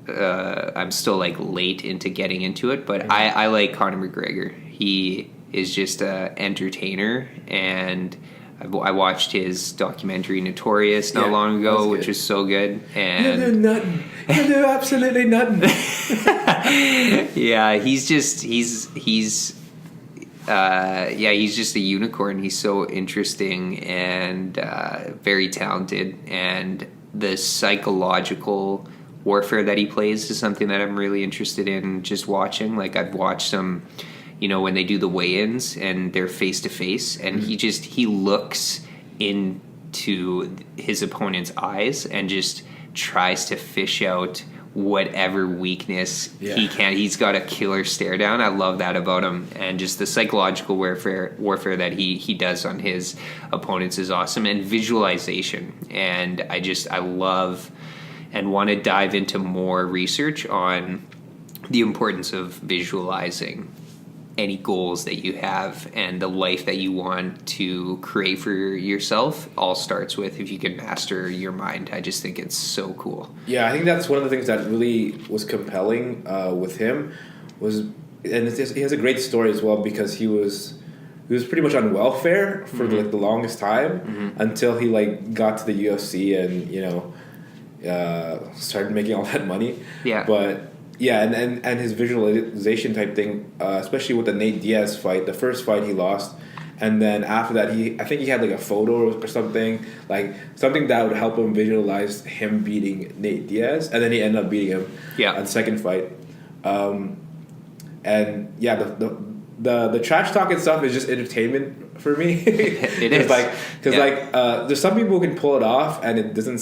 I'm still like late into getting into it, but I like Conor McGregor. He is just a entertainer, and I watched his documentary Notorious not long ago, which was so good. And you're nothing. You're absolutely nothing. Yeah, he's just a unicorn. He's so interesting and very talented, and the psychological warfare that he plays is something that I'm really interested in just watching. Like, I've watched him, when they do the weigh-ins and they're face-to-face, and he looks into his opponent's eyes and just tries to fish out whatever weakness he can. He's got a killer stare down. I love that about him, and just the psychological warfare that he does on his opponents is awesome, and visualization. And I love and want to dive into more research on the importance of visualizing any goals that you have and the life that you want to create for yourself. All starts with if you can master your mind. I just think it's so cool. Yeah, I think that's one of the things that really was compelling with him was, and he has a great story as well, because he was pretty much on welfare for the longest time until he got to the UFC and started making all that money. Yeah, but. Yeah, and his visualization type thing, especially with the Nate Diaz fight, the first fight he lost, and then after that I think he had a photo or something, something that would help him visualize him beating Nate Diaz, and then he ended up beating him on the second fight. And yeah, the trash talk and stuff is just entertainment for me. It is because there's some people who can pull it off and it doesn't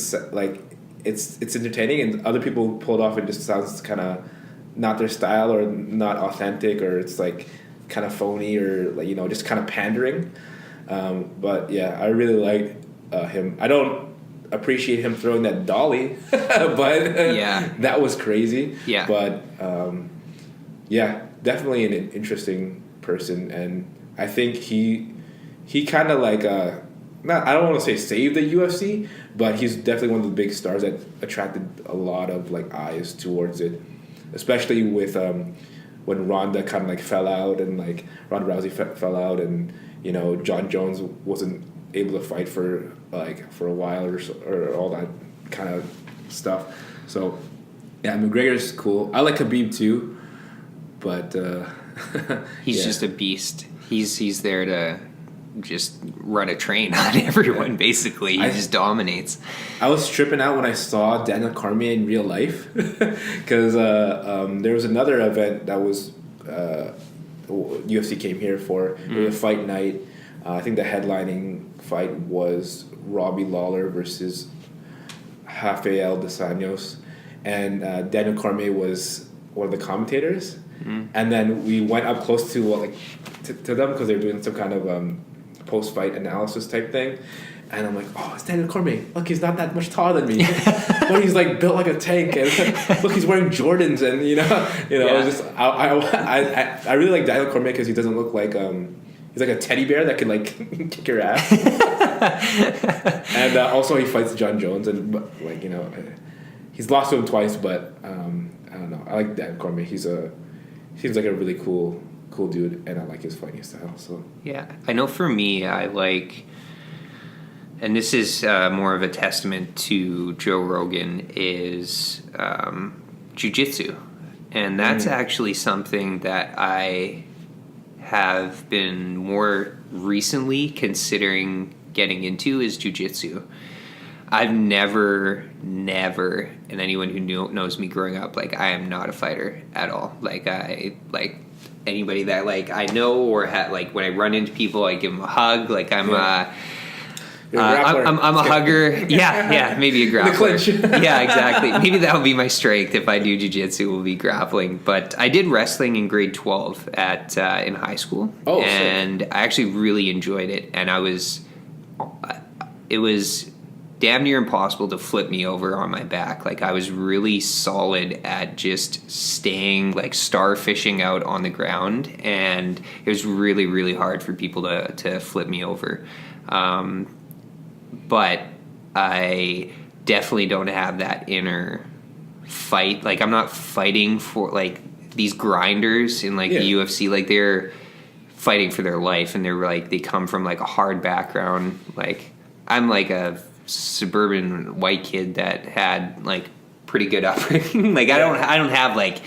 It's entertaining, and other people pull it off and just sounds kind of not their style or not authentic, or it's kind of phony or just kind of pandering. But yeah, I really like him. I don't appreciate him throwing that dolly, but that was crazy. Yeah, but definitely an interesting person, and I think he kind of I don't want to say save the UFC, but he's definitely one of the big stars that attracted a lot of eyes towards it, especially with when Ronda kind of fell out, and Ronda Rousey fell out, and John Jones wasn't able to fight for a while or all that kind of stuff. So yeah, McGregor's cool. I like Khabib too, but he's just a beast. He's there to just run a train on everyone, basically. He just dominates. I was tripping out when I saw Daniel Cormier in real life, because there was another event that was UFC came here for. It was a fight night. I think the headlining fight was Robbie Lawler versus Rafael Dos Anjos, and Daniel Cormier was one of the commentators. And then we went up close to them because they were doing some kind of post-fight analysis type thing, and I'm like, oh, it's Daniel Cormier. Look, he's not that much taller than me, but he's built like a tank, and look, he's wearing Jordans, and just I really like Daniel Cormier because he doesn't look like he's like a teddy bear that can kick your ass. And also he fights John Jones, and he's lost to him twice, but I don't know. I like Daniel Cormier. He seems like a really cool dude, and I like his fighting style. So yeah, I know for me, I like, and this is more of a testament to Joe Rogan, is jiu-jitsu, and that's actually something that I have been more recently considering getting into, is jiu-jitsu. I've never, and anyone who knows me growing up, I am not a fighter at all. Anybody that I know or when I run into people, I give them a hug. You're a grappler. I'm a hugger. Yeah, maybe a grappler. The clinch. Yeah, exactly. Maybe that would be my strength if I do jiu-jitsu, will be grappling. But I did wrestling in grade 12 in high school. Oh, and sick. I actually really enjoyed it. And it was damn near impossible to flip me over on my back. Like, I was really solid at just staying, like, starfishing out on the ground, and it was really, really hard for people to flip me over. But I definitely don't have that inner fight. Like, I'm not fighting for, like, these grinders in, like, the UFC. Like, they're fighting for their life, and they're, like, they come from, like, a hard background. Like, I'm, like, a suburban white kid that had, like, pretty good upbringing. Like, I don't have, like,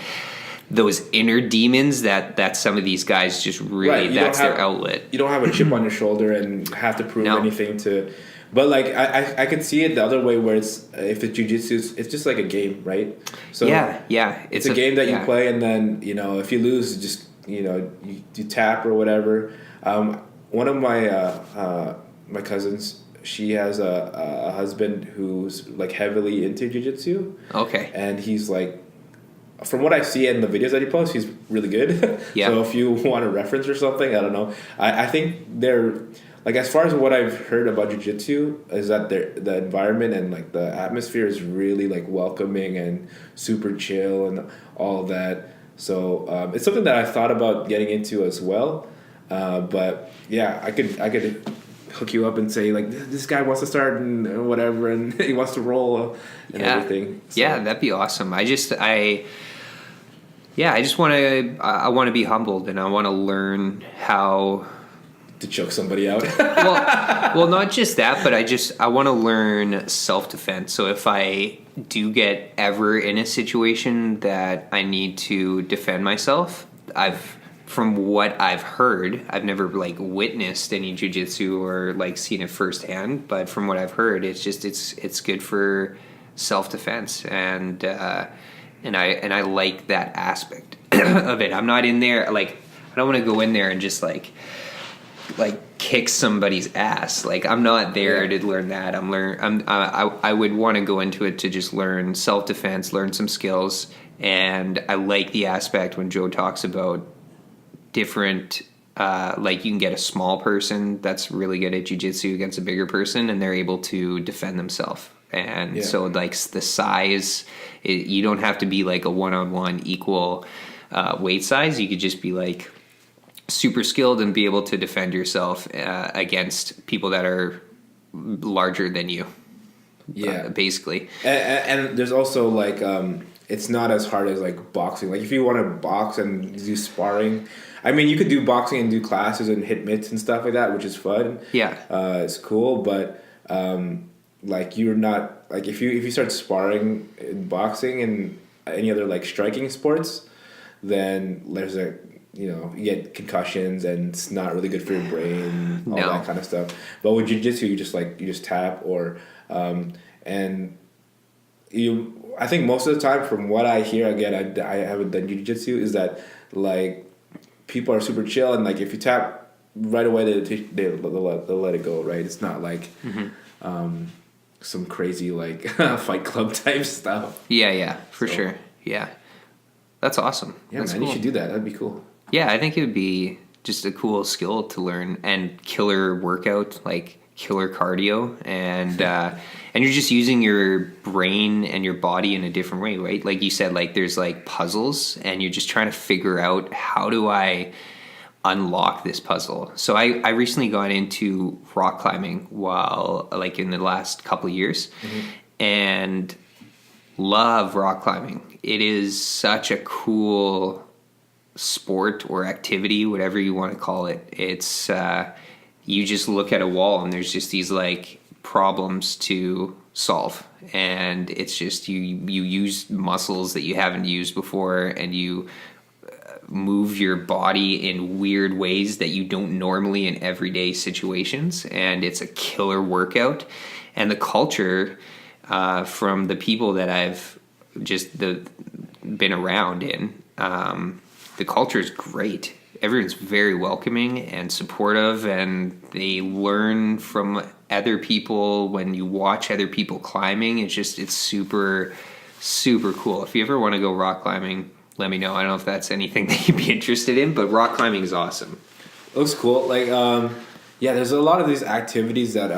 those inner demons that some of these guys just really, that's their outlet. You don't have a chip on your shoulder and have to prove anything to. But, like, I could see it the other way, where it's, if it's jiu-jitsu, it's just like a game, right? So yeah, it's a game that you play, and then, you know, if you lose, just, you know, you tap or whatever. One of my my cousins, she has a husband who's, like, heavily into jiu-jitsu. Okay. And he's, like, from what I see in the videos that he posts, he's really good. Yeah. So if you want a reference or something, I don't know. I think they're, like, as far as what I've heard about jiu-jitsu, is that the environment and, like, the atmosphere is really, like, welcoming and super chill and all that. So it's something that I thought about getting into as well. But yeah, I could hook you up and say, like, this guy wants to start and whatever, and he wants to roll and everything. So. Yeah, that'd be awesome. I just want to be humbled, and I want to learn how to choke somebody out. well, not just that, but I want to learn self-defense. So if I do get ever in a situation that I need to defend myself, from what I've heard, I've never, like, witnessed any jiu-jitsu or, like, seen it firsthand, but from what I've heard, it's good for self-defense, and I like that aspect of it. I'm not in there, like, I don't want to go in there and just like kick somebody's ass. Like, I'm not there to learn that. I would want to go into it to just learn self-defense, learn some skills, and I like the aspect when Joe talks about different, like, you can get a small person that's really good at jiu-jitsu against a bigger person, and they're able to defend themselves. And so, like, the size, you don't have to be, like, a one-on-one equal weight size. You could just be, like, super skilled and be able to defend yourself against people that are larger than you. Yeah, basically. And there's also, like, it's not as hard as, like, boxing. Like, if you want to box and do sparring, I mean, you could do boxing and do classes and hit mitts and stuff like that, which is fun. Yeah, it's cool, but like, you're not, like, if you start sparring in boxing and any other, like, striking sports, then there's you get concussions, and it's not really good for your brain, all that kind of stuff. But with jiu-jitsu, you just tap, or and I think most of the time, from what I hear, again, I haven't done jiu-jitsu, is that, like, people are super chill, and, like, if you tap right away, they'll let it go, right? It's not like some crazy, like, Fight Club type stuff. Yeah, for sure. Yeah, that's awesome. Yeah, that's man, cool. You should do that. That'd be cool. Yeah, I think it would be just a cool skill to learn, and killer workout, like killer cardio, and you're just using your brain and your body in a different way, right? Like you said, like, there's, like, puzzles, and you're just trying to figure out, how do I unlock this puzzle? So I recently got into rock climbing while, like, in the last couple of years, and love rock climbing. It is such a cool sport or activity, whatever you want to call it. It's you just look at a wall, and there's just these, like, problems to solve, and it's just you use muscles that you haven't used before, and you move your body in weird ways that you don't normally in everyday situations, and it's a killer workout. And the culture, from the people that I've just been around in, the culture is great. everyone's very welcoming and supportive, and they learn from other people. When you watch other people climbing, it's super, super cool. If you ever want to go rock climbing, let me know. I don't know if that's anything that you'd be interested in, but rock climbing is awesome. It looks cool. Like, there's a lot of these activities that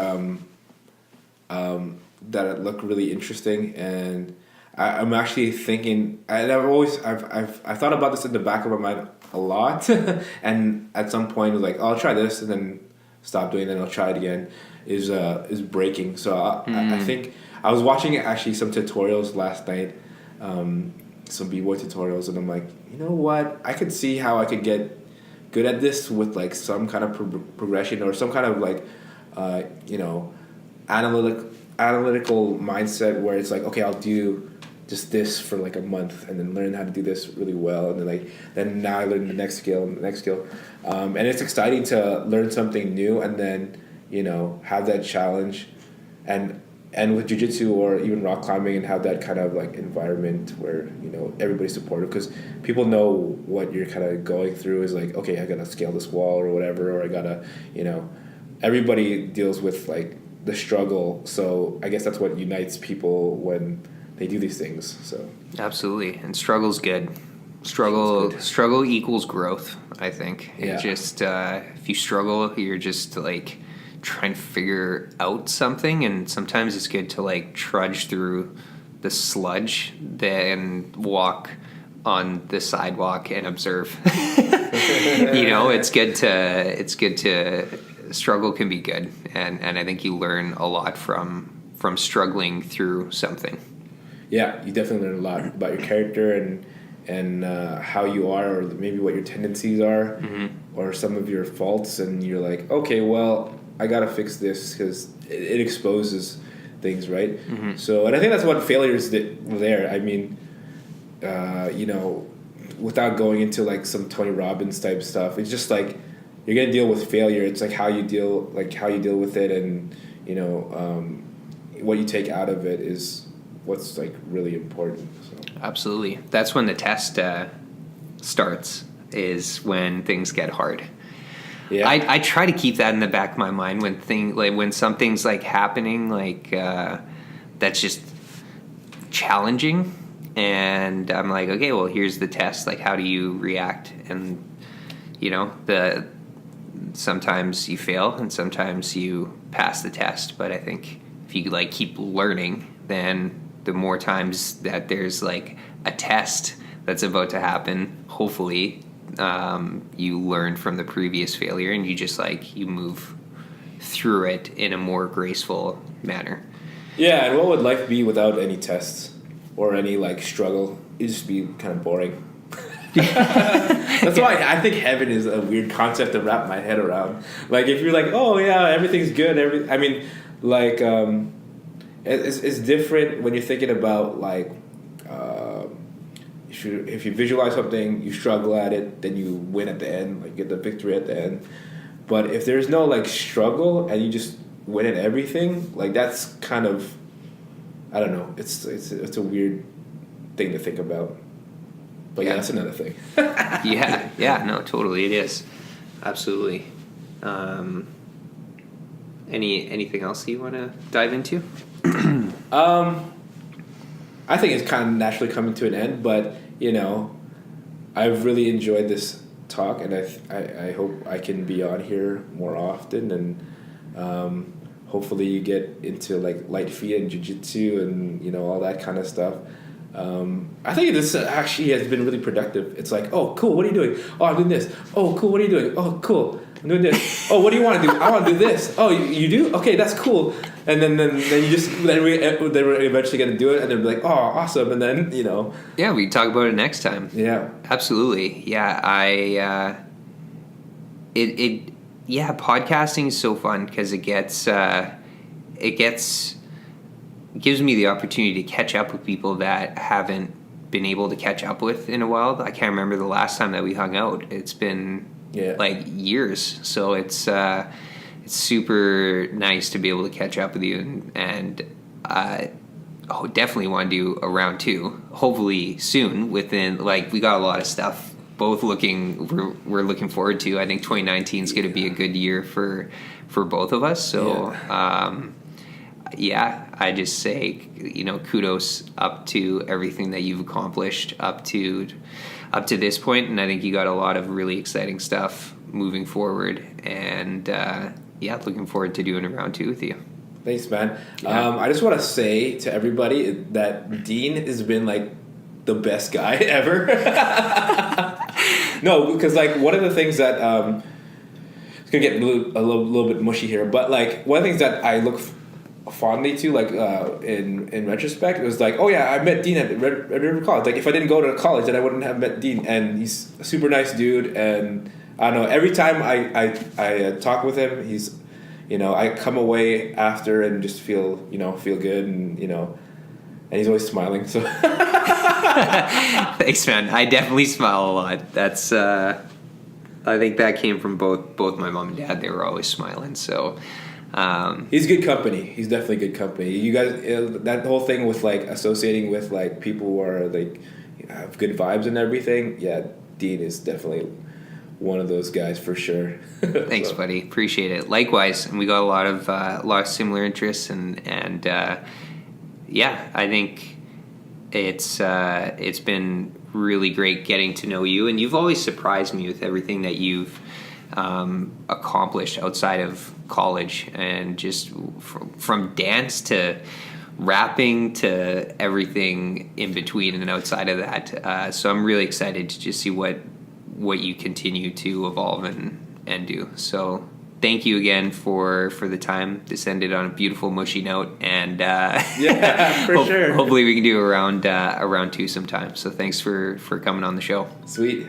look really interesting, and I'm actually thinking, and I've thought about this in the back of my mind a lot, and at some point I was like, oh, I'll try this, and then stop doing it, and I'll try it again. Is breaking. So I think I was watching actually some tutorials last night, some b-boy tutorials, and I'm like, you know what? I could see how I could get good at this with like some kind of progression or some kind of like, analytical mindset where it's like, okay, I'll do just this for like a month and then learn how to do this really well, and then now I learn the next skill and the next skill, and it's exciting to learn something new and then have that challenge, and with jiu-jitsu or even rock climbing, and have that kind of like environment where everybody's supportive, because people know what you're kind of going through is like, okay, I gotta scale this wall or whatever, or I gotta everybody deals with like the struggle, so I guess that's what unites people when they do these things. So absolutely, and struggle's good. Struggle equals growth, I think. Yeah. It's just if you struggle, you're just like trying to figure out something, and sometimes it's good to like trudge through the sludge, then walk on the sidewalk and observe. It's good to struggle can be good, and I think you learn a lot from struggling through something. Yeah, you definitely learn a lot about your character and how you are, or maybe what your tendencies are, or some of your faults, and you're like, okay, well, I gotta fix this, because it exposes things, right? So, and I think that's what failures did there. I mean, without going into like some Tony Robbins type stuff, it's just like you're gonna deal with failure. It's like how you deal with it, and what you take out of it is what's like really important. So. Absolutely, that's when the test starts. Is when things get hard. Yeah. I try to keep that in the back of my mind when something's like happening, like that's just challenging, and I'm like, okay, well, here's the test. Like, how do you react? And sometimes you fail and sometimes you pass the test. But I think if you like keep learning, then the more times that there's like a test that's about to happen, hopefully you learn from the previous failure, and you just like you move through it in a more graceful manner. Yeah, and what would life be without any tests or any like struggle? It'd just be kind of boring. That's why I think heaven is a weird concept to wrap my head around. Like, if you're like, oh yeah, everything's good. It's different when you're thinking about like. If you visualize something, you struggle at it, then you win at the end, like get the victory at the end. But if there's no like struggle and you just win at everything, like that's kind of, I don't know, it's a weird thing to think about. But yeah, that's another thing. No, totally, it is, absolutely. Anything else you want to dive into? I think it's kind of naturally coming to an end, but I've really enjoyed this talk, and I hope I can be on here more often, and hopefully you get into like light feet and jiu-jitsu and all that kind of stuff. I think this actually has been really productive. It's like, oh cool, what are you doing? Oh, I'm doing this. Oh cool, what are you doing? Oh cool, I'm doing this. Oh, what do you want to do? I want to do this. Oh, you do? Okay, that's cool. And then we're eventually gonna do it, and they'll be like, oh, awesome. And then Yeah, we can talk about it next time. Yeah, absolutely. Yeah, podcasting is so fun because it gives me the opportunity to catch up with people that haven't been able to catch up with in a while. I can't remember the last time that we hung out. It's been like years. So it's super nice to be able to catch up with you, and definitely want to do a round two, hopefully soon. Within, like, we got a lot of stuff both we're looking forward to. I think 2019 is going to be a good year for both of us. So I just say, kudos up to everything that you've accomplished up to this point, and I think you got a lot of really exciting stuff moving forward, and looking forward to doing a round 2 with you. Thanks, man. I just want to say to everybody that Dean has been like the best guy ever. No, because like one of the things that it's gonna get a little bit mushy here, but like one of the things that I look fondly to, like in retrospect, was like, oh yeah, I met Dean at Red River College. Like if I didn't go to college, then I wouldn't have met Dean, and he's a super nice dude. And I don't know, every time I talk with him, he's, I come away after and just feel good, and and he's always smiling. So thanks, man. I definitely smile a lot. That's I think that came from both my mom and dad. They were always smiling. So he's good company. He's definitely good company. You guys, that whole thing with like associating with like people who are like have good vibes and everything. Yeah, Dean is definitely one of those guys for sure. Thanks, buddy. Appreciate it. Likewise, and we got a lot of similar interests, and I think it's been really great getting to know you, and you've always surprised me with everything that you've accomplished outside of college, and just from dance to rapping to everything in between and outside of that. So I'm really excited to just see what you continue to evolve and do. So thank you again for the time. This ended on a beautiful, mushy note, and for sure. Hopefully we can do a round 2 sometime. So thanks for coming on the show. Sweet.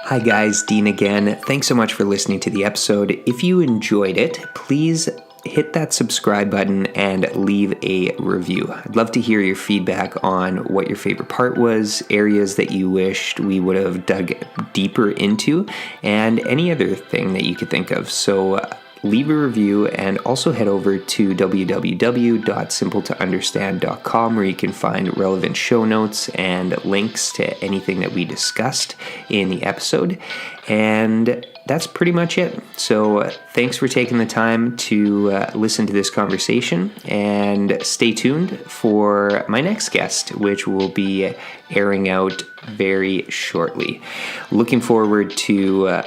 Hi guys, Dean again. Thanks so much for listening to the episode. If you enjoyed it, please hit that subscribe button and leave a review. I'd love to hear your feedback on what your favorite part was, areas that you wished we would have dug deeper into, and any other thing that you could think of. So leave a review, and also head over to www.simpletounderstand.com, where you can find relevant show notes and links to anything that we discussed in the episode. And that's pretty much it. So thanks for taking the time to listen to this conversation, and stay tuned for my next guest, which will be airing out very shortly. Looking forward to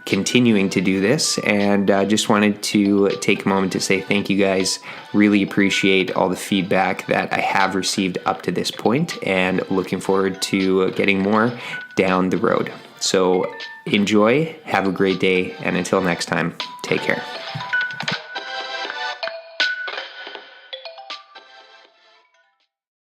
continuing to do this, and just wanted to take a moment to say thank you guys. Really appreciate all the feedback that I have received up to this point, and looking forward to getting more down the road. So enjoy, have a great day, and until next time, take care.